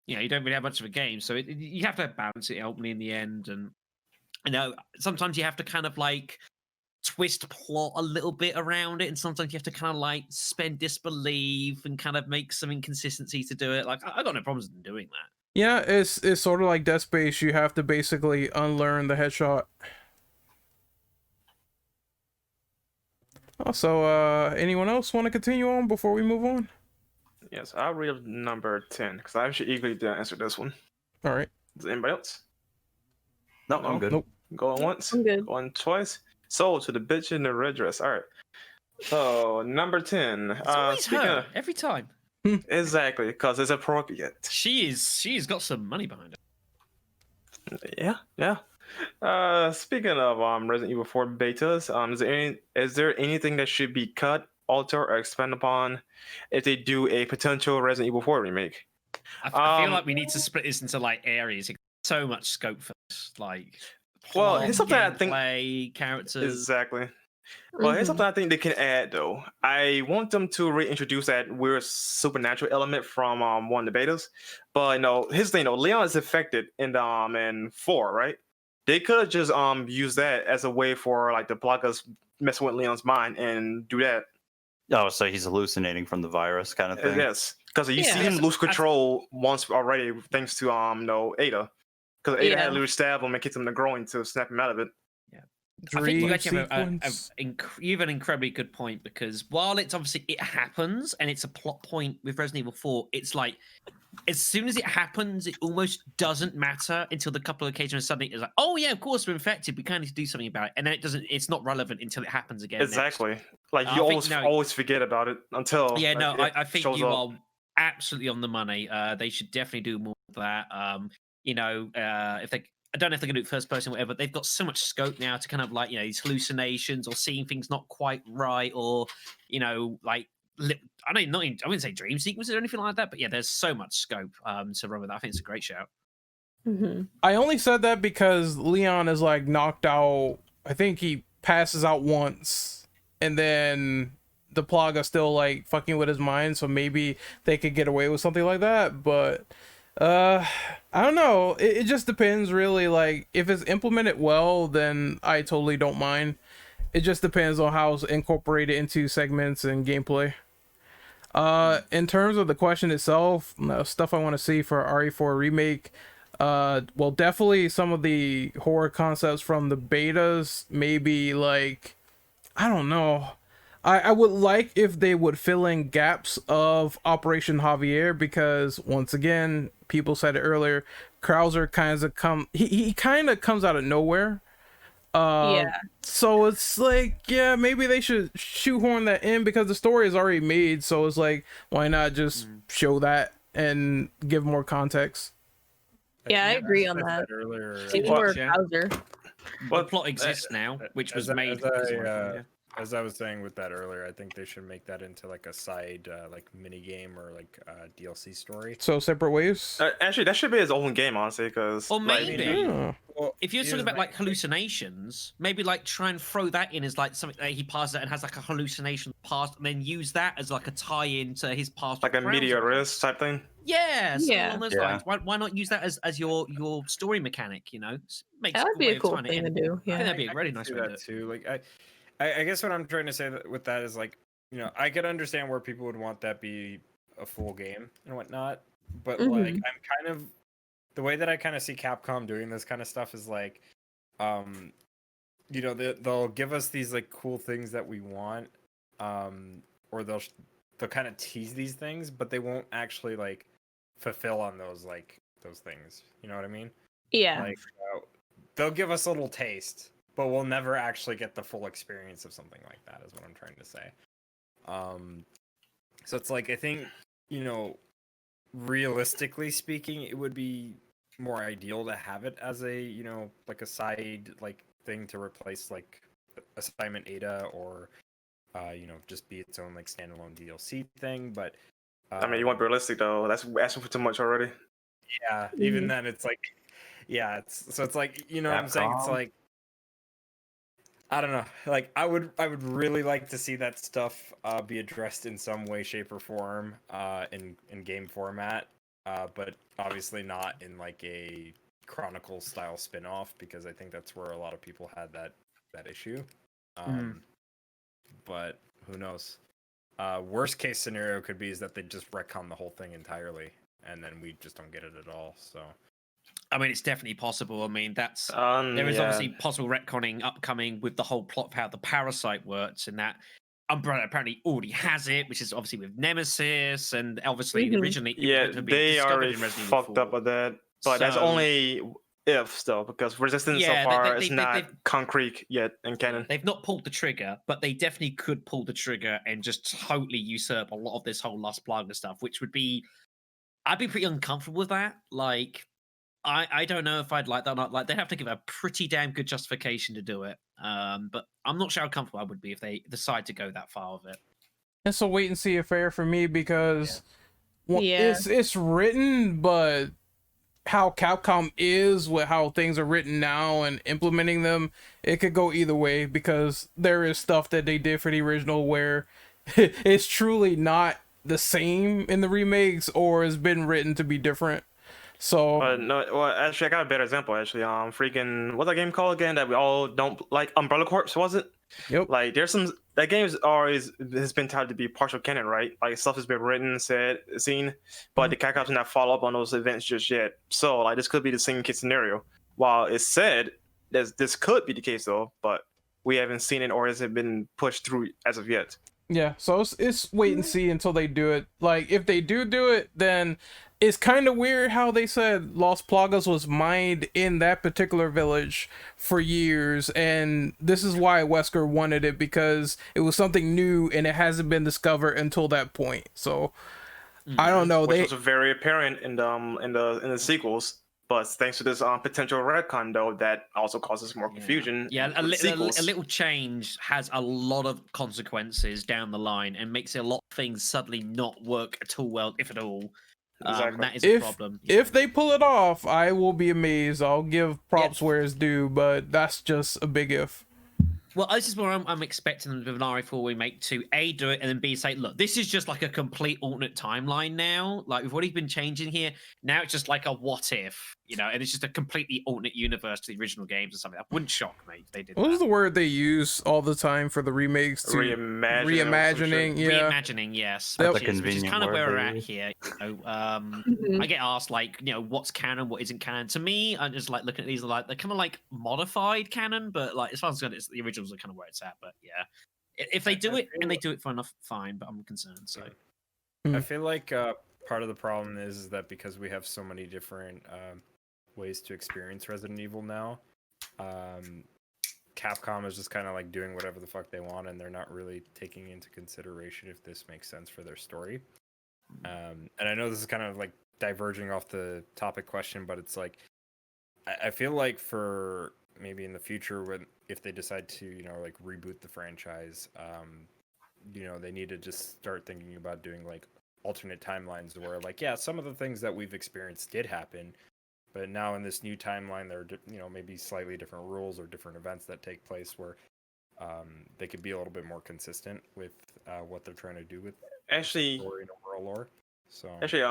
You know, you don't really have much of a game, so you have to balance it ultimately in the end. And you know, sometimes you have to kind of like twist plot a little bit around it, and sometimes you have to kind of like suspend disbelief and kind of make some inconsistencies to do it. Like, I got no problems in doing that. Yeah, it's sort of like Dead Space. You have to basically unlearn the headshot. Also, anyone else want to continue on before we move on? Yes, I'll read number 10 because I actually eagerly did answer this one. All right. Is anybody else? No, I'm good. Nope. Going once, I'm good. going twice. Sold to the bitch in the red dress. All right. So number 10. It's always Speaking her, of, every time. exactly, because it's appropriate. She's got some money behind her. Yeah. Speaking of Resident Evil 4 betas, is there anything that should be cut, alter, or expand upon if they do a potential Resident Evil 4 remake? I feel like we need to split this into like areas. There's so much scope for this. Like, Well, plot, here's something I think- gameplay, characters. Exactly. Well, here's something I think they can add though. I want them to reintroduce that weird supernatural element from one of the betas. But here's the thing though, Leon is affected in in 4, right? They could just use that as a way for like the blockers messing with Leon's mind and do that. Oh, so he's hallucinating from the virus kind of thing. Yes, because you see Yeah, him lose control once already, thanks to Ada. Because Ada had to literally stab him and kick him in the groin to snap him out of it. I think you Dream actually have sequence. you have an incredibly good point, because while it's obviously it happens and it's a plot point with Resident Evil 4, it's like as soon as it happens, it almost doesn't matter until the couple of occasions suddenly it's like, oh yeah, of course we're infected, we kind of need to do something about it, and then it's not relevant until it happens again. Exactly. Like I you think, always forget about it until I think shows you up. are absolutely on the money. They should definitely do more of that. If they, I don't know if they're going to do it first person or whatever. They've got so much scope now to kind of like, these hallucinations or seeing things not quite right, or, like I don't not I wouldn't say dream sequences or anything like that, but yeah, there's so much scope to run with that. I think it's a great shout. I only said that because Leon is like knocked out. I think he passes out once, and then the Plaga still like fucking with his mind, so maybe they could get away with something like that. But I don't know. It just depends, really. Like, if it's implemented well, then I totally don't mind. It just depends on how it's incorporated into segments and gameplay. In terms of the question itself, stuff I want to see for RE4 remake, well, definitely some of the horror concepts from the betas, maybe like, I don't know. I would like if they would fill in gaps of Operation Javier, because once again, people said it earlier, Krauser he kind of comes out of nowhere. So it's like, yeah, maybe they should shoehorn that in, because the story is already made, so it's like, why not just show that and give more context? Yeah, I agree on that. Earlier, Maybe more Krauser. Well, the plot exists now, which was made. As I was saying with that earlier, I think they should make that into like a side like mini game or like DLC story. So separate waves. Actually, that should be his own game, honestly, because Or maybe Well, if you're talking about like hallucinations, maybe like try and throw that in as like something that he passes out and has like a hallucination past, and then use that as like a tie-in to his past. like a media risk type thing. Yeah, Yeah. on those lines. Why not use that as your story mechanic? You know, makes That would be way a of cool tying it thing to in. do. I think Yeah. that'd be a really I nice can way see to that do it. too. Like I guess what I'm trying to say with that is like, you know, I could understand where people would want that be a full game and whatnot, but like I'm kind of the way that I kind of see Capcom doing this kind of stuff is like, you know, they'll give us these like cool things that we want, or they'll kind of tease these things, but they won't actually like fulfill on those things. You know what I mean? Yeah. Like they'll give us a little taste, but we'll never actually get the full experience of something like that, is what I'm trying to say. So it's like, I think, you know, realistically speaking, it would be more ideal to have it as a, you know, like a side like thing to replace like Assignment Ada, or you know, just be its own like standalone DLC thing. But I mean, you want realistic though. That's asking for too much already. yeah, even then it's like, yeah, it's like, you know what I'm saying? It's like, I don't know. Like I would really like to see that stuff be addressed in some way, shape, or form in game format. But obviously not in like a Chronicle style spin-off, because I think that's where a lot of people had that issue. But who knows? Worst case scenario could be is that they just retcon the whole thing entirely, and then we just don't get it at all. So I mean, it's definitely possible. I mean, that's there is obviously possible retconning upcoming with the whole plot of how the parasite works, and that Umbrella apparently already has it, which is obviously with Nemesis, and obviously originally they already fucked up with that, but that's only if still, because Resistance so far is not concrete yet in canon. They've not pulled the trigger, but they definitely could pull the trigger and just totally usurp a lot of this whole Lost Plaga stuff, which would be, I'd be pretty uncomfortable with that. Like, I don't know if I'd like that or not. Like, they'd have to give a pretty damn good justification to do it. But I'm not sure how comfortable I would be if they decide to go that far with it. It's a wait and see affair for me, because it's written, but how Capcom is with how things are written now and implementing them, it could go either way, because there is stuff that they did for the original where it's truly not the same in the remakes, or has been written to be different. So no, well, actually, I got a better example. Actually, freaking what's that game called again that we all don't like? Umbrella Corps, was it? Yep. Like, there's some that game's always has been touted to be partial canon, right? Like, stuff has been written, said, seen, but the Capcom's not follow up on those events just yet. So, like, this could be the same case scenario. While it's said that this could be the case though, but we haven't seen it, or has it been pushed through as of yet? Yeah, so it's wait and see until they do it. Like, if they do it, then it's kind of weird how they said Lost Plagas was mined in that particular village for years, and this is why Wesker wanted it, because it was something new and it hasn't been discovered until that point. So I don't know. Which was very apparent in the sequels, But thanks to this potential retcon, though, that also causes more confusion. Yeah, with a sequels. little change has a lot of consequences down the line and makes a lot of things suddenly not work at all well, if at all. Exactly. That is a problem. If they pull it off, I will be amazed. I'll give props where it's due, but that's just a big if. Well, this is where I'm expecting them with an RE4 remake to A, do it, and then B, say, look, this is just like a complete alternate timeline now. Like, we've already been changing here. Now it's just like a what if, you know, and it's just a completely alternate universe to the original games or something. That wouldn't shock me if they did What that. was the word they use all the time for the remakes? To reimagining, yeah. Reimagining, yes. That's Which a is convenient kind of word where they we're at use. here. You know, I get asked, like, you know, what's canon, what isn't canon. To me, I'm just like looking at these, like, they're kind of like modified canon, but like, as far as I'm concerned, it's the originals are kind of where it's at. But yeah, if they do it and they do it for enough, fine. But I'm concerned. So I feel like part of the problem is that because we have so many different ways to experience Resident Evil now, Capcom is just kind of like doing whatever the fuck they want, and they're not really taking into consideration if this makes sense for their story. And I know this is kind of like diverging off the topic question, but it's like I feel like for maybe in the future, when if they decide to, you know, like reboot the franchise, you know, they need to just start thinking about doing like alternate timelines where, like, yeah, some of the things that we've experienced did happen, but now in this new timeline, there are, you know, maybe slightly different rules or different events that take place where they could be a little bit more consistent with what they're trying to do with Actually, story and overall lore. So Actually,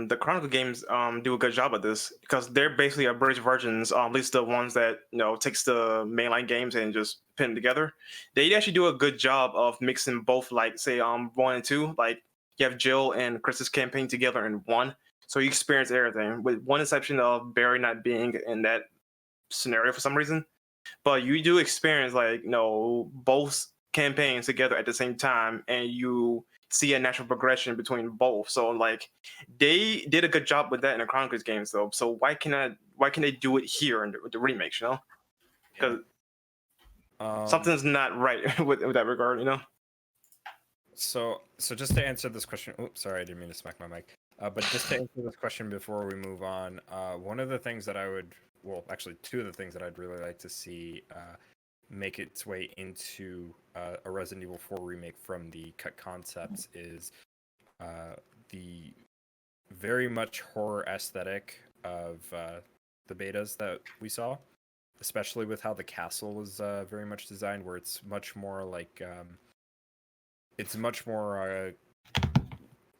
the Chronicle games do a good job of this because they're basically abridged versions, at least the ones that, you know, takes the mainline games and just pin them together. They actually do a good job of mixing both, like, say 1 and 2. Like, you have Jill and Chris's campaign together in 1, so you experience everything, with one exception of Barry not being in that scenario for some reason. But you do experience, like, you know, both campaigns together at the same time, and you see a natural progression between both. So, like, they did a good job with that in the Chronicles games, though. So why can they do it here in the remakes? You know, because something's not right with that regard. You know. So just to answer this question, oops, sorry, I didn't mean to smack my mic. But just to answer this question before we move on, one of the things that I would, well, actually, two of the things that I'd really like to see make its way into a Resident Evil 4 remake from the cut concepts is the very much horror aesthetic of the betas that we saw, especially with how the castle is very much designed, where it's much more like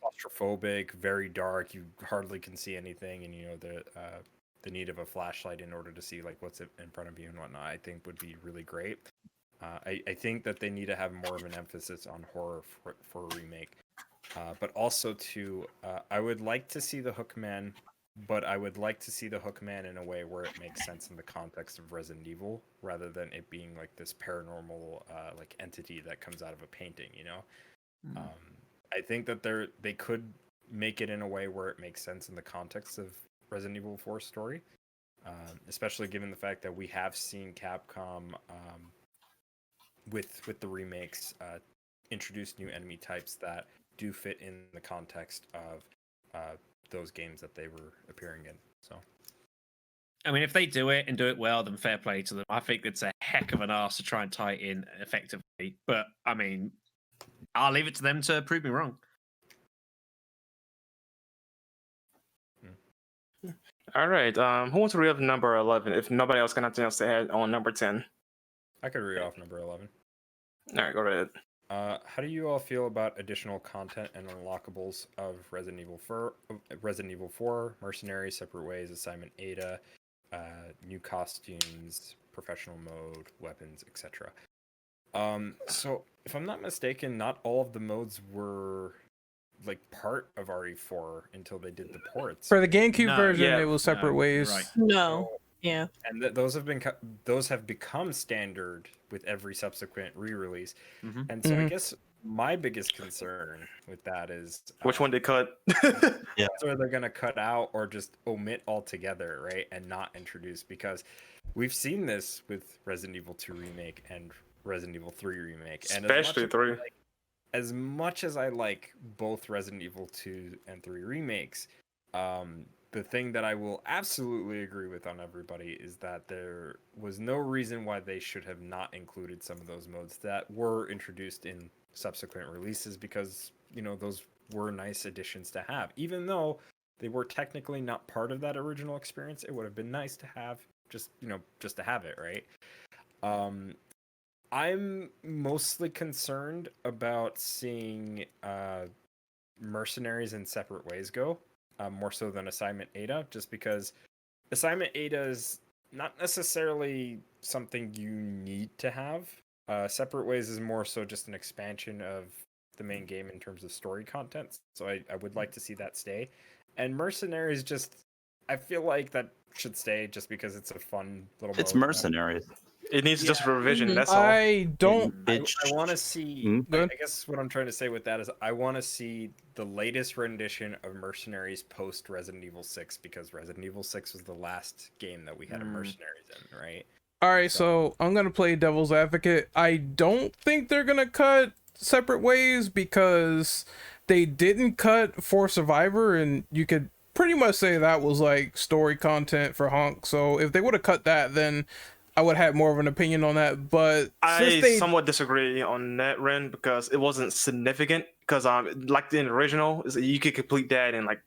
claustrophobic, very dark. You hardly can see anything, and you know the need of a flashlight in order to see like what's in front of you and whatnot, I think would be really great. I think that they need to have more of an emphasis on horror for a remake, but also to I would like to see the Hookman, but I would like to see the Hookman in a way where it makes sense in the context of Resident Evil, rather than it being like this paranormal like entity that comes out of a painting. You know, I think that they could make it in a way where it makes sense in the context of Resident Evil 4 story, especially given the fact that we have seen Capcom with the remakes introduce new enemy types that do fit in the context of those games that they were appearing in. So, I mean, if they do it and do it well, then fair play to them. I think it's a heck of an ask to try and tie it in effectively. But I mean, I'll leave it to them to prove me wrong. All right. Who wants to read off number 11? If nobody else got nothing else to add on number 10. I could read off number 11. All right, go ahead. How do you all feel about additional content and unlockables of Resident Evil 4, Mercenaries, Separate Ways, Assignment Ada, new costumes, professional mode, weapons, etc.? So, if I'm not mistaken, not all of the modes were like part of RE4 until they did the ports. For the GameCube version, it was Separate Ways. Right. No. Yeah. And those have become standard with every subsequent re-release. And so I guess my biggest concern with that is which one they cut. Yeah. So they're gonna cut out or just omit altogether, right, and not introduce, because we've seen this with Resident Evil 2 remake and Resident Evil 3 remake, and especially 3. As much as I like both Resident Evil 2 and 3 remakes, the thing that I will absolutely agree with on everybody is that there was no reason why they should have not included some of those modes that were introduced in subsequent releases, because those were nice additions to have. Even though they were technically not part of that original experience, it would have been nice to have just to have it, right? I'm mostly concerned about seeing mercenaries in separate ways go, more so than assignment Ada, just because assignment Ada is not necessarily something you need to have. Separate ways is more so just an expansion of the main game in terms of story content, so I would like to see that stay. And mercenaries, I feel like that should stay just because it's a fun little It's mode. mercenaries. It needs just revision. Mhm. That's all. I don't. I want to see. Hmm? I guess what I'm trying to say with that is I want to see the latest rendition of Mercenaries post Resident Evil 6, because Resident Evil 6 was the last game that we had a Mercenaries in, right? All right, so I'm gonna play devil's advocate. I don't think they're gonna cut separate ways because they didn't cut for Survivor, and you could pretty much say that was like story content for Hunk. So if they would have cut that, then I would have more of an opinion on that. But I somewhat disagree on that, Ren, because it wasn't significant. Because like the original, you could complete that in like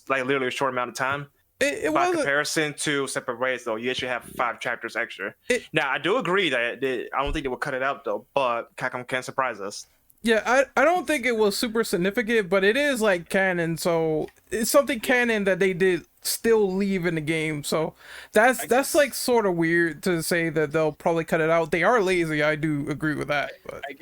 literally a short amount of time. it By wasn't. comparison to Separate Ways, though, you actually have 5 chapters extra. Now, I do agree that I don't think they would cut it out, though, but Capcom can surprise us. Yeah, I don't think it was super significant, but it is like canon, so it's something canon that they did still leave in the game. So that's like sort of weird to say that they'll probably cut it out. They are lazy, I do agree with that. But I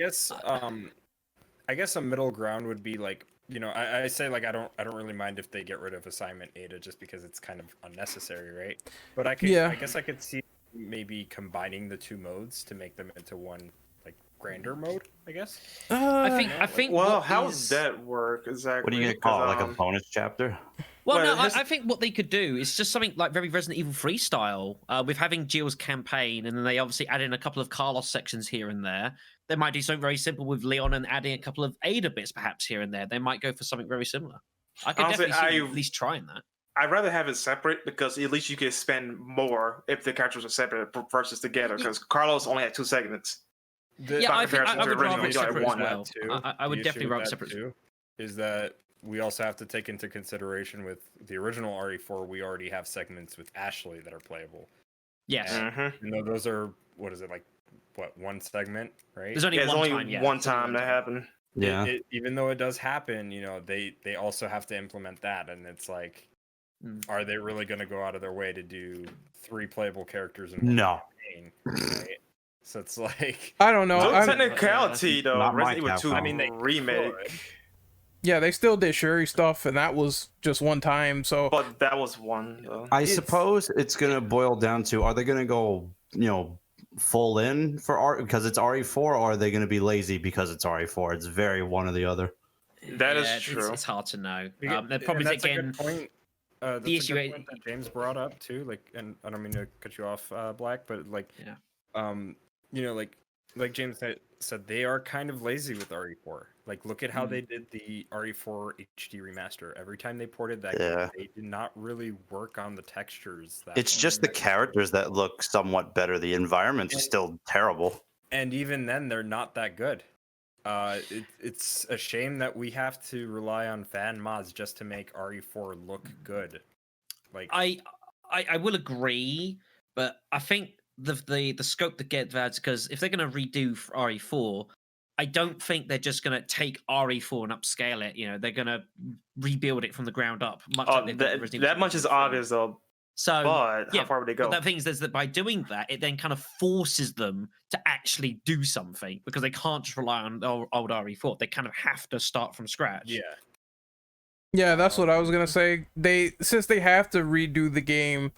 guess a middle ground would be like, I say like I don't really mind if they get rid of assignment Ada just because it's kind of unnecessary, right? But I guess I could see maybe combining the 2 modes to make them into one like grander mode, I guess. I think. Well, how does that work exactly? What are you gonna call it? Like a bonus chapter? Well, no, I think what they could do is just something like very Resident Evil 3 style, with having Jill's campaign, and then they obviously add in a couple of Carlos sections here and there. They might do something very simple with Leon and adding a couple of Ada bits perhaps here and there. They might go for something very similar. I could Honestly, definitely see them at least trying that. I'd rather have it separate because at least you can spend more if the characters are separate versus together. Because Carlos only had 2 segments. Yeah, I think I would rather it separate as well. I would The definitely issue with rather that separate. too is that we also have to take into consideration with the original RE4, we already have segments with Ashley that are playable. Yes. Those are, what is it, like, 1 segment, right? There's only one time that happened. Yeah. Even though it does happen, they also have to implement that, and it's like, are they really going to go out of their way to do 3 playable characters in one campaign, right? So it's like, I don't know. No technicality though. Not my Resident Evil 2 Capcom. remake. Yeah, they still did Shuri stuff, and that was just one time. So, But that was one. Though. I suppose it's gonna boil down to: are they gonna go, full in for because it's RE4, or are they gonna be lazy because it's RE4? It's very one or the other. That is true. It's hard to know. Yeah, They're probably and that's again. a good point. That's the a issue good point that James brought up too. Like, and I don't mean to cut you off, Black, but like, like James said, they are kind of lazy with RE4. Like, look at how they did the RE4 HD remaster. Every time they ported that game, they did not really work on the textures. It's just the characters that look somewhat better. The environment's still terrible. And even then, they're not that good. It's a shame that we have to rely on fan mods just to make RE4 look good. Like, I will agree, but I think the scope to get that, because if they're going to redo RE4, I don't think they're just going to take RE4 and upscale it. They're going to rebuild it from the ground up. Much like they've done with Resident that Evil much is 4. obvious though. So, but how far would they go? But the thing is that by doing that, it then kind of forces them to actually do something, because they can't just rely on old RE4. They kind of have to start from scratch. yeah, that's what I was gonna say. Since they have to redo the game,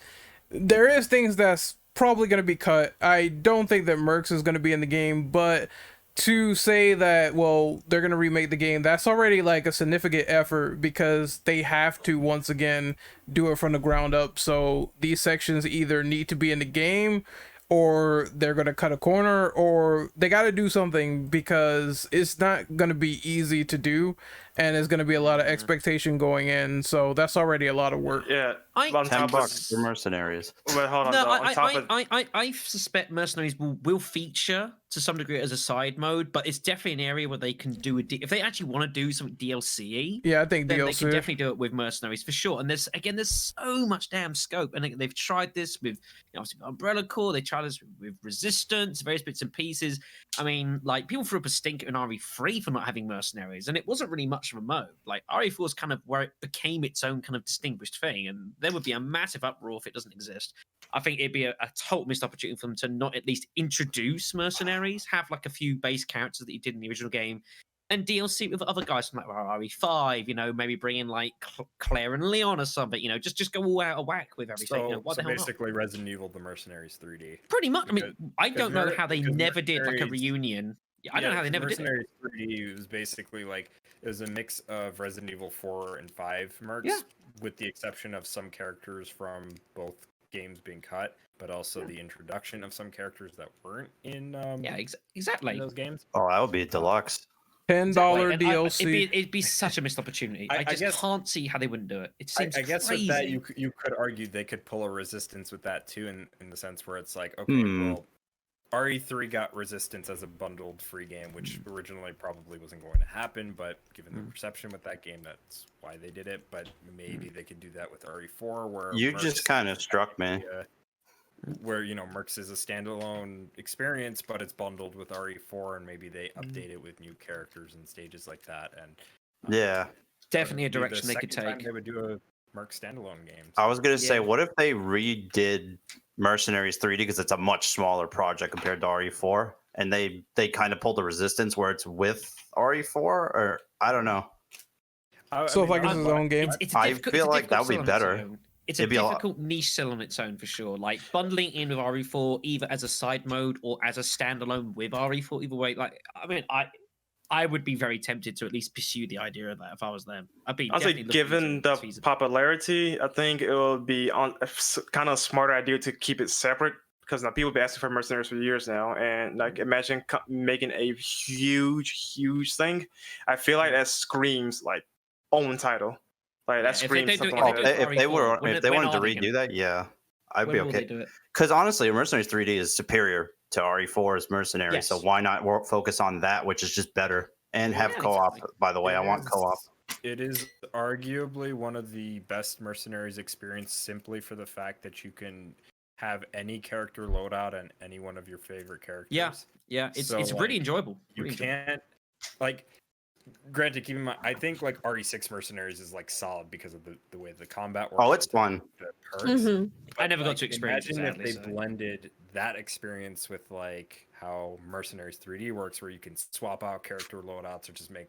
there is things that's probably gonna be cut. I don't think that Mercs is gonna be in the game, but to say that, well, they're gonna remake the game, that's already like a significant effort, because they have to once again do it from the ground up. So these sections either need to be in the game, or they're gonna cut a corner, or they got to do something, because it's not gonna be easy to do. and there's going to be a lot of expectation going in. So that's already a lot of work. Yeah. I- on top $10 for of, mercenaries. wait, hold on. No, though. On top of, I suspect mercenaries will feature to some degree as a side mode, but it's definitely an area where they can do if they actually want to do something DLC. Yeah, I think Then they DLC. can definitely do it with mercenaries for sure. And there's so much damn scope, and they've tried this with obviously Umbrella Corps. They tried this with Resistance, various bits and pieces. I mean, like people threw up a stink in RE3 for not having mercenaries, and it wasn't really much of a mode. Like RE4 is kind of where it became its own kind of distinguished thing, and there would be a massive uproar if it doesn't exist. I think it'd be a total missed opportunity for them to not at least introduce mercenaries, have like a few base characters that you did in the original game, and DLC with other guys from like RE5, maybe bring in like Claire and Leon or something, just go all out of whack with everything. So, What so the hell basically, Resident Evil: The Mercenaries 3D. Pretty much. I mean, I don't know how they because never did like a Mercenaries- reunion. I don't know how they never did it. Mercenaries 3D was basically like it was a mix of Resident Evil 4 and 5 mercs, Yeah. with the exception of some characters from both games being cut, but also the introduction of some characters that weren't in Exactly. in those games. Oh, that would be a deluxe. $10 And DLC. it'd be such a missed opportunity. I I just guess- can't see how they wouldn't do it. It seems I guess crazy. with that you could argue they could pull a Resistance with that too, in the sense where it's like, okay, well, RE3 got Resistance as a bundled free game, which originally probably wasn't going to happen, but given the reception with that game, that's why they did it. But maybe they could do that with RE4, where You Mercs just kind of is struck me. actually where Mercs is a standalone experience, but it's bundled with RE4, and maybe they update it with new characters and stages like that. And Yeah. Definitely a it'd be the direction they could second time take. They would do a Merc standalone game. I was gonna say, Yeah. what if they redid Mercenaries 3D because it's a much smaller project compared to RE4, and they kind of pulled the Resistance where it's with RE4, or I don't know. So if like it's his own game. It's I difficult- feel it's a like that would be difficult sell on better. its own. It's a It'd be a lot- difficult niche sell on its own for sure. Like bundling in with RE4 either as a side mode or as a standalone with RE4. Either way, like I mean, I would be very tempted to at least pursue the idea of that if I was them. I'd be. Honestly, definitely looking given into the its feasibility. popularity, I think it will be on kind of a smarter idea to keep it separate, because now people have been asking for mercenaries for years now, and like imagine making a huge thing. I feel like that screams like own title, like that Yeah, if they screams do- something if like they that. do- If they were, when- if they when wanted to are they redo gonna- that, yeah, I'd When be will they okay. do it? Because honestly, Mercenaries 3D is superior to RE4's Mercenaries, so Yes. why not focus on that, which is just better, and have Yeah, co-op. exactly. By the way, I It want is- co-op. It is arguably one of the best Mercenaries experience, simply for the fact that you can have any character loadout and any one of your favorite characters. Yeah, it's So, really like, enjoyable. You Really enjoyable. can't like. Granted, keep in mind, I think like RE6 Mercenaries is like solid because of the way the combat works. Oh, it's with fun. The perks. Mhm. I But, never got like, to experience it, Imagine if sadly, they so. blended that experience with like how Mercenaries 3D works, where you can swap out character loadouts or just make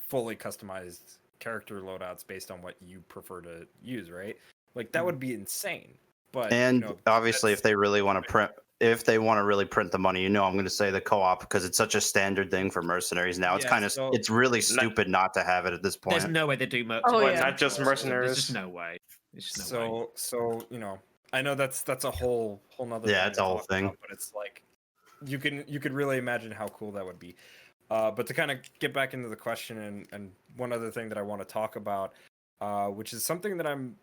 fully customized character loadouts based on what you prefer to use, right? Like that would be insane. But And obviously, if they really want to print, really print the money, I'm going to say the co-op, because it's such a standard thing for Mercenaries now. It's Yeah, kind of, so- it's really stupid not to have it at this There's point. no way they do merch. Oh, But yeah. not just There's mercenaries. just no way. There's just no way. So I know that's a whole nother Yeah, thing it's to a whole talk thing. about, but it's like you could really imagine how cool that would be. But to kind of get back into the question, and one other thing that I want to talk about, which is something that I'm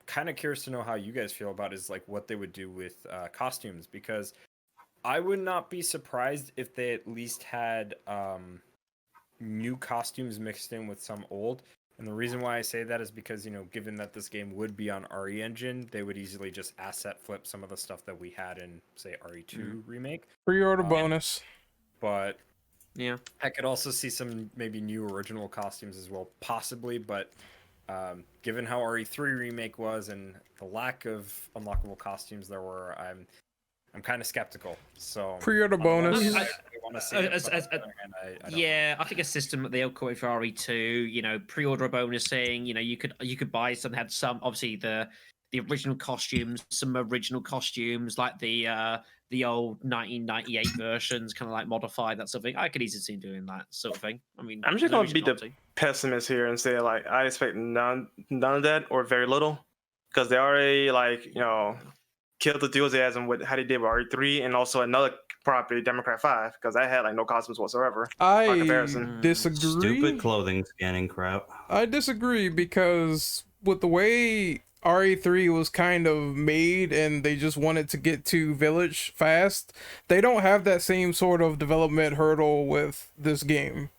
kind of curious to know how you guys feel about, is like what they would do with costumes, because I would not be surprised if they at least had new costumes mixed in with some old. And the reason why I say that is because, given that this game would be on RE Engine, they would easily just asset flip some of the stuff that we had in, say, RE2 remake. Pre-order bonus. But Yeah. I could also see some maybe new original costumes as well, possibly. But given how RE3 remake was and the lack of unlockable costumes there were, I'm kind of skeptical. So Pre-order on the one bonus. hand, I want to see it, As- but on as- the other hand, I don't Yeah, I think a system that they'll call it for RE2, pre-order bonusing, you could buy some, had some, obviously the original costumes, some original costumes, like the old 1998 versions, kind of like modified, that sort of thing. I could easily see doing that sort of thing. I mean, I'm just no gonna reason be not the to. pessimist here and say like I expect none of that or very little, because they already killed the enthusiasm with how they did with RE3, and also another probably Democrat 5 because I had like no costumes whatsoever. By I comparison. disagree. Stupid clothing scanning crap. I disagree because with the way RE3 was kind of made and they just wanted to get to Village fast, they don't have that same sort of development hurdle with this game.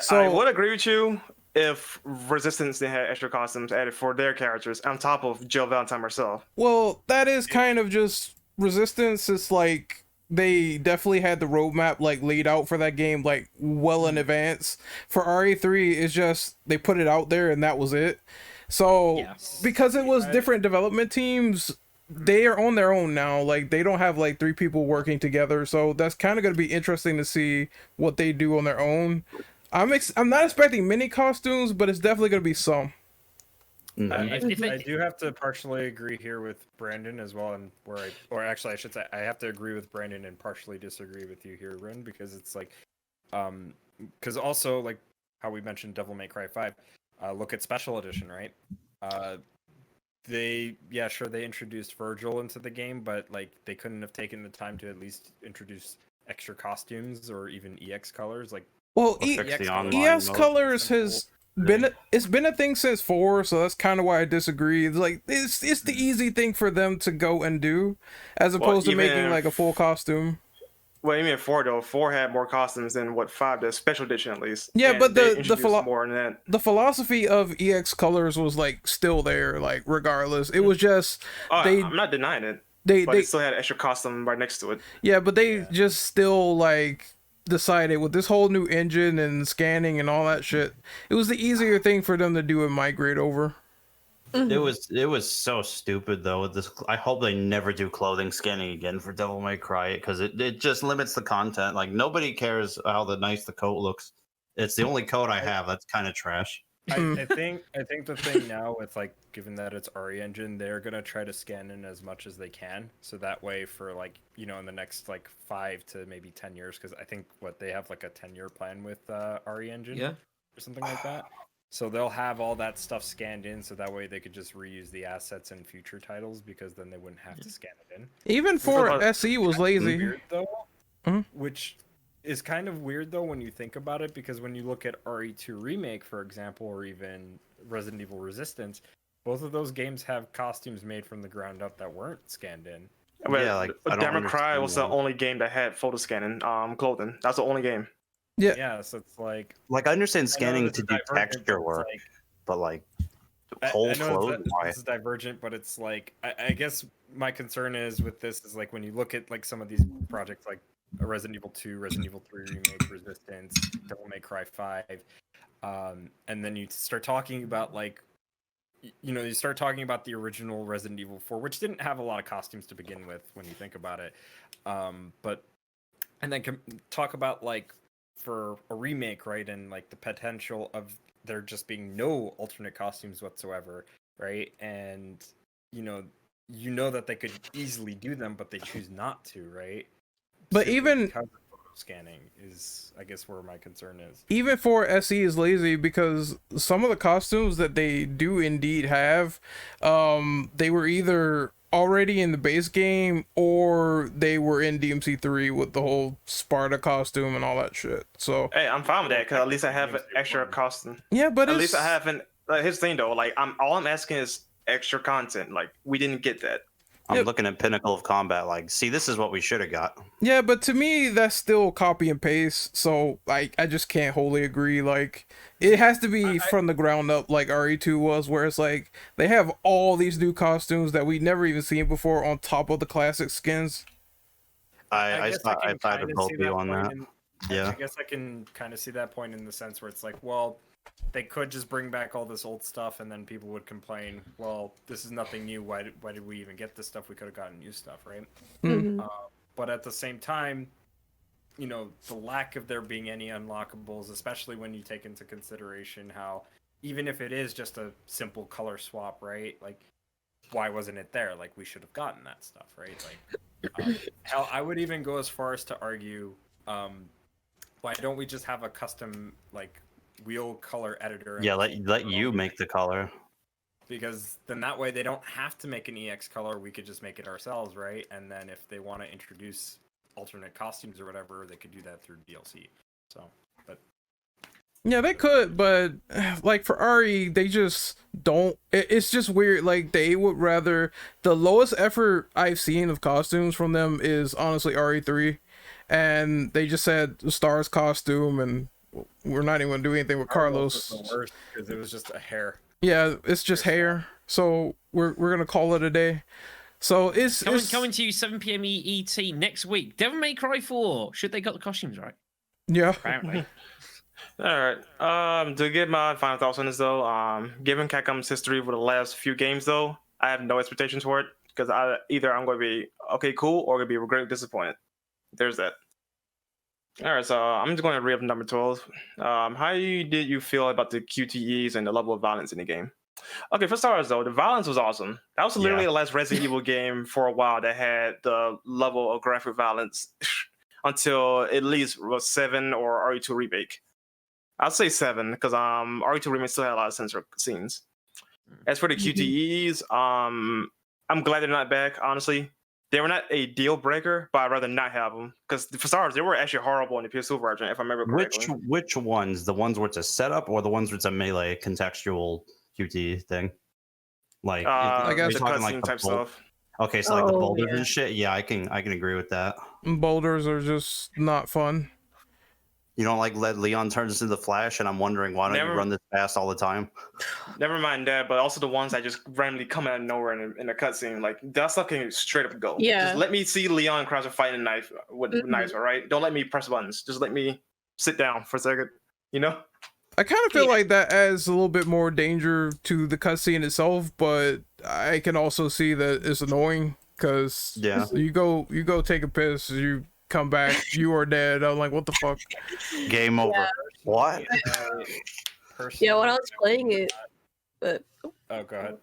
So I would agree with you if Resistance they had extra costumes added for their characters on top of Jill Valentine herself. well, that is kind of just Resistance. It's like they definitely had the roadmap like laid out for that game like well in advance. For RE3, it's just they put it out there and that was it. So Yeah. because it was different development teams, they are on their own now. Like they don't have like 3 people working together. So that's kind of going to be interesting to see what they do on their own. I'm not expecting many costumes, but it's definitely going to be some. I do have to partially agree here with Brandon as well, and or actually I should say I have to agree with Brandon and partially disagree with you here, Rin, because it's like, because also like how we mentioned Devil May Cry 5, look at Special Edition, right? They introduced Virgil into the game, but like they couldn't have taken the time to at least introduce extra costumes or even EX colors, like. Well, fix the online ES mode. colors has been it's been a thing since 4, so that's kind of why I disagree. It's like it's the easy thing for them to go and do, as opposed to making like a full costume. Well, even 4 though, 4 had more costumes than what 5 does, Special Edition at least. Yeah, And but they the introduced more than that. the philosophy of EX colors was like still there, like regardless. It was just they I'm not denying it. they But it still had an extra costume right next to it. yeah, but they just still like decided with this whole new engine and scanning and all that shit, it was the easier thing for them to do and migrate over. It was so stupid though. With this, I hope they never do clothing scanning again for Devil May Cry because it just limits the content. Like nobody cares how nice the coat looks. It's the only coat I have. That's kind of trash. I think the thing now with like given that it's RE engine, they're gonna try to scan in as much as they can, so that way for like in the next like 5 to maybe 10 years, because I think they have like a 10-year plan with RE engine, or something like that. So they'll have all that stuff scanned in, so that way they could just reuse the assets in future titles, because then they wouldn't have to scan it in. Even for SE was lazy. Weird, though, Mhm. which is kind of weird though when you think about it, because when you look at RE2 Remake, for example, or even Resident Evil Resistance, both of those games have costumes made from the ground up that weren't scanned in. Yeah, like I don't Devil May Cry understand was the why. only game that had photo scanning clothing. That's the only game. Yeah, so it's like I understand I know scanning this to is do divergent, texture but it's work, like- but like I whole know clothes. Why? this is divergent, but it's like I guess my concern is with this is like when you look at like some of these projects like Resident Evil 2, Resident Evil 3 Remake, Resistance, Devil May Cry 5, and then you start talking about like you start talking about the original Resident Evil 4, which didn't have a lot of costumes to begin with when you think about it, but and then talk about like for a remake, right, and like the potential of there just being no alternate costumes whatsoever, right? And you know that they could easily do them, but they choose not to, right? But Simply even because of photo scanning is, I guess, where my concern is. even for SE is lazy because some of the costumes that they do indeed have, they were either already in the base game or they were in DMC3 with the whole Sparta costume and all that shit. So Hey, I'm fine with that because at least I have an extra costume. yeah, but At it's, least I haven't. His thing though, like all I'm asking is extra content. Like we didn't get that. I'm Yep. looking at Pinnacle of Combat. Like, see, this is what we should have got. yeah, but to me that's still copy and paste. So I just can't wholly agree. Like it has to be from the ground up, like RE2 was, where it's like they have all these new costumes that we never even seen before on top of the classic skins. I guess thought can I'd kinda both see you on point that. in- Yeah. I guess I can kind of see that point in the sense where it's like, well, they could just bring back all this old stuff, and then people would complain, well, this is nothing new. Why did we even get this stuff? We could have gotten new stuff, right? Mhm. But at the same time, the lack of there being any unlockables, especially when you take into consideration how, even if it is just a simple color swap, right? Like, why wasn't it there? Like, we should have gotten that stuff, right? Like, hell, I would even go as far as to argue, why don't we just have a custom, like, wheel color editor? Yeah, let you make the color. Because then that way they don't have to make an EX color. We could just make it ourselves, right? And then if they want to introduce alternate costumes or whatever, they could do that through DLC. So, but Yeah, they could, but like for RE, they just don't. It's just weird. Like they would rather the lowest effort I've seen of costumes from them is honestly RE3, and they just said Star's costume, and we're not even gonna do anything with Carlos. Because it was just a hair. Yeah, it's just hair. So we're gonna call it a day. So it's coming to you 7 p.m. ET next week. Devil May Cry 4. Should they got the costumes right? Yeah. Apparently. All right. To get my final thoughts on this though, given Capcom's history for the last few games though, I have no expectations for it because either I'm going to be okay, cool, or going to be regrettably disappointed. There's that. All right, so I'm just going to read up number 12. How did you feel about the QTEs and the level of violence in the game? Okay, for starters though, the violence was awesome. That was literally the last Resident Evil game for a while that had the level of graphic violence until at least was 7 or RE2 Remake. I'd say 7 because RE2 Remake still had a lot of censored scenes. As for the QTEs, I'm glad they're not back. Honestly, they were not a deal breaker, but I'd rather not have them because for starters, they were actually horrible in the PS2 version, if I remember correctly. Which ones? The ones where it's a setup, or the ones where it's a melee contextual QTE thing? Like, I guess the cutscene type stuff. Okay, so like the boulders and shit. Yeah, I can agree with that. Boulders are just not fun. You don't like let Leon turns into the Flash, and I'm wondering why don't you run this fast all the time? Never mind that, but also the ones that just randomly come out of nowhere in a cutscene, like that stuff can straight up go. Yeah. Just let me see Leon and Krauser fighting a knife with knives, all right? Don't let me press buttons. Just let me sit down for a second. You know? I kind of feel like that adds a little bit more danger to the cutscene itself, but I can also see that it's annoying because you go take a piss, you come back, you are dead. I'm like, what the fuck? Game over. Yeah. What? Yeah, when I was playing it, oh, go ahead.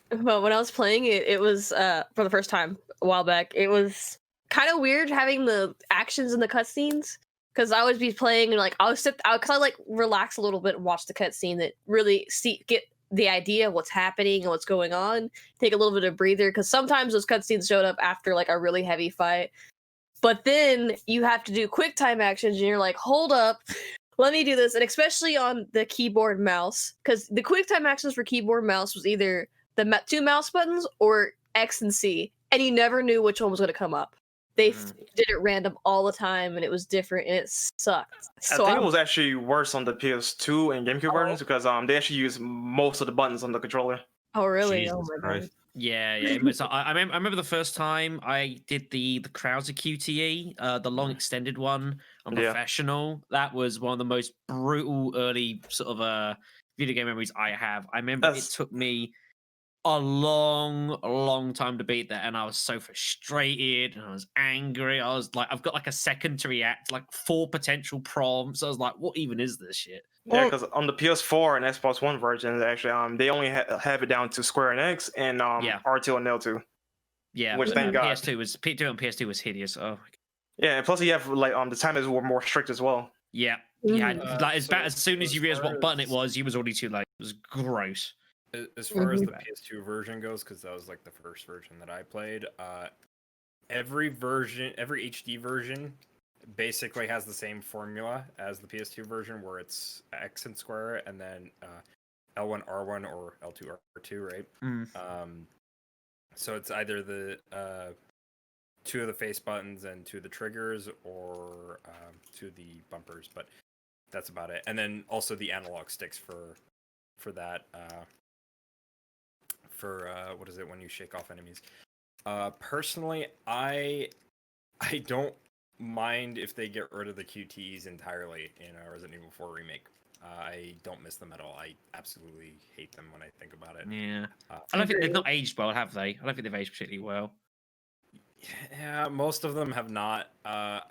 But when I was playing it, it was for the first time a while back. It was kind of weird having the actions in the cutscenes because I always be playing and like I'll sit out because I like relax a little bit and watch the cutscene that really get the idea of what's happening and what's going on. Take a little bit of breather because sometimes those cutscenes showed up after like a really heavy fight. But then you have to do quick time actions and you're like, hold up, let me do this. And especially on the keyboard mouse, because the quick time actions for keyboard mouse was either the 2 mouse buttons or X and C. And you never knew which one was going to come up. They did it random all the time and it was different and it sucked. So I think it was actually worse on the PS2 and GameCube versions because they actually use most of the buttons on the controller. Oh, really? Jesus Oh, my Christ. God. Yeah. I remember the first time I did the Krauser QTE, the long extended one on Professional. That was one of the most brutal early sort of video game memories I have. I remember it took me a long time to beat that, and I was so frustrated and I was angry. I was like, I've got like a second to react, like 4 potential prompts. I was like, what even is this shit? Yeah, because on the PS4 and Xbox One versions, actually, they only have it down to Square and X and R2 and L2. Yeah, which thank God. PS2 on PS2 was hideous. Oh, yeah, and plus you have like the timers were more strict as well. Yeah, like as soon as you realized what button it was, you was already too late. It was gross. As far as the PS2 version goes, because that was like the first version that I played, every HD version basically has the same formula as the PS2 version, where it's X and square, and then L1 R1 or L2 R2, right? So it's either the 2 of the face buttons and 2 of the triggers, or 2 of the bumpers, but that's about it. And then also the analog sticks for that. What is it when you shake off enemies? Personally, I don't mind if they get rid of the QTEs entirely in Resident Evil 4 Remake. I don't miss them at all. I absolutely hate them when I think about it. Yeah. I don't think they've not aged well, have they? I don't think they've aged particularly well. Yeah, most of them have not. And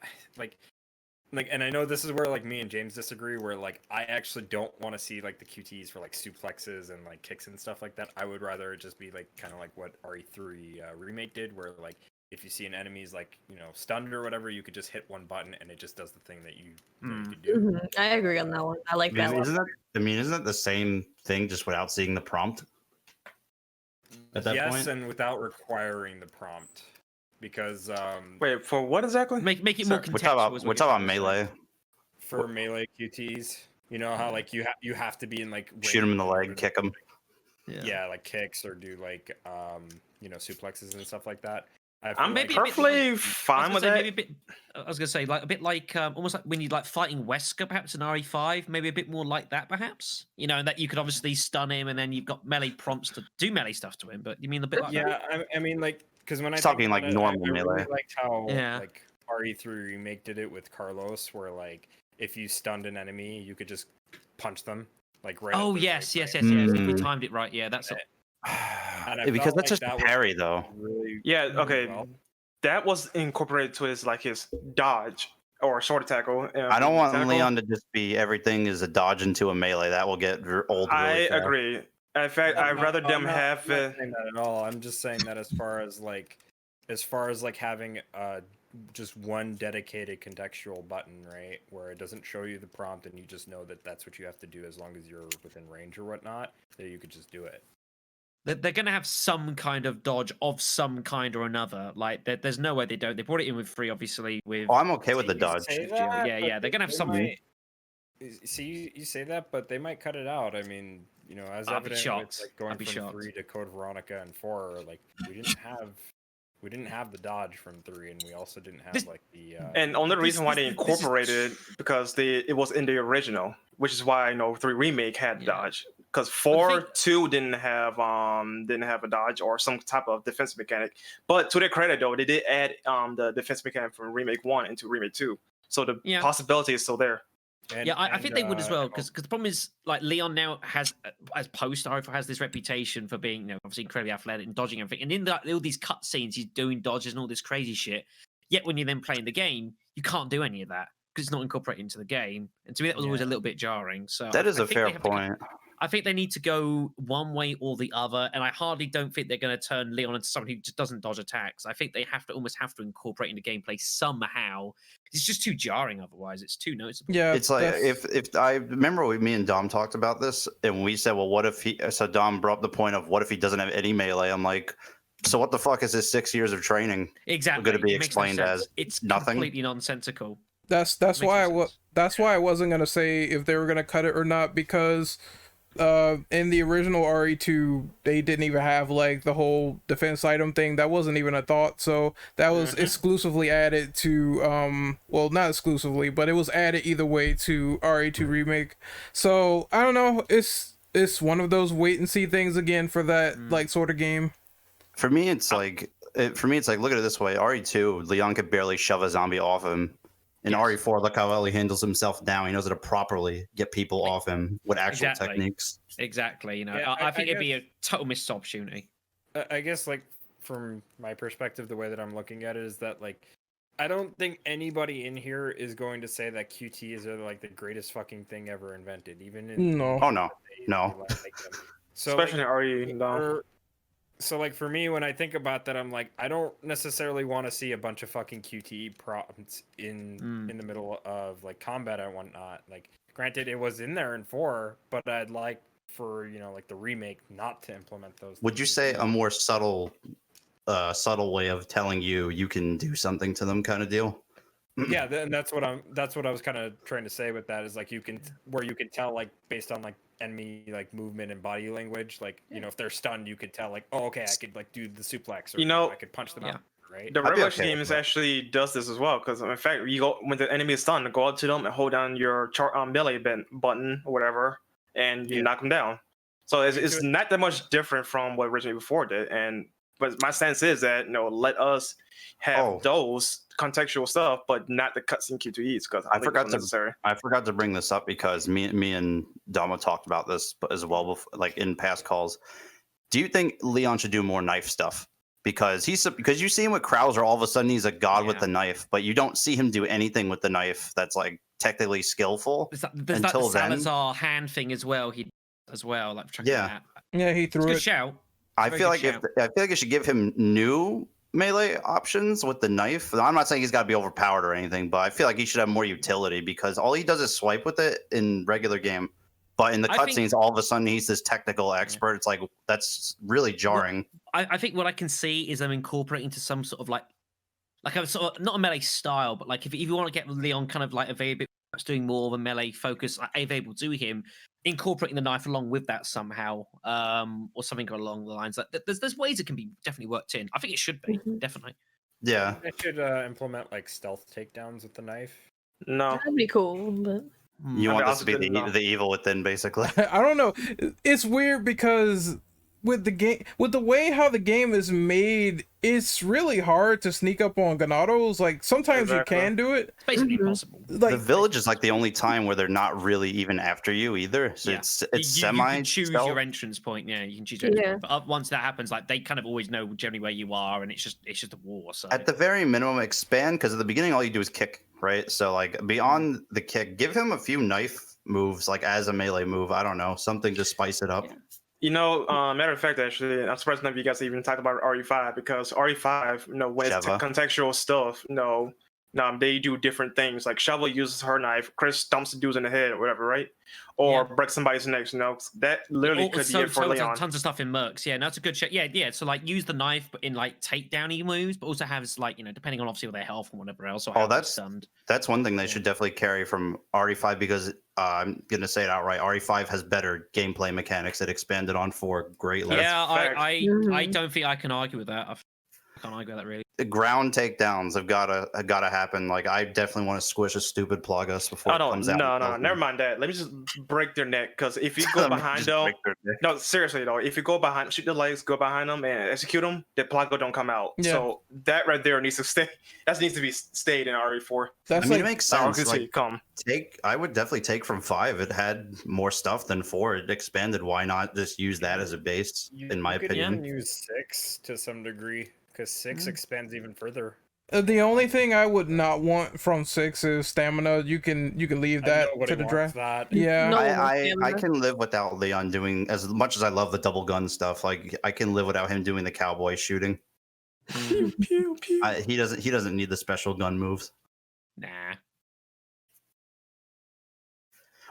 I know this is where like me and James disagree, where like I actually don't want to see like the QTEs for like suplexes and like kicks and stuff like that. I would rather it just be like kind of like what RE3 Remake did, where like if you see an enemy's like, you know, stunned or whatever, you could just hit one button and it just does the thing that you could do. I agree on that one. I like that one. Isn't that the same thing just without seeing the prompt? At that point? Yes, and without requiring the prompt. because Wait, for what exactly? Make it Sorry, more contextual. We're talking about melee. for melee QTEs, you know how like you have to be in like Shoot him in the range leg, kick him. yeah, like kicks or do like suplexes and stuff like that. I I'm feel like- perfectly fine with that. Maybe a bit. I was gonna say like a bit like almost like when you like fighting Wesker, perhaps in RE5, maybe a bit more like that, perhaps. You know, that you could obviously stun him, and then you've got melee prompts to do melee stuff to him. But you mean a bit like that? Yeah, I mean like because when He's I talking think like about it, normal I really melee. liked how Yeah. like RE3 remake did it with Carlos, where like if you stunned an enemy, you could just punch them like right. Oh at the yes, right yes, frame. yes, yes. If we Mm. timed it right, yeah, that's. And I Because felt that's just that a was parry, though. really, Yeah, really okay. well. That was incorporated to his dodge or short tackle. I don't want tackle. Leon to just be everything is a dodge into a melee. That will get old. Really I fast. agree. In fact, I'd rather them have. I'm not saying that at all. I'm just saying that as far as like having just one dedicated contextual button, right, where it doesn't show you the prompt and you just know that that's what you have to do as long as you're within range or whatnot, that you could just do it. They're going to have some kind of dodge of some kind or another. Like, there's no way they don't. They brought it in with 3, obviously. With Oh, I'm okay with the You dodge. say Jill. that, Yeah, but yeah, they're gonna have they something. might- See, you say that, but they might cut it out. I mean, as I'd be evident shocked. with like going I'd be from shocked. 3 to Code Veronica and 4, like we didn't have the dodge from 3, and we also didn't have This- like the. And only reason why they this is- incorporated because it was in the original, which is why I know 3 remake had Yeah. dodge. Because Well, 4-2 didn't have a dodge or some type of defense mechanic. But to their credit though, they did add the defense mechanic from remake 1 into remake 2. So the Yeah. possibility is still there. Yeah, I think they would as well, because the problem is, like, Leon now has, as post RE4, has this reputation for being, obviously incredibly athletic and dodging everything. And in all these cutscenes, he's doing dodges and all this crazy shit. Yet when you're then playing the game, you can't do any of that because it's not incorporated into the game. And to me, that was always a little bit jarring. So That is I a think fair they have to go- point. I think they need to go one way or the other, and I hardly don't think they're going to turn Leon into someone who just doesn't dodge attacks. I think they almost have to incorporate into gameplay somehow. It's just too jarring otherwise. It's too noticeable. Yeah, It's like that's- if I remember me and Dom talked about this, and we said, well, what if he? So Dom brought up the point of what if he doesn't have any melee? I'm like, so what the fuck is his 6 years of training Exactly. going to be It makes no explained sense. as? It's nothing? completely nonsensical. That's Makes why no sense. that's why I wasn't gonna say if they were gonna cut it or not, because in the original RE2 they didn't even have like the whole defense item thing. That wasn't even a thought, so that was exclusively added to well, not exclusively, but it was added either way to RE2 remake. So I don't know, it's one of those wait and see things again for that like sort of game. For me, it's like look at it this way: RE2, Leon could barely shove a zombie off him. In RE4, look how well he handles himself now. He knows how to properly get people off him with actual Exactly. techniques. Exactly. Yeah, I think I it'd be a guess- total missed opportunity. I guess like from my perspective, the way that I'm looking at it is that like I don't think anybody in here is going to say that QTEs are like the greatest fucking thing ever invented, even in No. Oh no, no. like them. So Especially like, in RE. No. so like for me, when I think about that, I'm like, I don't necessarily want to see a bunch of fucking QTE prompts in the middle of like combat and whatnot. Like, granted, it was in there in 4, but I'd like for like the remake not to implement those. Would you things. say a more subtle way of telling you can do something to them kind of deal? Yeah, and that's what I was kind of trying to say with that is like you can tell like based on like enemy like movement and body language, like if they're stunned, you could tell like, oh, okay, I could like do the suplex, or I could punch them out, right? The I'd be Revelation okay games with that. actually does this as well, because in fact, you go when the enemy is stunned, go up to them and hold down your melee button or whatever, and you knock them down. So it's not that much different from what Resident Evil 4 did. But my sense is that let us have those contextual stuff, but not the cutscene QTEs, because I forgot necessary. I forgot to bring this up because me and Dama talked about this as well before, like in past calls. Do you think Leon should do more knife stuff? Because you see him with Krauser, all of a sudden he's a god with the knife, but you don't see him do anything with the knife that's like technically skillful. There's that until the then. Salazar hand thing as well. Like chucking that. Yeah, he threw Good it. shout. I Very feel good like I should give him new melee options with the knife. I'm not saying he's got to be overpowered or anything, but I feel like he should have more utility because all he does is swipe with it in regular game. But in the I think- cutscenes, all of a sudden he's this technical expert. It's like that's really jarring. I think what I can see is them incorporating to some sort of like like a sort of not a melee style, but like if you want to get Leon kind of like available, perhaps doing more of a melee focus, like available to him, incorporating the knife along with that somehow, or something along the lines. Like there's ways it can be definitely worked in. I think it should be definitely. Yeah. They should implement like stealth takedowns with the knife. No. That'd be cool, but You want I this to be also the evil within, basically. I don't know. It's weird because with the game, with the way how the game is made, it's really hard to sneak up on Ganados. Like sometimes Exactly. you can do it. It's basically impossible. Like The village is like the only time where they're not really even after you either. So Yeah. it's You semi. can choose stealth. your entrance point. Yeah, you can choose your entrance point. But once that happens, like they kind of always know generally where you are, and it's just a war. So At the very minimum, expand, because at the beginning all you do is kick, right? So like beyond the kick, give him a few knife moves, like as a melee move. I don't know, something to spice it up. Yeah. You know, matter of fact, actually, I'm surprised none of you guys even talked about RE5 because RE5, when it's Sheva. contextual stuff, they do different things. Like Shovel uses her knife, Chris stomps the dudes in the head or whatever, right? Or breaks somebody's neck. That literally could be it for Leon. Tons of stuff in Mercs. Yeah, no, that's a good shit. Yeah. So like use the knife, but in like takedown moves, but also has like depending on obviously their health and whatever else. Or how they're stunned. That's one thing they should definitely carry from RE5 because I'm gonna say it outright. RE5 has better gameplay mechanics. It expanded on 4 greatly. Yeah, I don't think I can argue with that. I can't argue with that really. The ground takedowns have gotta happen. Like I definitely want to squish a stupid Plagas before it comes out. No, never mind that. Let me just break their neck because if you go behind them, no, seriously though, if you go behind, shoot the legs, go behind them, and execute them, the Plaga don't come out. Yeah. So that right there needs to stay. That needs to be stayed in RE4. that's I mean, like it makes sense. Like, come. I would definitely take from 5. It had more stuff than 4. It expanded. Why not just use that as a base? In my could opinion, even use 6 to some degree because 6 expands even further. the only thing I would not want from 6 is stamina. You can leave that to the draft. Yeah. No. I can live without Leon doing as much as I love the double gun stuff. Like I can live without him doing the cowboy shooting. Pew, pew, pew. He doesn't need the special gun moves. Nah.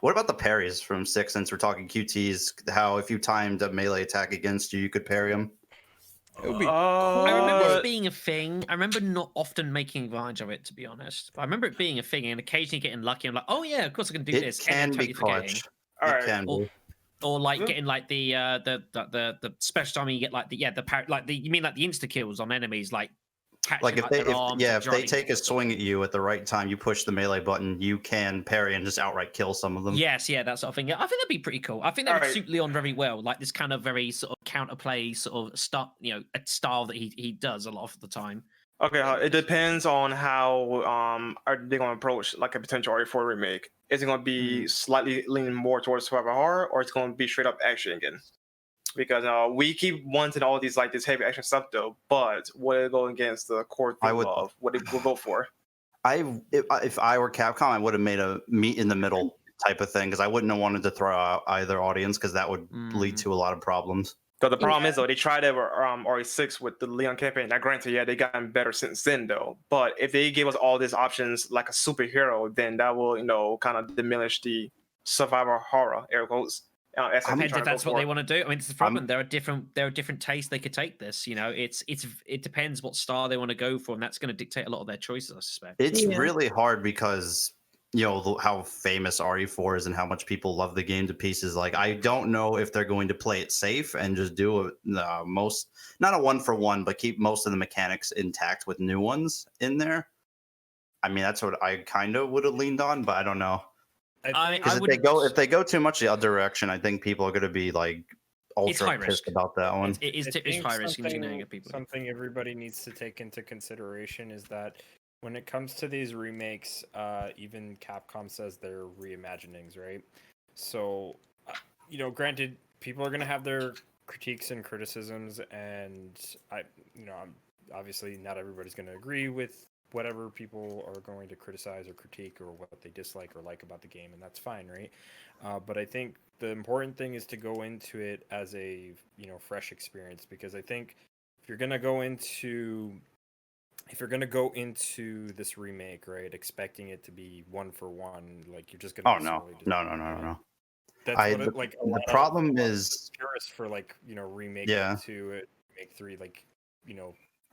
What about the parries from 6? Since we're talking QTs, how if you timed a melee attack against you, you could parry him. It would be I remember but- it being a thing. I remember not often making advantage of it, to be honest. But I remember it being a thing and occasionally getting lucky. I'm like, oh yeah, of course I can do It this. can and then be totally forgetting. clutch. All It right. can be. Or like getting like the special time you get like the you mean like the insta kills on enemies like catching, Like if their they arms if and they driving take a them. swing at you at the right time, you push the melee button, you can parry and just outright kill some of them. Yes, yeah, that sort of thing. Yeah, I think that'd be pretty cool. I think that would Alright. suit Leon very well. Like this kind of very sort of counterplay sort of a style that he does a lot of the time. Okay, it depends on how are they going to approach like a potential RE4 remake. Is it going to be slightly leaning more towards survival horror, or it's going to be straight up action again? Because we keep wanting all these like this heavy action stuff though, but would it go against the core theme of what it will go for? If I were Capcom, I would have made a meet in the middle type of thing because I wouldn't have wanted to throw out either audience because that would lead to a lot of problems. So the problem is though, they tried it with RE6 with the Leon campaign. Now granted, yeah, they gotten better since then though. But if they give us all these options like a superhero, then that will kind of diminish the survival horror air quotes. Depends if that's what they want to do. I mean, it's the problem. There are different tastes they could take this. It depends what style they want to go for, and that's going to dictate a lot of their choices, I suspect. It's really hard because how famous RE4 is and how much people love the game to pieces. Like I don't know if they're going to play it safe and just do it not a 1-for-1, but keep most of the mechanics intact with new ones in there. I mean, that's what I kind of would have leaned on, but I don't know. Because if they go too much the other direction, I think people are going to be like ultra pissed about that one. It's high risk. Something everybody needs to take into consideration is that when it comes to these remakes, even Capcom says they're reimaginings, right? So, granted, people are going to have their critiques and criticisms, and obviously not everybody's going to agree with whatever people are going to criticize or critique or what they dislike or like about the game, and that's fine, right? But I think the important thing is to go into it as a fresh experience, because I think if you're gonna go into this remake, right, expecting it to be 1-for-1, like you're just gonna. Oh no. The problem is purists for remake Yeah. 2, make 3,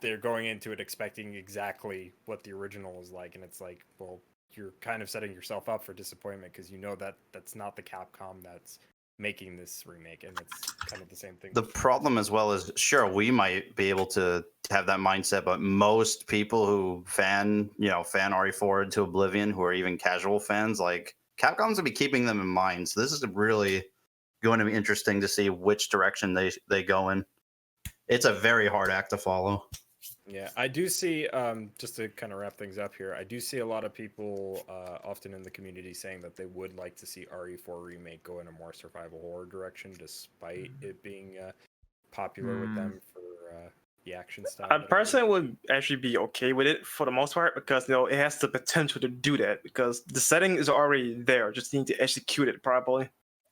they're going into it expecting exactly what the original was like, and it's like, well, you're kind of setting yourself up for disappointment because you know that that's not the Capcom that's making this remake, and it's kind of the same thing. The problem as well is, sure, we might be able to have that mindset, but most people who fan RE4 to oblivion, who are even casual fans, like Capcom's gonna be keeping them in mind. So this is really going to be interesting to see which direction they go in. It's a very hard act to follow. Yeah, I do see, just to kind of wrap things up here, I do see a lot of people often in the community saying that they would like to see RE4 Remake go in a more survival horror direction, despite it being popular with them for the action style. I personally would actually be okay with it for the most part, because it has the potential to do that, because the setting is already there, just need to execute it properly.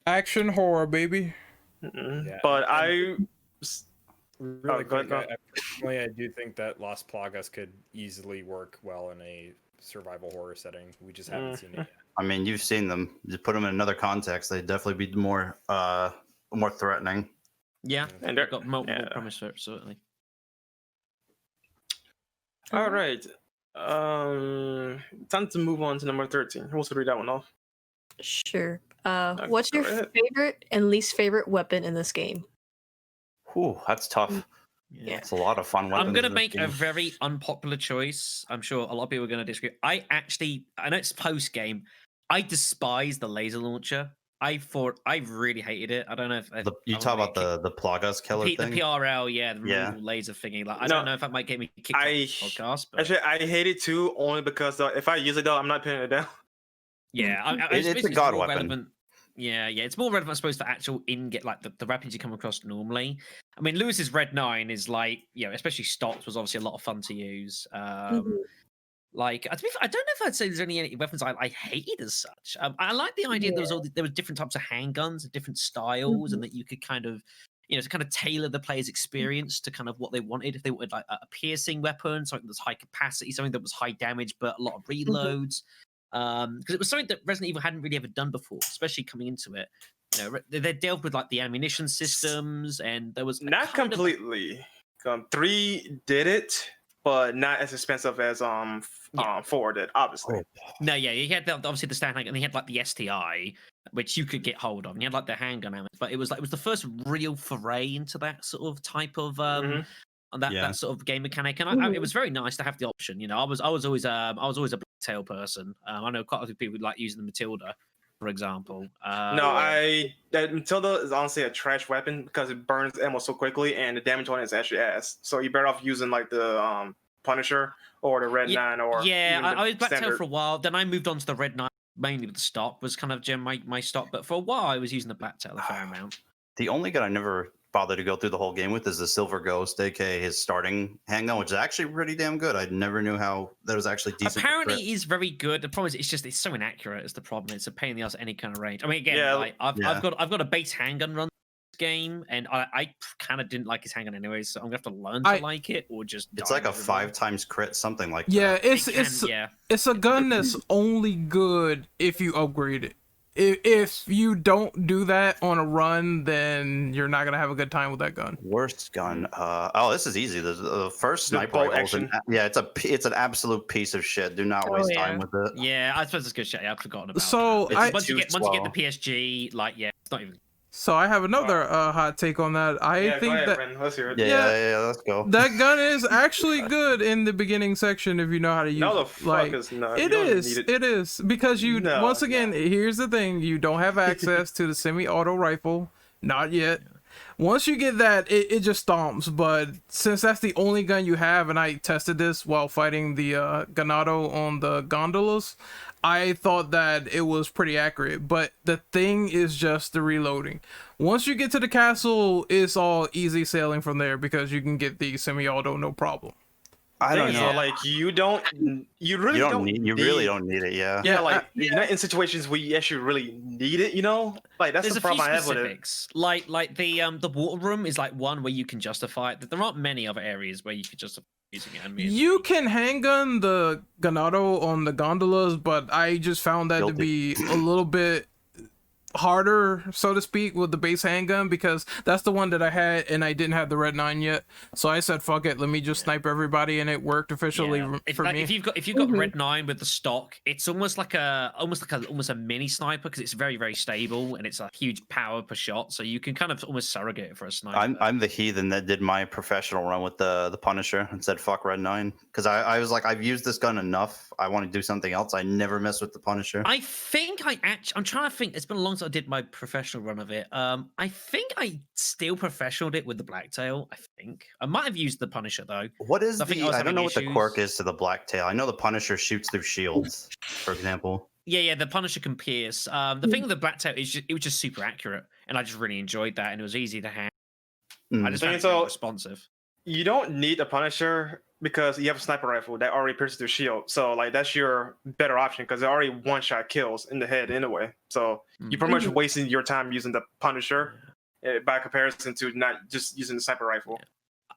Action horror, baby. Yeah, But really go quick, ahead. personally, I do think that Las Plagas could easily work well in a survival horror setting. We just haven't seen it yet. I mean, you've seen them. Just put them in another context, they'd definitely be more threatening. Yeah, And they've got multiple promise for it, certainly. All right. Time to move on to number 13. Who wants to read that one off? Sure. What's your go ahead. favorite and least favorite weapon in this game? Whew, that's tough. Yeah. It's a lot of fun weapons. I'm gonna in this make a game. very unpopular choice. I'm sure a lot of people are gonna disagree. I know it's post game. I despise the laser launcher. I really hated it. I don't know if You talk about the Plagas killer the thing? PRL, yeah, the Yeah. removal laser thingy. Like, I No, don't know if that might get me kicked off the podcast, but Actually, I hate it too, only because if I use it though, I'm not putting it down. yeah, It's a god more weapon. relevant. Yeah, it's more relevant, I suppose, for actual like the weapons you come across normally. I mean, Lewis's Red 9 is like, especially stocked, was obviously a lot of fun to use. Like, I don't know if I'd say there's any weapons I hated as such. I like the idea there was different types of handguns and different styles, and that you could kind of, to kind of tailor the player's experience to kind of what they wanted. If they wanted like a piercing weapon, something that's high capacity, something that was high damage but a lot of reloads. Because it was something that Resident Evil hadn't really ever done before, especially coming into it. They dealt with like the ammunition systems, and there was Not completely. 3 did it, but not as expensive as 4 did, obviously. No, he had obviously the stand handgun, and he had like the STI, which you could get hold of, and he had like the handgun ammo. But it was the first real foray into that sort of type of that sort of game mechanic, and it was very nice to have the option. I was always a Blacktail person. I know quite a few people like using the Matilda, for example. That Matilda is honestly a trash weapon because it burns ammo so quickly, and the damage on it is actually ass. So you're better off using like the Punisher or the Red 9 or I was Blacktail standard. for a while. Then I moved on to the Red 9, mainly with the stock was kind of my stock. But for a while, I was using the Blacktail a fair amount. The only gun I never bothered to go through the whole game with is the Silver Ghost, aka his starting handgun, which is actually pretty damn good. I never knew how that was actually decent. Apparently, it is very good. The problem is, it's so inaccurate. Is the problem? It's a pain in the ass at any kind of range. I mean, again, I've got a base handgun run this game, and I kind of didn't like his handgun anyway, so I'm gonna have to learn to like it or just. It's like a 5 times crit, something like that. Yeah, it's a gun that's only good if you upgrade it. If you don't do that on a run, then you're not gonna have a good time with that gun. Worst gun. This is easy. The first sniper bolt rifle. It's an absolute piece of shit. Do not waste time with it. Yeah, I suppose it's good shit. I've forgotten about. So that. Once you get the PSG, it's not even. So I have another hot take on that. I think go ahead, that Ren. Let's hear it. Yeah, let's go. that gun is actually good in the beginning section if you know how to use No, the it. fuck is not. It You don't is. need It is because once again, here's the thing: you don't have access to the semi-auto rifle, not yet. Once you get that, it just stomps. But since that's the only gun you have, and I tested this while fighting the Ganado on the gondolas, I thought that it was pretty accurate. But the thing is just the reloading. Once you get to the castle, it's all easy sailing from there because you can get the semi-auto no problem. I don't know. Like you really don't need it. Yeah. Yeah, like you're not in situations where you actually really need it. Like that's There's the a few problem I have with it. specifics. Like the water room is like one where you can justify it. There aren't many other areas where you could justify using it. I mean, You can handgun the Ganado on the gondolas, but I just found that to be a little bit harder, so to speak, with the base handgun because that's the one that I had and I didn't have the Red 9 yet. So I said, fuck it, let me just snipe everybody, and it worked officially for me. If you've got Red 9 with the stock, it's almost like a mini sniper because it's very, very stable and it's a huge power per shot. So you can kind of almost surrogate it for a sniper. I'm the heathen that did my professional run with the Punisher and said fuck Red 9 because I was like, I've used this gun enough. I want to do something else. I never mess with the Punisher. I'm trying to think. It's been a long time I did my professional run of it. I think I still professionaled it with the Blacktail. I think I might have used the Punisher though. What is I don't know what the quirk is to the Blacktail. I know the Punisher shoots through shields, for example. Yeah, the Punisher can pierce. The thing with the Blacktail is it was just super accurate, and I just really enjoyed that, and it was easy to handle. I just found it really responsive. You don't need a Punisher because you have a sniper rifle that already pierces through shield. So like that's your better option because it already one-shot kills in the head anyway. So you're pretty much wasting your time using the Punisher by comparison to not just using the sniper rifle.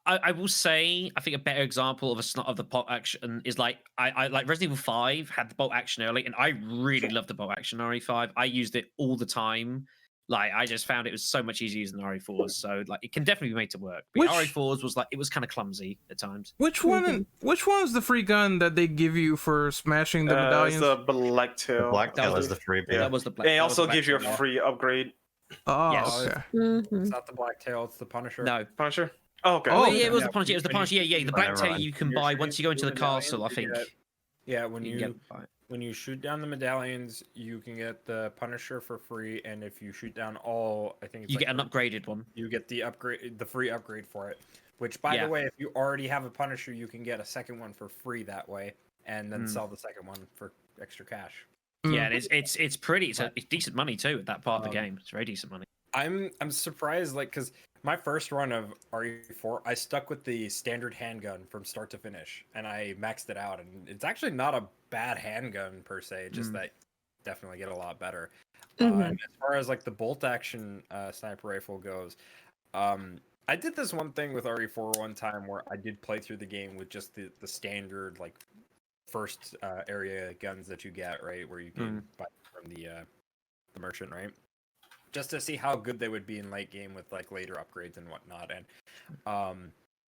I will say, I think a better example of the bolt action is like I like Resident Evil 5 had the bolt action early, and I really loved the bolt action in RE5. I used it all the time. Like I just found it was so much easier using RE4s. So like it can definitely be made to work. But RE4s was like it was kind of clumsy at times. Which one is the free gun that they give you for smashing the medallions? It's the Blacktail. Blacktail is the free. Yeah, that was the Blacktail. They also give you a free upgrade. Oh, yes. Okay. It's not the Blacktail, it's the Punisher. No. Punisher? Oh, okay. Oh, yeah, it was the Punisher. It was the Punisher. Yeah. The Blacktail you can buy once you go into the castle, I think. Yeah, when you shoot down the medallions, you can get the Punisher for free, and if you shoot down all, I think it's you get an upgraded one. You get the free upgrade for it. Which, by the way, if you already have a Punisher, you can get a second one for free that way, and then sell the second one for extra cash. Yeah, and it's decent money too at that part of the game. It's very decent money. I'm surprised, like, because my first run of RE4, I stuck with the standard handgun from start to finish, and I maxed it out, and it's actually not a bad handgun per se, just that definitely get a lot better. And as far as like the bolt action sniper rifle goes, I did this one thing with RE4 one time where I did play through the game with just the standard like first area guns that you get, right, where you can buy from the merchant, right? Just to see how good they would be in late game with like later upgrades and whatnot. And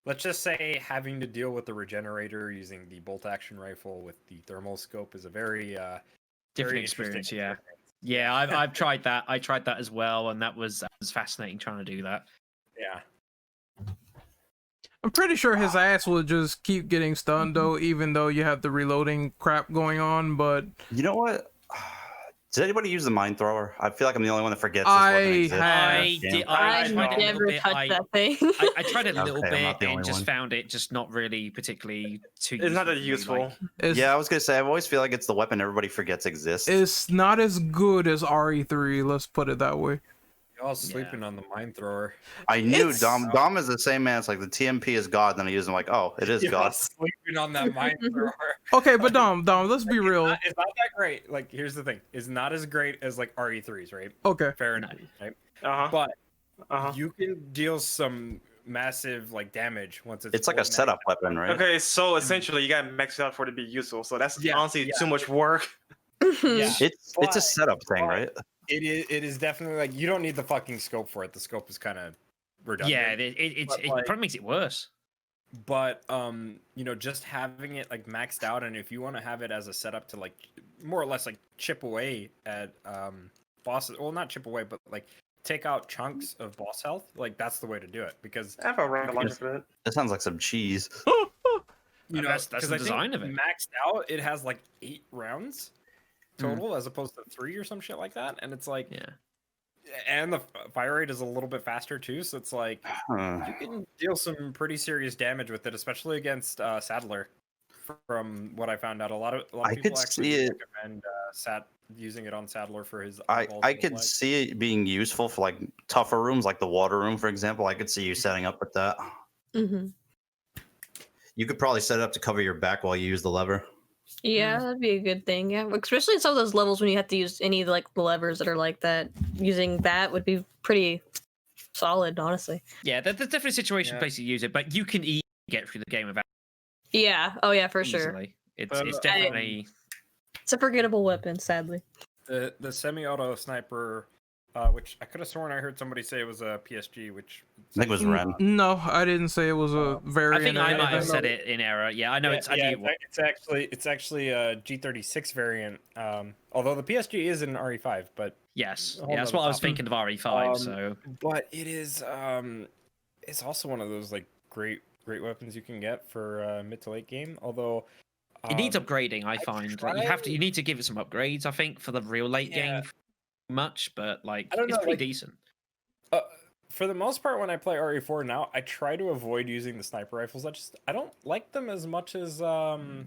let's just say having to deal with the regenerator using the bolt action rifle with the thermal scope is a very different experience. Yeah, I've tried that. I tried that as well, and that was fascinating trying to do that. Yeah. I'm pretty sure his ass will just keep getting stunned though, even though you have the reloading crap going on. But you know what? Did anybody use the mine thrower? I feel like I'm the only one that forgets. I never touched that thing. I tried it a little bit and just found it just not really particularly too. It's not that useful. Yeah, I was gonna say I always feel like it's the weapon everybody forgets exists. It's not as good as RE3. Let's put it that way. Y'all sleeping on the mine thrower. I knew Dom is the same man. It's like the TMP is God. Then I use him like, oh, it is God. Sleeping on that mine thrower. Okay, but Dom, let's be real. It's not that great. Like, here's the thing: it's not as great as like RE3s, right? Okay, fair enough, right? But you can deal some massive like damage once it's like a setup weapon, right? Okay, so essentially you got maxed out for it to be useful. So that's honestly too much work. It's a setup thing, right? It is definitely like you don't need the fucking scope for it. The scope is kind of redundant. Yeah, it probably makes it worse. But you know, just having it like maxed out, and if you want to have it as a setup to like more or less like chip away at bosses, well, not chip away, but like take out chunks of boss health, like that's the way to do it. Because I have a right for it. That sounds like some cheese. You know, that's the design of it. Maxed out, it has like 8 rounds total as opposed to 3 or some shit like that, and it's like and the fire rate is a little bit faster too, so it's like you can deal some pretty serious damage with it, especially against Saddler. From what I found out, a lot of people actually recommend using it on Saddler for his. I could see it being useful for like tougher rooms, like the water room, for example. I could see you setting up with that. You could probably set it up to cover your back while you use the lever. Yeah, that'd be a good thing. Yeah, especially in some of those levels when you have to use any of like the levers that are like that. Using that would be pretty solid, honestly. Yeah, there's definitely a situation place to use it, but you can easily get through the game without. Yeah. Oh yeah, for sure. It's definitely. It's a forgettable weapon, sadly. The semi-auto sniper which I could have sworn I heard somebody say it was a PSG, which I think it was Ren. No, I didn't say it was a variant. I think or I might have anything. said it in error. Yeah, I know it's. I do. it's actually a G36 variant. Although the PSG is an RE5, but Yes, Hold yeah, that's on, what I was top. thinking of RE5. Um, So but it is it's also one of those like great weapons you can get for mid to late game. Although it needs um, upgrading. I find like, you need to give it some upgrades. I think for the real late Yeah. game, much, but like I don't it's know, pretty like- decent. for the most part, when I play RE4 now, I try to avoid using the sniper rifles. I don't like them as much as I don't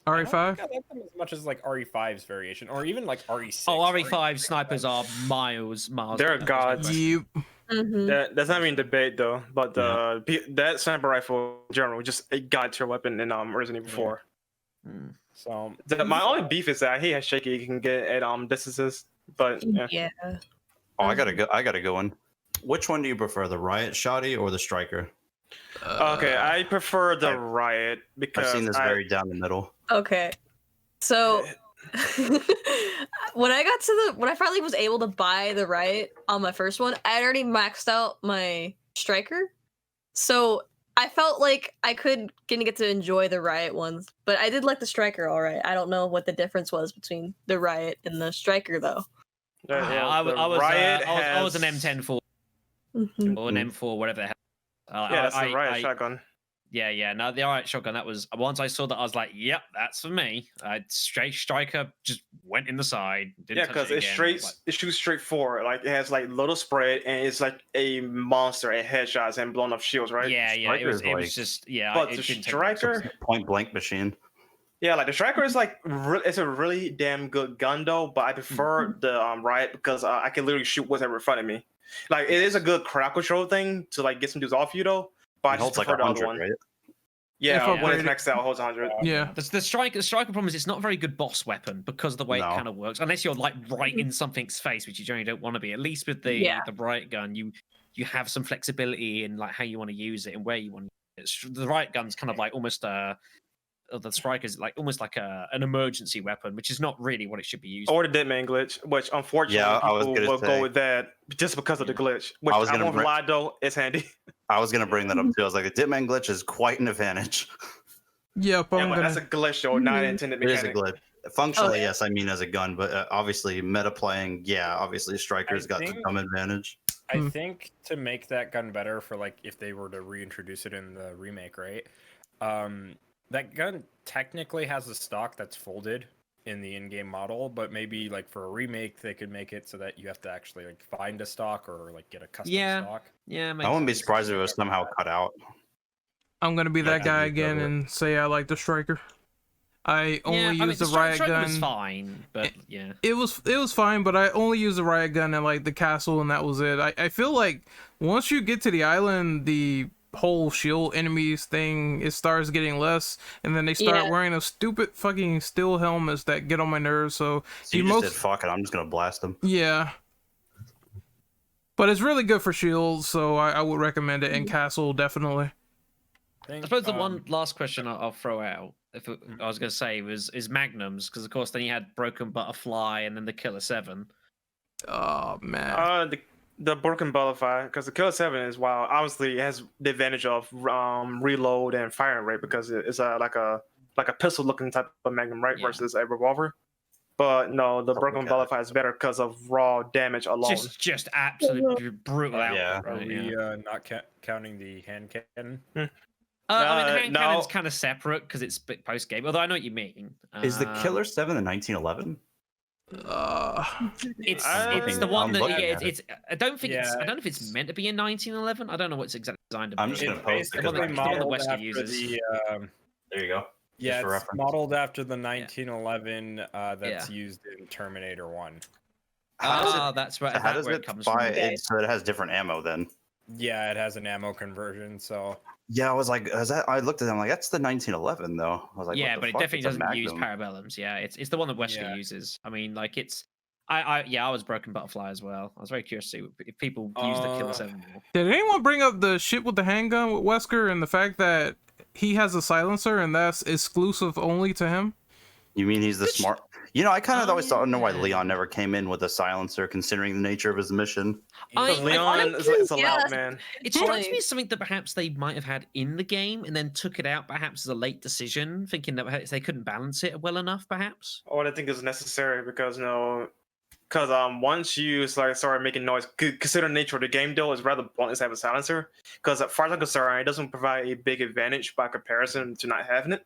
think RE5. I like them as much as like RE5's variation, or even like RE6. Oh, RE5 snipers are miles. They're better. gods. Yep. Mm-hmm. That's not even debate though, but that sniper rifle in general just a god tier weapon in Resident Evil 4. Hmm. So My only beef is that I hate how shaky you can get at distances, but yeah. Yeah. Oh, I got a good one. Which one do you prefer, the Riot Shotty or the Striker? Okay, I prefer the Riot because I've seen this very down the middle. Okay. So when I finally was able to buy the Riot on my first one, I had already maxed out my Striker. So I felt like I couldn't get to enjoy the Riot ones, but I did like the Striker all right. I don't know what the difference was between the Riot and the Striker though. I was an M10 for Mhm. or an M4, whatever the hell. Yeah, that's the Riot shotgun. Yeah. No, the Riot shotgun. That was once I saw that, I was like, "Yep, that's for me." Straight Striker just went in the side. Didn't Yeah, touch because it it's again. straight. Like, It shoots straight forward. Like it has like little spread, and it's like a monster at headshots and blown up shields, right? yeah. It Striker was. is It was like- just yeah. But it the didn't take much. Striker, Point blank machine. yeah, like the Striker is like it's a really damn good gun though. But I prefer the Riot because I can literally shoot whatever in front of me. Like it is a good crowd control thing to like get some dudes off you though. But I It just holds like prefer the other 100, one. right? Yeah, If when it's upgraded- maxed out, it holds 100. Yeah. The striker problem is it's not a very good boss weapon because of the way No. it kind of works. Unless you're like right in something's face, which you generally don't want to be. At least with the Yeah. Riot gun, you have some flexibility in like how you want to use it and where you want to use it. The Riot gun's kind of like almost the Striker's like almost like an emergency weapon, which is not really what it should be used. Or the Deadman glitch, which unfortunately Yeah, I was people gonna will say. go with that just because of the glitch. Which I was I gonna won't bring- lie though, it's handy. I was gonna bring that up too. I was like, the Ditman glitch is quite an advantage. Yep. Yeah, I'm but gonna. that's a glitch though, not an intended It is a mechanic. glitch. Functionally, Oh, yeah. yes, I mean as a gun, but obviously meta playing, yeah, obviously Striker's got think- some advantage. I Hmm. think to make that gun better for like if they were to reintroduce it in the remake, right? That gun technically has a stock that's folded in the in-game model, but maybe like for a remake they could make it so that you have to actually like find a stock or like get a custom Yeah. stock. Yeah, I wouldn't be surprised if it was somehow cut out. I'm gonna be that Yeah, guy you again cover it. and say I like the Striker. I only use the Riot Striker gun. was fine, but yeah. It was fine, but I only used the Riot gun at like the castle, and that was it. I feel like once you get to the island, the whole shield enemies thing, it starts getting less, and then they start Yeah. wearing those stupid fucking steel helmets that get on my nerves. So So you just did fuck it. I'm just gonna blast them. yeah. But it's really good for shields, so I would recommend it. And castle definitely. I suppose the one last question I'll throw out, I was going to say, is magnums, because of course then you had Broken Butterfly and then the Killer 7. Oh man. The Broken Butterfly, because the Killer 7 is wild. Obviously, it has the advantage of reload and firing rate because it's like a pistol looking type of magnum, right? Yeah. Versus a revolver. But no, the Broken Okay. Butterfly is better because of raw damage alone. Just absolutely brutal out. Yeah. Are Right, we not counting the hand cannon? I mean, the hand no. cannon's kind of separate because it's post game. Although I know what you mean. Is the Killer 7 in 1911? It's I'm the one that looking yeah, at it's I don't think it's I Yeah, don't know if it's meant to be in 1911. I don't know what's exactly designed to be. I'm just gonna post the it one because that, I the one that modeled Wesker after uses. the There you go. yeah, for it's reference. modeled after the 1911 that's used in Terminator 1. How does it, That's right. so how That's does where it it comes buy from. it so it has different ammo then? Yeah, it has an ammo conversion, so Yeah, I was like, I looked at them like that's the 1911 though. I was like, Yeah, what but the it fuck? definitely It's a doesn't use Magnum. parabellums. Yeah, it's the one that Wesker Yeah. uses. I mean, like it's. I was Broken Butterfly as well. I was very curious to see if people use the Killer 7 more. Did anyone bring up the shit with the handgun with Wesker and the fact that he has a silencer and that's exclusive only to him? You mean he's the smart? You know, I kind of always don't know why yeah. Leon never came in with a silencer, considering the nature of his mission. Because Leon is a loud man. It strikes me as something that perhaps they might have had in the game and then took it out perhaps as a late decision, thinking that perhaps they couldn't balance it well enough, perhaps. Or I think it's necessary because once you start making noise, consider the nature of the game though is rather pointless to have a silencer. Because as far as I'm concerned, it doesn't provide a big advantage by comparison to not having it.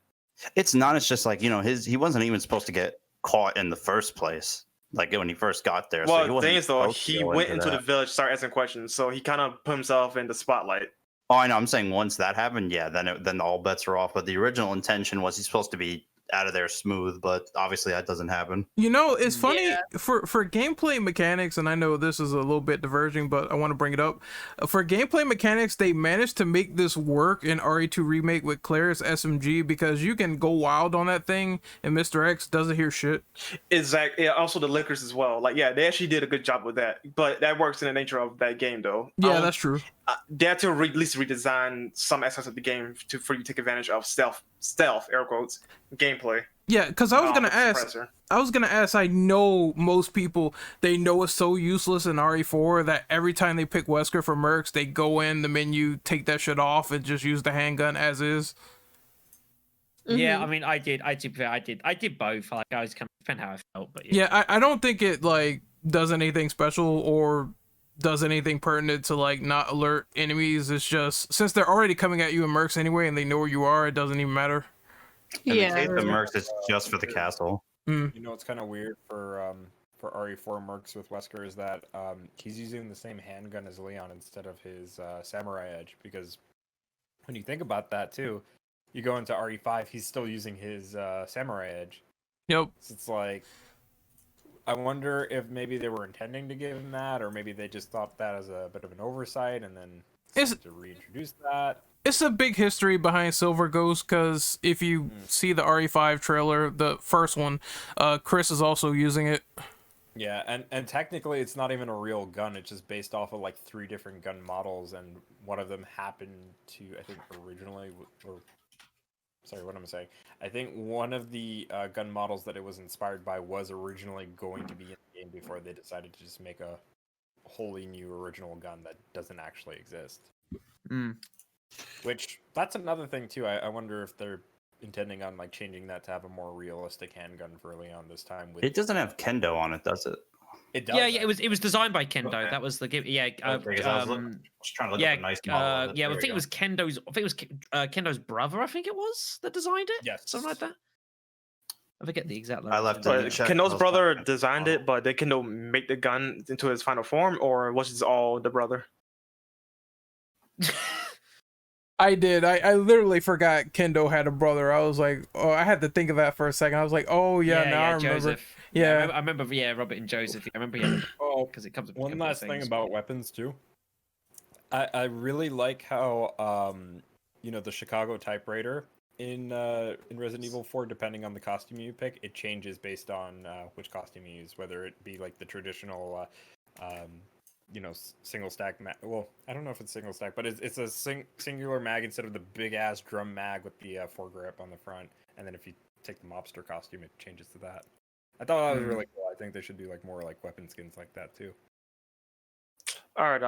It's not. It's just like, you know, he wasn't even supposed to get caught in the first place, like when he first got there. Well, so the thing is though, he went into the village, started asking questions, so he kind of put himself in the spotlight. Oh, I know. I'm saying once that happened, yeah, then all bets are off. But the original intention was he's supposed to be out of there smooth, but obviously that doesn't happen. You know, it's funny for gameplay mechanics, and I know this is a little bit diverging, but I want to bring it up. For gameplay mechanics, they managed to make this work in RE2 Remake with Claire's SMG because you can go wild on that thing, and Mr. X doesn't hear shit. Exactly. Yeah, also the liquors as well. Like, yeah, they actually did a good job with that, but that works in the nature of that game, though. Yeah, that's true. They had to at least redesign some aspects of the game for you to take advantage of stealth, air quotes, gameplay. Yeah, because I was gonna ask. I know most people, they know it's so useless in RE4 that every time they pick Wesker for mercs, they go in the menu, take that shit off, and just use the handgun as is. Yeah, I mean, I did both. Like, I was kind of depending how I felt, but yeah. I don't think it like does anything special or does anything pertinent to like not alert enemies. It's just since they're already coming at you in mercs anyway, and they know where you are, it doesn't even matter. In the case of mercs, it's just for the castle. You know, it's kind of weird for RE4 mercs with Wesker is that he's using the same handgun as Leon instead of his samurai edge, because when you think about that too, you go into RE5, he's still using his samurai edge. Yep. So it's like, I wonder if maybe they were intending to give him that, or maybe they just thought that as a bit of an oversight and then to reintroduce that. It's a big history behind Silver Ghost, because if you see the RE5 trailer, the first one, Chris is also using it. Yeah, and technically it's not even a real gun. It's just based off of like 3 different gun models, and one of them happened to, I think, originally, or sorry, what am I saying? I think one of the gun models that it was inspired by was originally going to be in the game before they decided to just make a wholly new original gun that doesn't actually exist. Which, that's another thing too. I wonder if they're intending on like changing that to have a more realistic handgun for Leon this time. It doesn't have kendo on it, does it? It does. Yeah, it was designed by Kendo. Okay. That was the game. Yeah, I was trying to look at a nice model. Yeah, I think it was Kendo's. I think it was Kendo's brother. I think it was that designed it. Yes, something like that. I forget the exact. I left it. Kendo's brother designed it, but did Kendo make the gun into its final form, or was it all the brother? I did. I literally forgot Kendo had a brother. I was like, oh, I had to think of that for a second. I was like, oh yeah, now I remember. Joseph. Yeah, I remember. Yeah, Robert and Joseph. I remember. Yeah, because it comes. One last thing about weapons too. I really like how the Chicago typewriter in Resident Evil 4, depending on the costume you pick, it changes based on which costume you use. Whether it be like the traditional single stack mag. Well, I don't know if it's single stack, but it's a singular mag instead of the big ass drum mag with the foregrip on the front. And then if you take the mobster costume, it changes to that. I thought that was really cool. I think they should do like more like weapon skins like that too. All right.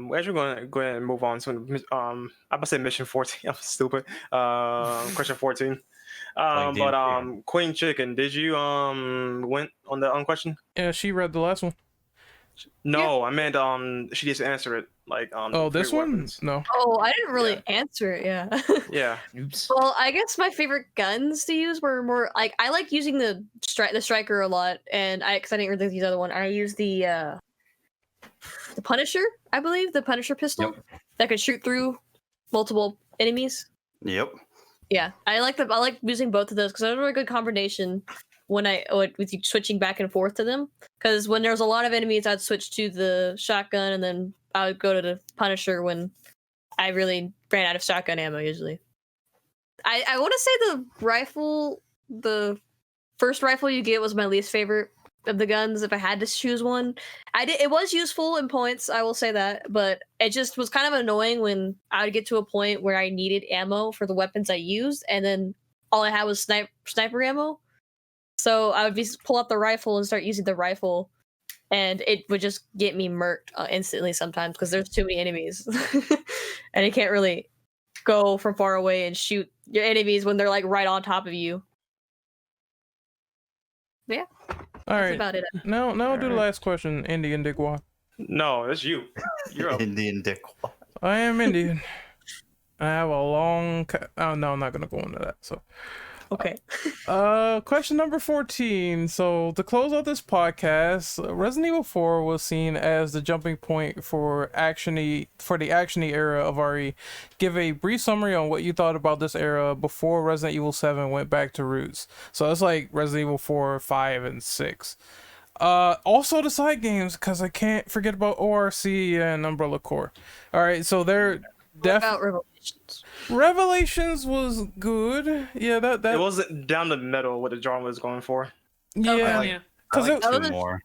We're actually going to go ahead and move on to I'm about to say mission 14. I'm stupid. Question 14. Queen Chicken, did you win on the question? Yeah, she read the last one. No, I meant she just answered it. Like this one? Weapons. No. Oh, I didn't really answer it. Yeah. Yeah. Oops. Well, I guess my favorite guns to use were more like I like using the striker a lot, and because I didn't really use the other one. I use the Punisher, I believe, the Punisher pistol that could shoot through multiple enemies. Yep. Yeah, I like using both of those because they're a really good combination with you switching back and forth to them. Because when there's a lot of enemies, I'd switch to the shotgun, and then I would go to the Punisher when I really ran out of shotgun ammo. Usually, I want to say the first rifle you get was my least favorite of the guns. If I had to choose one, it was useful in points, I will say that, but it just was kind of annoying when I would get to a point where I needed ammo for the weapons I used, and then all I had was sniper ammo. So I would pull out the rifle and start using the rifle, and it would just get me murked instantly sometimes because there's too many enemies, and you can't really go from far away and shoot your enemies when they're like right on top of you. But yeah, All that's right. about it. Now I'll do the last question, Indian Dickwad. No, it's you. You're up. Indian dick. I am Indian. I have a long. Oh no, I'm not gonna go into that. So, Okay. Question number 14. So to close out this podcast, Resident Evil 4 was seen as the jumping point for the actiony era of RE. Give a brief summary on what you thought about this era before Resident Evil 7 went back to roots. So it's like Resident Evil 4, 5, and 6. Also the side games, because I can't forget about ORC and Umbrella Corps. All right, so they're About Revelations. Revelations was good. Yeah, that It wasn't down the middle what the genre was going for. yeah, Yeah. because I like it- two more.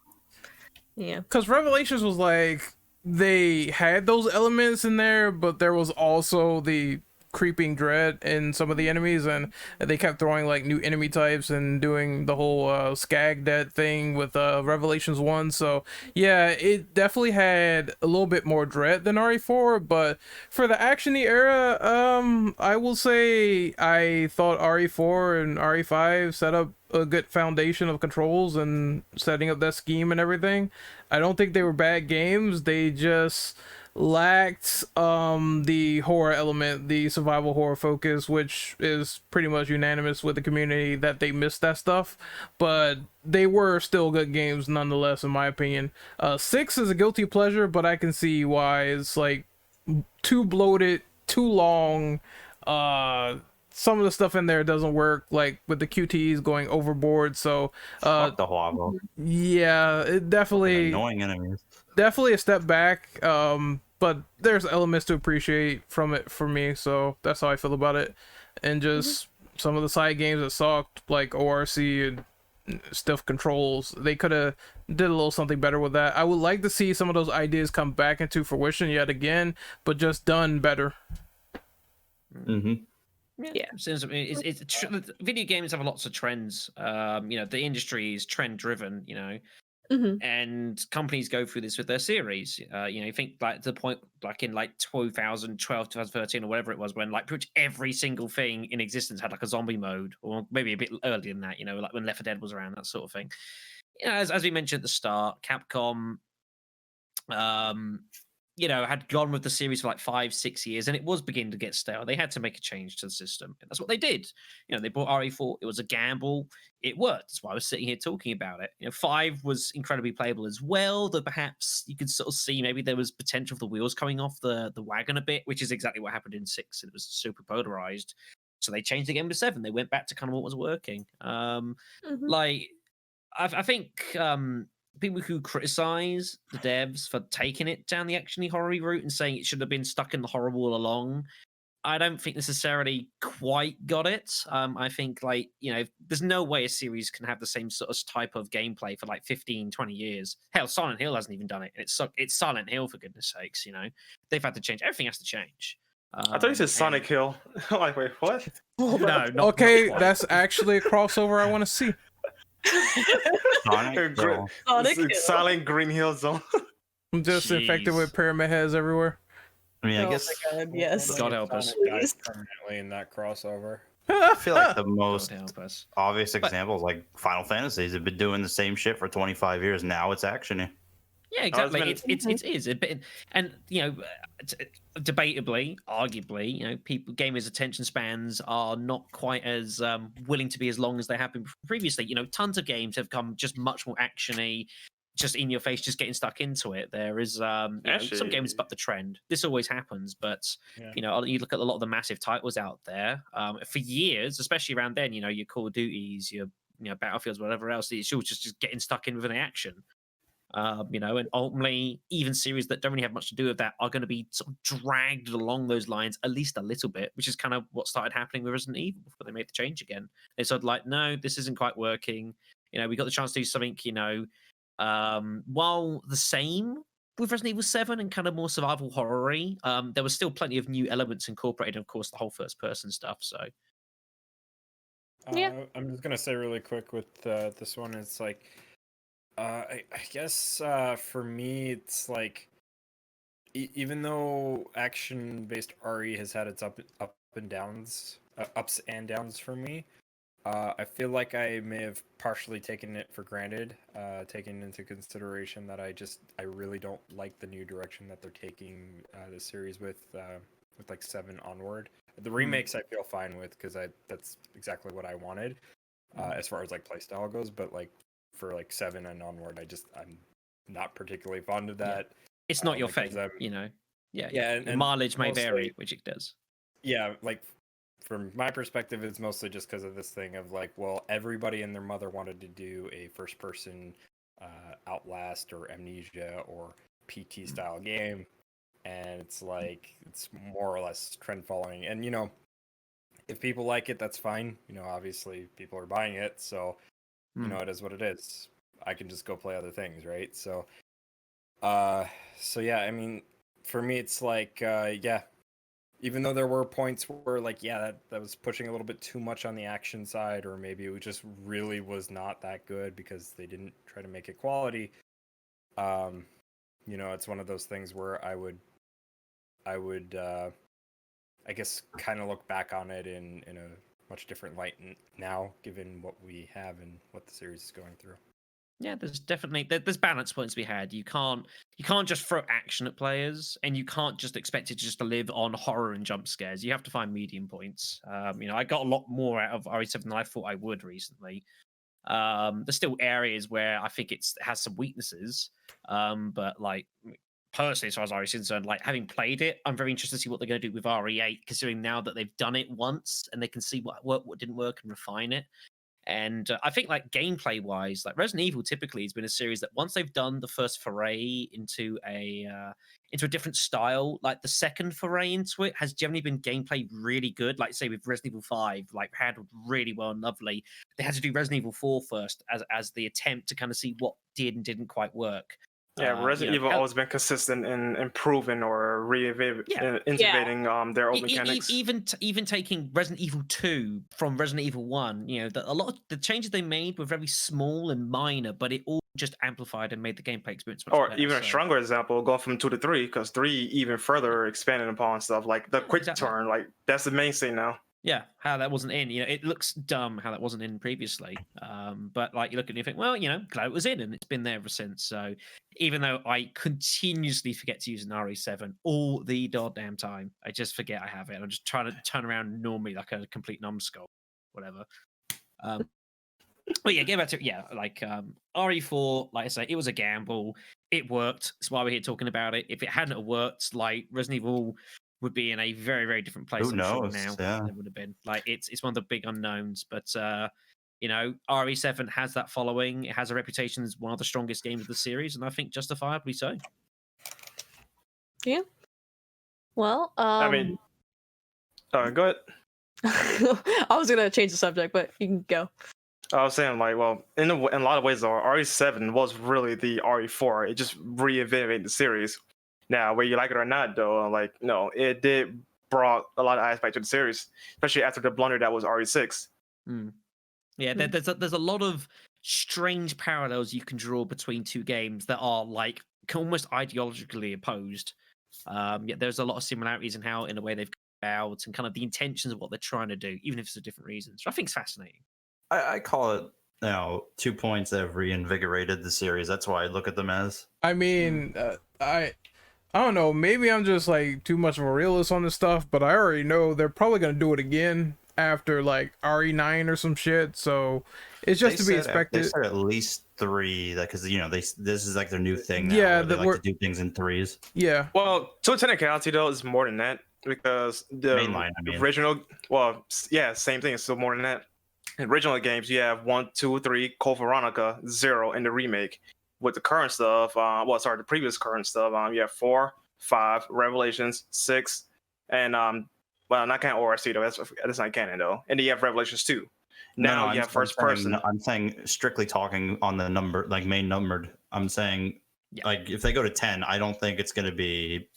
Yeah. because Revelations was like they had those elements in there, but there was also the creeping dread in some of the enemies, and they kept throwing like new enemy types and doing the whole skag dead thing with Revelations 1. So yeah, it definitely had a little bit more dread than RE4, but for the actiony era, I will say I thought RE4 and RE5 set up a good foundation of controls and setting up that scheme and everything. I don't think they were bad games, they just lacked the horror element, the survival horror focus, which is pretty much unanimous with the community that they missed that stuff, but they were still good games nonetheless, in my opinion. 6 is a guilty pleasure, but I can see why. It's like too bloated, too long. Some of the stuff in there doesn't work, like with the QTEs going overboard. So Fuck the Huago. yeah, it definitely Annoying enemies. definitely a step back, but there's elements to appreciate from it for me, so that's how I feel about it. And just some of the side games that sucked, like ORC and stiff controls, they could have did a little something better with that. I would like to see some of those ideas come back into fruition yet again, but just done better. Mm-hmm. Yeah, since video games have lots of trends. The industry is trend driven. And companies go through this with their series. You think like to the point, like in like 2012, 2013, or whatever it was, when like pretty much every single thing in existence had like a zombie mode, or maybe a bit earlier than that. Like when Left 4 Dead was around, that sort of thing. As we mentioned at the start, Capcom, had gone with the series for like 5-6 years, and it was beginning to get stale. They had to make a change to the system, and that's what they did. They bought RE4. It was a gamble. It worked. That's why I was sitting here talking about it. 5 was incredibly playable as well, though perhaps you could sort of see maybe there was potential for the wheels coming off the wagon a bit, which is exactly what happened in 6. It was super polarized. So they changed the game to 7. They went back to kind of what was working. Like, I think people who criticize the devs for taking it down the actiony horror route and saying it should have been stuck in the horror all along, I don't think necessarily quite got it. I think there's no way a series can have the same sort of type of gameplay for like 15, 20 years. Hell, Silent Hill hasn't even done it. It's Silent Hill, for goodness sakes. They've had to change. Everything has to change. I thought you said Sonic Hill. I'm like, wait, what? No, not Okay, quite. that's actually a crossover I want to see. Sonic Hill. Silent Green Hill Zone. I'm just infected with pyramid heads everywhere. I mean, I guess God, yes. God help us. Dies permanently in that crossover. I feel like the most God help us. obvious example is like Final Fantasies have been doing the same shit for 25 years. Now it's action. Yeah, exactly. It is a bit, and debatably, arguably, gamers' attention spans are not quite as willing to be as long as they have been previously. Tons of games have come just much more actiony, just in your face, just getting stuck into it. There is some games buck the trend. This always happens, but you look at a lot of the massive titles out there for years, especially around then. Your Call of Duties, your Battlefields, whatever else. It's all just getting stuck in with the action. And ultimately, even series that don't really have much to do with that are going to be sort of dragged along those lines at least a little bit, which is kind of what started happening with Resident Evil before they made the change again. They said, like, no, this isn't quite working. We got the chance to do something, while the same with Resident Evil 7 and kind of more survival horror-y, there was still plenty of new elements incorporated, of course, the whole first-person stuff, so... Yeah. I'm just gonna say really quick with this one. It's like, I guess for me, it's like, even though action-based RE has had its ups and downs for me, I feel like I may have partially taken it for granted, taking into consideration that I really don't like the new direction that they're taking the series with like 7 onward. The remakes I feel fine with because that's exactly what I wanted as far as like playstyle goes. But like for like 7 and onward, I'm not particularly fond of that. Yeah. It's not your because thing, you know. Yeah, Yeah, The and mileage may mostly- vary, which it does. Yeah, like from my perspective, it's mostly just because of this thing of like, well, everybody and their mother wanted to do a first-person Outlast or Amnesia or PT style game, and it's like it's more or less trend following. And you know, if people like it, that's fine. You know, obviously people are buying it, so you know it is what it is. I can just go play other things, right? So, yeah, I mean, for me, it's like, yeah. Even though there were points where, like, yeah, that was pushing a little bit too much on the action side, or maybe it just really was not that good because they didn't try to make it quality. You know, it's one of those things where I would, I guess, kind of look back on it in a much different light now, given what we have and what the series is going through. Yeah, there's definitely there's balance points to be had. You can't just throw action at players, and you can't just expect it just to live on horror and jump scares. You have to find medium points. You know, I got a lot more out of RE7 than I thought I would recently. There's still areas where I think it has some weaknesses, but like personally, as far as RE is concerned, like having played it, I'm very interested to see what they're going to do with RE8, considering now that they've done it once and they can see what worked, what didn't work, and refine it. And I think, like, gameplay wise, like Resident Evil typically has been a series that once they've done the first foray into a different style, like the second foray into it has generally been gameplay really good. Like, say with Resident Evil 5, like handled really well and lovely. They had to do Resident Evil 4 first as the attempt to kind of see what did and didn't quite work. Yeah, Resident Evil always been consistent in improving or innovating their old mechanics. Even taking Resident Evil 2 from Resident Evil 1, you know, a lot of the changes they made were very small and minor, but it all just amplified and made the gameplay experience much better. Even a stronger example, going from 2 to 3, because 3 even further expanded upon stuff like the quick turn. Like that's the main thing now. Yeah, how that wasn't in. You know, it looks dumb how that wasn't in previously. But like you look at it and you think, well, you know, glad it was in, and it's been there ever since. So even though I continuously forget to use an RE7 all the goddamn time, I just forget I have it. I'm just trying to turn around normally like a complete numbskull, whatever. But yeah, get back to like RE4. Like I say, it was a gamble. It worked. That's why we're here talking about it. If it hadn't have worked, like Resident Evil would be in a very, very different place. Who knows? Now Yeah. it would have been. Like it's one of the big unknowns. But you know, RE7 has that following. It has a reputation as one of the strongest games of the series, and I think justifiably so. Yeah. Well, I mean, go ahead. I was gonna change the subject, but you can go. I was saying, like, well, in a lot of ways, though, RE7 was really the RE4. It just reinvented the series. Now, whether you like it or not, though, like, no, it did brought a lot of aspects to the series, especially after the blunder that was RE6. Yeah, there's a lot of strange parallels you can draw between two games that are like almost ideologically opposed. Yet there's a lot of similarities in the way they've come out and kind of the intentions of what they're trying to do, even if it's for different reasons. I think it's fascinating. I call it, 2 points that have reinvigorated the series. That's why I look at them as. I mean, I don't know. Maybe I'm just like too much of a realist on this stuff, but I already know they're probably gonna do it again after like RE9 or some shit. So it's just to be expected. They said at least 3, because this is like their new thing now. Yeah, they like to do things in 3s. Yeah. Well, to a technicality though, it's more than that because the Mainline, I mean. original. Well, yeah, same thing. It's still more than that. In original games, you have 1, 2, 3, Code Veronica, 0 in the remake. With the current stuff, the previous current stuff, you have 4, 5, Revelations, 6, and not canon ORC though. That's not canon though. And then you have Revelations 2. Now you have first person. I'm saying strictly talking on the number, like main numbered. I'm saying, like if they go to 10, I don't think it's going to be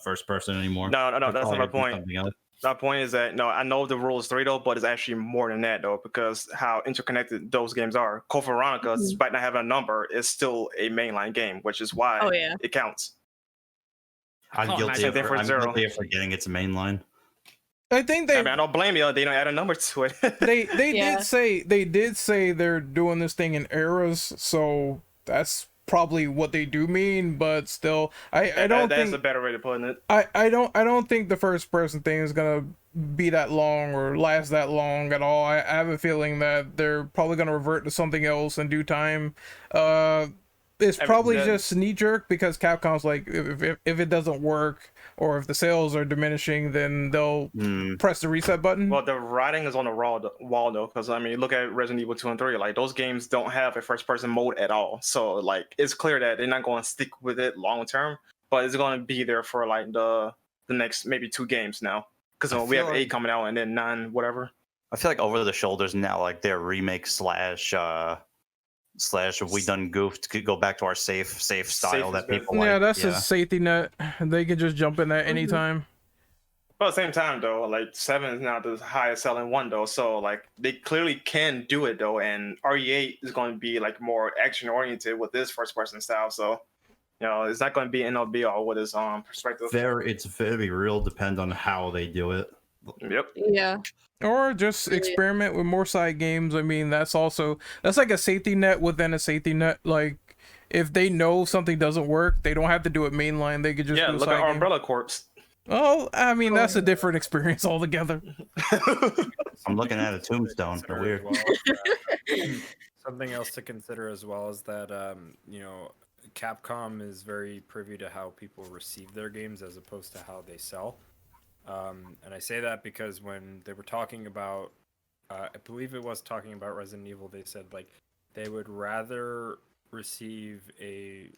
first person anymore. No, that's not my point. My point is that no, I know the rule is 3 though, but it's actually more than that though, because how interconnected those games are. Code Veronica, despite not having a number, is still a mainline game, which is why Oh, yeah. it counts. I'm can't guilty imagine of, for I'm zero. guilty of forgetting it's mainline. I think I they mean, I don't blame you. They don't add a number to it. they Yeah. did say they're doing this thing in eras, so that's probably what they do mean. But still, I don't That's think a better way to put it. I don't think the first person thing is gonna be that long or last that long at all. I have a feeling that they're probably gonna revert to something else in due time. It's I mean, probably that- just knee jerk because Capcom's like, if it doesn't work or if the sales are diminishing, then they'll press the reset button. Well, the writing is on the wall though, because I mean, look at Resident Evil 2 and 3. Like those games don't have a first-person mode at all. So like, it's clear that they're not going to stick with it long term, but it's going to be there for like the next maybe 2 games now. Because we feel have like- 8 coming out and then 9, whatever. I feel like over the shoulders now, like their remake slash we done goofed could go back to our safe style is that better. people Yeah, like. that's a safety net. They can just jump in that anytime. But at the same time though, like 7 is now the highest selling one though. So like they clearly can do it though, and RE8 is going to be like more action oriented with this first person style. So it's not going to be end be all with his perspective. It's very real. Depend on how they do it. Yep. Yeah. Or just experiment with more side games. I mean, that's like a safety net within a safety net. Like, if they know something doesn't work, they don't have to do it mainline. They could just do a Look side at game. Umbrella Corps. Oh, I mean, that's a different experience altogether. I'm looking at a tombstone. Consider Weird. as well, something else to consider as well is that Capcom is very privy to how people receive their games as opposed to how they sell. And I say that because when they were talking about, I believe it was talking about Resident Evil, they said like they would rather receive a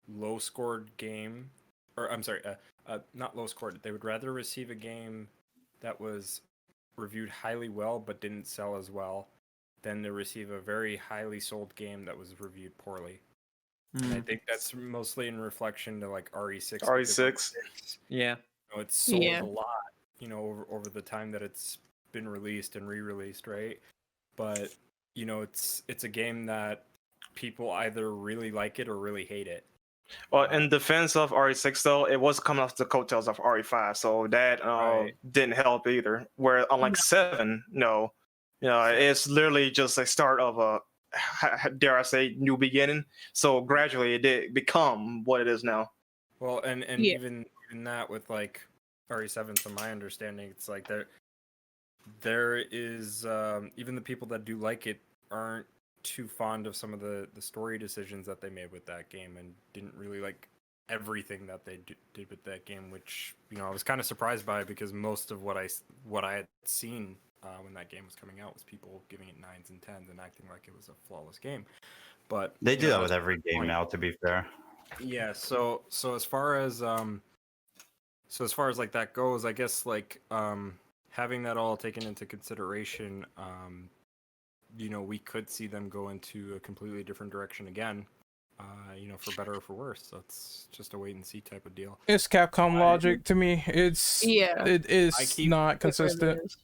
low-scored game, or I'm sorry, not low-scored. They would rather receive a game that was reviewed highly well but didn't sell as well than to receive a very highly sold game that was reviewed poorly. And I think that's mostly in reflection to like RE6. RE6. Yeah. It's sold Yeah. a lot, over the time that it's been released and re-released, right? But it's a game that people either really like it or really hate it. Well, in defense of RE6 though, it was coming off the coattails of RE5, so that Right. didn't help either. Where unlike 7, it's literally just a start of a dare I say new beginning. So gradually it did become what it is now. Well, and Yeah. even that with like RE7, from my understanding, it's like there is even the people that do like it aren't too fond of some of the story decisions that they made with that game and didn't really like everything that they did with that game, which I was kind of surprised by because most of what I had seen when that game was coming out was people giving it 9s and 10s and acting like it was a flawless game. But They do that with that's every the game point. now, to be fair. Yeah, so as far as like that goes, I guess like having that all taken into consideration, we could see them go into a completely different direction again, for better or for worse. So it's just a wait and see type of deal. It's Capcom logic to me. It is not consistent.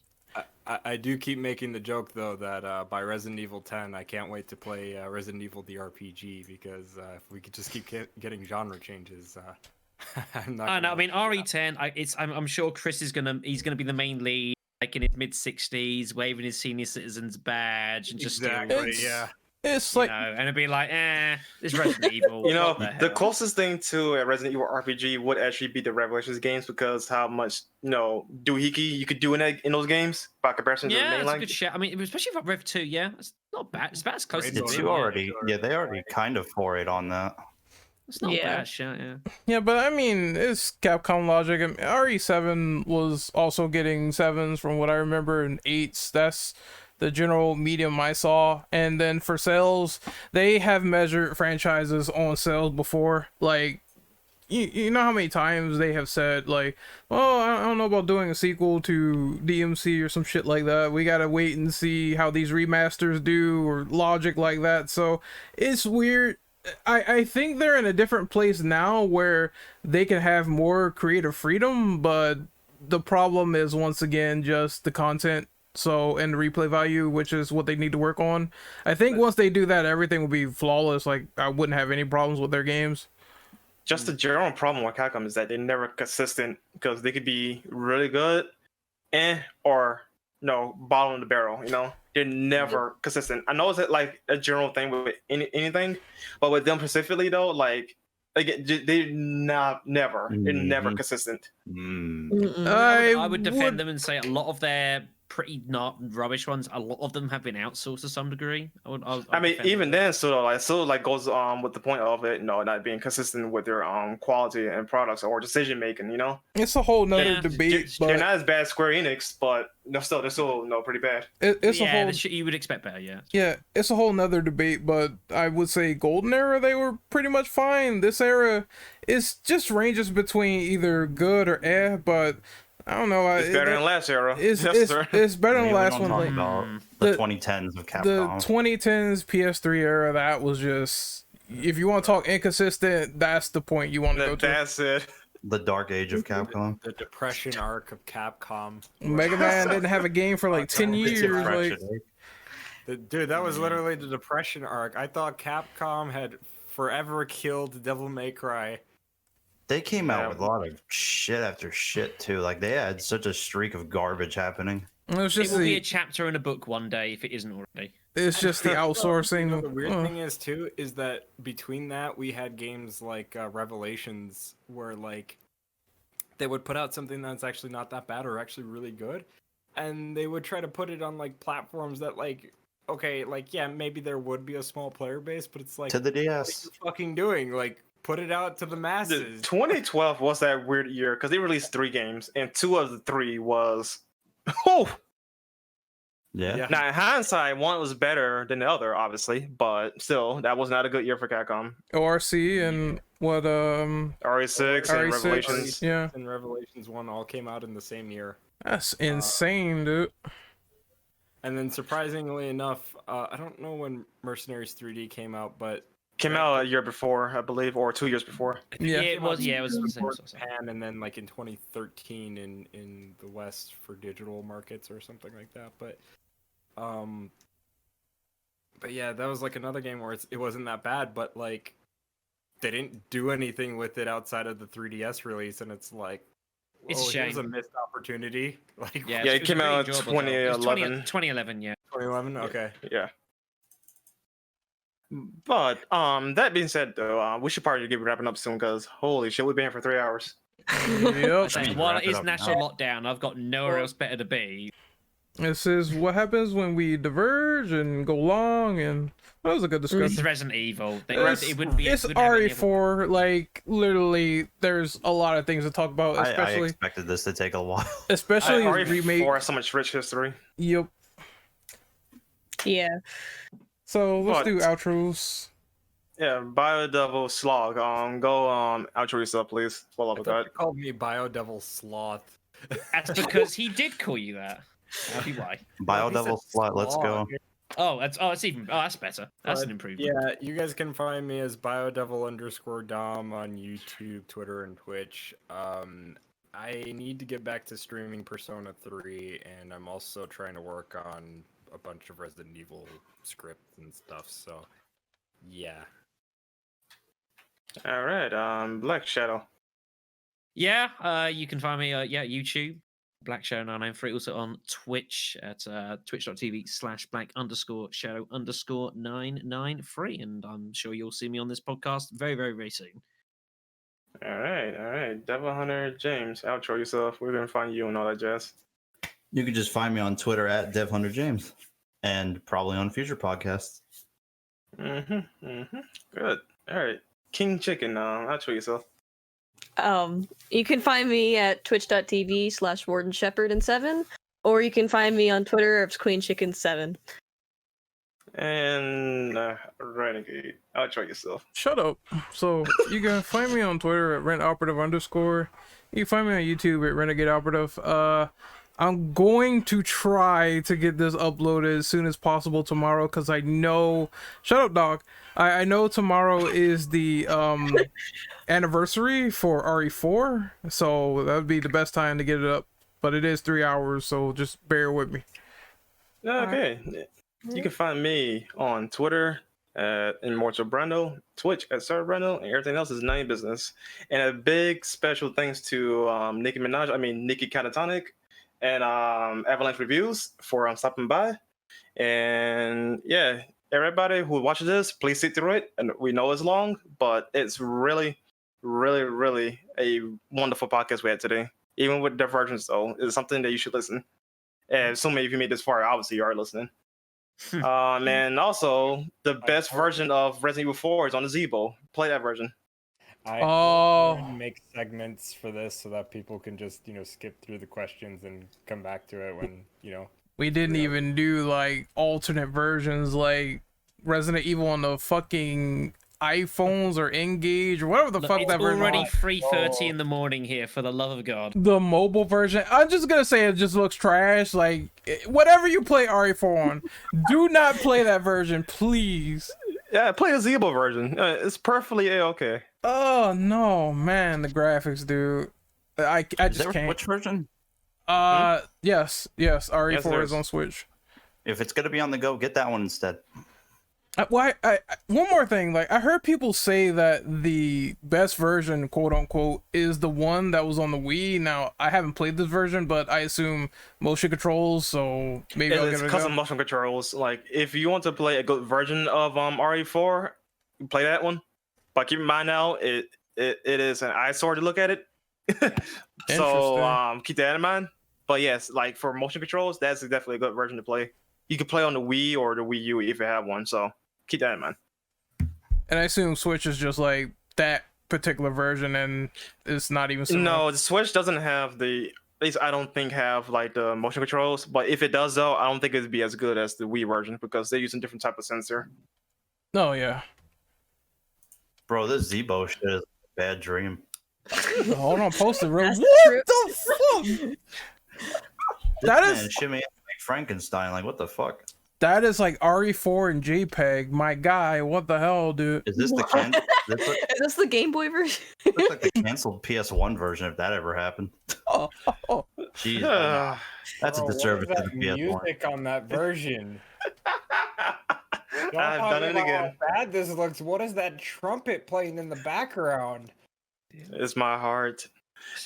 I do keep making the joke though that by Resident Evil 10, I can't wait to play Resident Evil the RPG because if we could just keep getting genre changes, I'm not. I mean RE10. I'm sure Chris is he's gonna be the main lead, like in his mid-60s, waving his senior citizen's badge and just Exactly, yeah. It's like, and it'd be like, this Resident Evil. what the hell? closest thing to a Resident Evil RPG would actually be the Revelations games because how much doohickey you could do in those games by comparison to the Yeah, mainline. it's a good shout. I mean, especially for Rev 2. Yeah, it's not bad. It's about as close as The it two already, they already kind of forayed on that. It's not Yeah. bad shout. Yeah. yeah, but I mean, it's Capcom logic. I mean, RE7 was also getting 7s from what I remember and 8s. That's the general medium I saw. And then for sales, they have measured franchises on sales before. Like, you know how many times they have said, like, oh, I don't know about doing a sequel to DMC or some shit like that. We gotta wait and see how these remasters do, or logic like that. So it's weird. I think they're in a different place now where they can have more creative freedom, but the problem is once again just the content. So, and the replay value, which is what they need to work on. I think once they do that, everything will be flawless. Like, I wouldn't have any problems with their games. Just the general problem with Capcom is that they're never consistent, because they could be really good or no, bottom of the barrel, you know? They're never consistent. I know it's like a general thing with anything, but with them specifically though, like they're never consistent. I would defend them and say a lot of their pretty not rubbish ones, a lot of them have been outsourced to some degree. I mean, even then, still goes with the point of it, not being consistent with their quality and products or decision making. You know, it's a whole nother debate. They're not as bad as Square Enix, but they're still pretty bad. It's a whole. You would expect better, yeah. Yeah, it's a whole nother debate, but I would say Golden Era they were pretty much fine. This era is just ranges between either good or but. I don't know. It's better than last era. It's better than the last one. Like, about the 2010s of Capcom. The 2010s PS3 era, that was just... If you want to talk inconsistent, that's the point you want to go to. That's it. The dark age of Capcom. The depression arc of Capcom. Mega Man didn't have a game for like 10 years. Dude, that was literally the depression arc. I thought Capcom had forever killed Devil May Cry. They came out with a lot of shit after shit too. Like they had such a streak of garbage happening. It will be a chapter in a book one day if it isn't already. It's just the outsourcing. The weird thing is too is that between that we had games like Revelations where like they would put out something that's actually not that bad or actually really good, and they would try to put it on like platforms that like maybe there would be a small player base, but it's like to the DS. What are you fucking doing? Like put it out to the masses. 2012 was that weird year because they released 3 games and 2 of the 3 was Yeah. Now in hindsight, one was better than the other, obviously, but still, that was not a good year for Capcom. ORC and what RE6 and Revelations. Yeah. And Revelations 1 all came out in the same year. That's insane, dude. And then surprisingly enough, I don't know when Mercenaries 3D came out, but came out a year before, I believe, or 2 years before. Yeah, it was before Japan, and then like in 2013 in the West for digital markets or something like that. But yeah, that was like another game where it wasn't that bad, but like they didn't do anything with it outside of the 3DS release, and it's like, it's a shame. It was a missed opportunity. Like yeah, it came out in 2011. 2011, yeah. 2011, okay. Yeah. But that being said, though, we should probably get wrapping up soon because holy shit, we've been here for 3 hours. Yep. While it is national lockdown, I've got nowhere else better to be. This is what happens when we diverge and go long, and that was a good discussion. It's Resident Evil. It's RE4. Like literally, there's a lot of things to talk about. Especially, I expected this to take a while. Especially RE4 has so much rich history. Yep. Yeah. So let's do outros. Yeah, BioDevil Slog. Go outro yourself, please. Follow up with that. You called me BioDevil Sloth. That's because he did call you that. Why? BioDevil Sloth. Let's go. That's better. That's an improvement. Yeah, you guys can find me as BioDevil_Dom on YouTube, Twitter, and Twitch. I need to get back to streaming Persona 3, and I'm also trying to work on a bunch of Resident Evil scripts and stuff. So, yeah. All right, Black Shadow. Yeah, you can find me YouTube. Black Shadow 993, also on Twitch at twitch.tv/black_shadow_993, and I'm sure you'll see me on this podcast very, very, very soon. All right, Devil Hunter James, outro yourself. We're gonna find you and all that jazz. You can just find me on Twitter at DevHunterJames, and probably on future podcasts. Good. All right, King Chicken, outro yourself. You can find me at twitch.tv/WardenShepherd7, or you can find me on Twitter as QueenChicken7. And Renegade, outro yourself. Shut up. So you can find me on Twitter at RentOperative_. You can find me on YouTube at Renegade Operative. I'm going to try to get this uploaded as soon as possible tomorrow because I know. Shut up, dog. I know tomorrow is the anniversary for RE4, so that would be the best time to get it up. but it is 3 hours, so just bear with me. Okay. You can find me on Twitter at Immortal Brando, Twitch at Sir Brando, and everything else is none business. And a big special thanks to Nikki Catatonic and Avalanche Reviews for stopping by. And yeah, everybody who watches this, please sit through it. And we know it's long, but it's really, really, really a wonderful podcast we had today. Even with divergence, though, it's something that you should listen. And assuming if you made this far, obviously you are listening. And also, the best version of Resident Evil 4 is on the Zebo. Play that version. I make segments for this so that people can just, skip through the questions and come back to it when, We didn't even do like alternate versions like Resident Evil on the fucking iPhones or Engage or whatever the fuck that version already was. 3:30 in the morning here, for the love of God. The mobile version, I'm just gonna say it just looks trash. Like, whatever you play RE4 on, do not play that version, please. Yeah, play the Zebo version. It's perfectly A-okay. Oh no, man, the graphics, dude. I just can't. Which version? Yes, RE4 is on Switch. If it's gonna be on the go, get that one instead. One more thing, like I heard people say that the best version, quote unquote, is the one that was on the Wii. Now I haven't played this version, but I assume motion controls, so maybe I'll give it a custom go. motion controls. Like if you want to play a good version of RE4, play that one. But keep in mind now, it is an eyesore to look at it. So keep that in mind. But yes, like for motion controls, that's definitely a good version to play. You can play on the Wii or the Wii U if you have one. So keep that in mind. And I assume Switch is just like that particular version, and it's not even similar. No, the Switch doesn't have at least I don't think have like the motion controls. But if it does though, I don't think it'd be as good as the Wii version because they're using different type of sensor. Oh yeah. Bro, this Zebo shit is a bad dream. Hold on, post it, bro. That's What true. the fuck? That Man, is shimmy like Frankenstein. Like, what the fuck? that is like RE4 and JPEG. My guy, what the hell, dude? Is this the Is this the Game Boy version? looks like the canceled PS1 version if that ever happened? Oh. Jeez, Ah, that's a Bro, what disservice is to that the PS1. music on that version? Don't I've talk done it about again. How bad this looks. What is that trumpet playing in the background? It's my heart.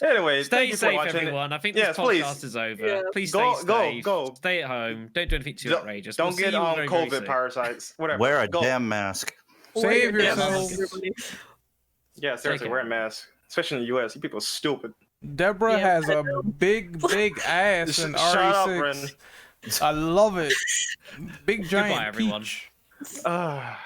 Anyway, Stay thank you for safe, watching. everyone. I think Yes, this please. podcast is over. Yeah. Please Go- stay go- safe. go. Stay at home. Don't do anything too outrageous. Don't We'll see get you all very, very COVID soon. parasites. Whatever. Wear a Go. damn mask. Save Wear your yourself. mask, everybody. Yeah, seriously, Take wear it. a mask. Especially in the US. You people are stupid. Deborah Yeah, has I a know. big ass in Shut up, RE6. Ren. I love it. Big giant Goodbye, everyone. Ah.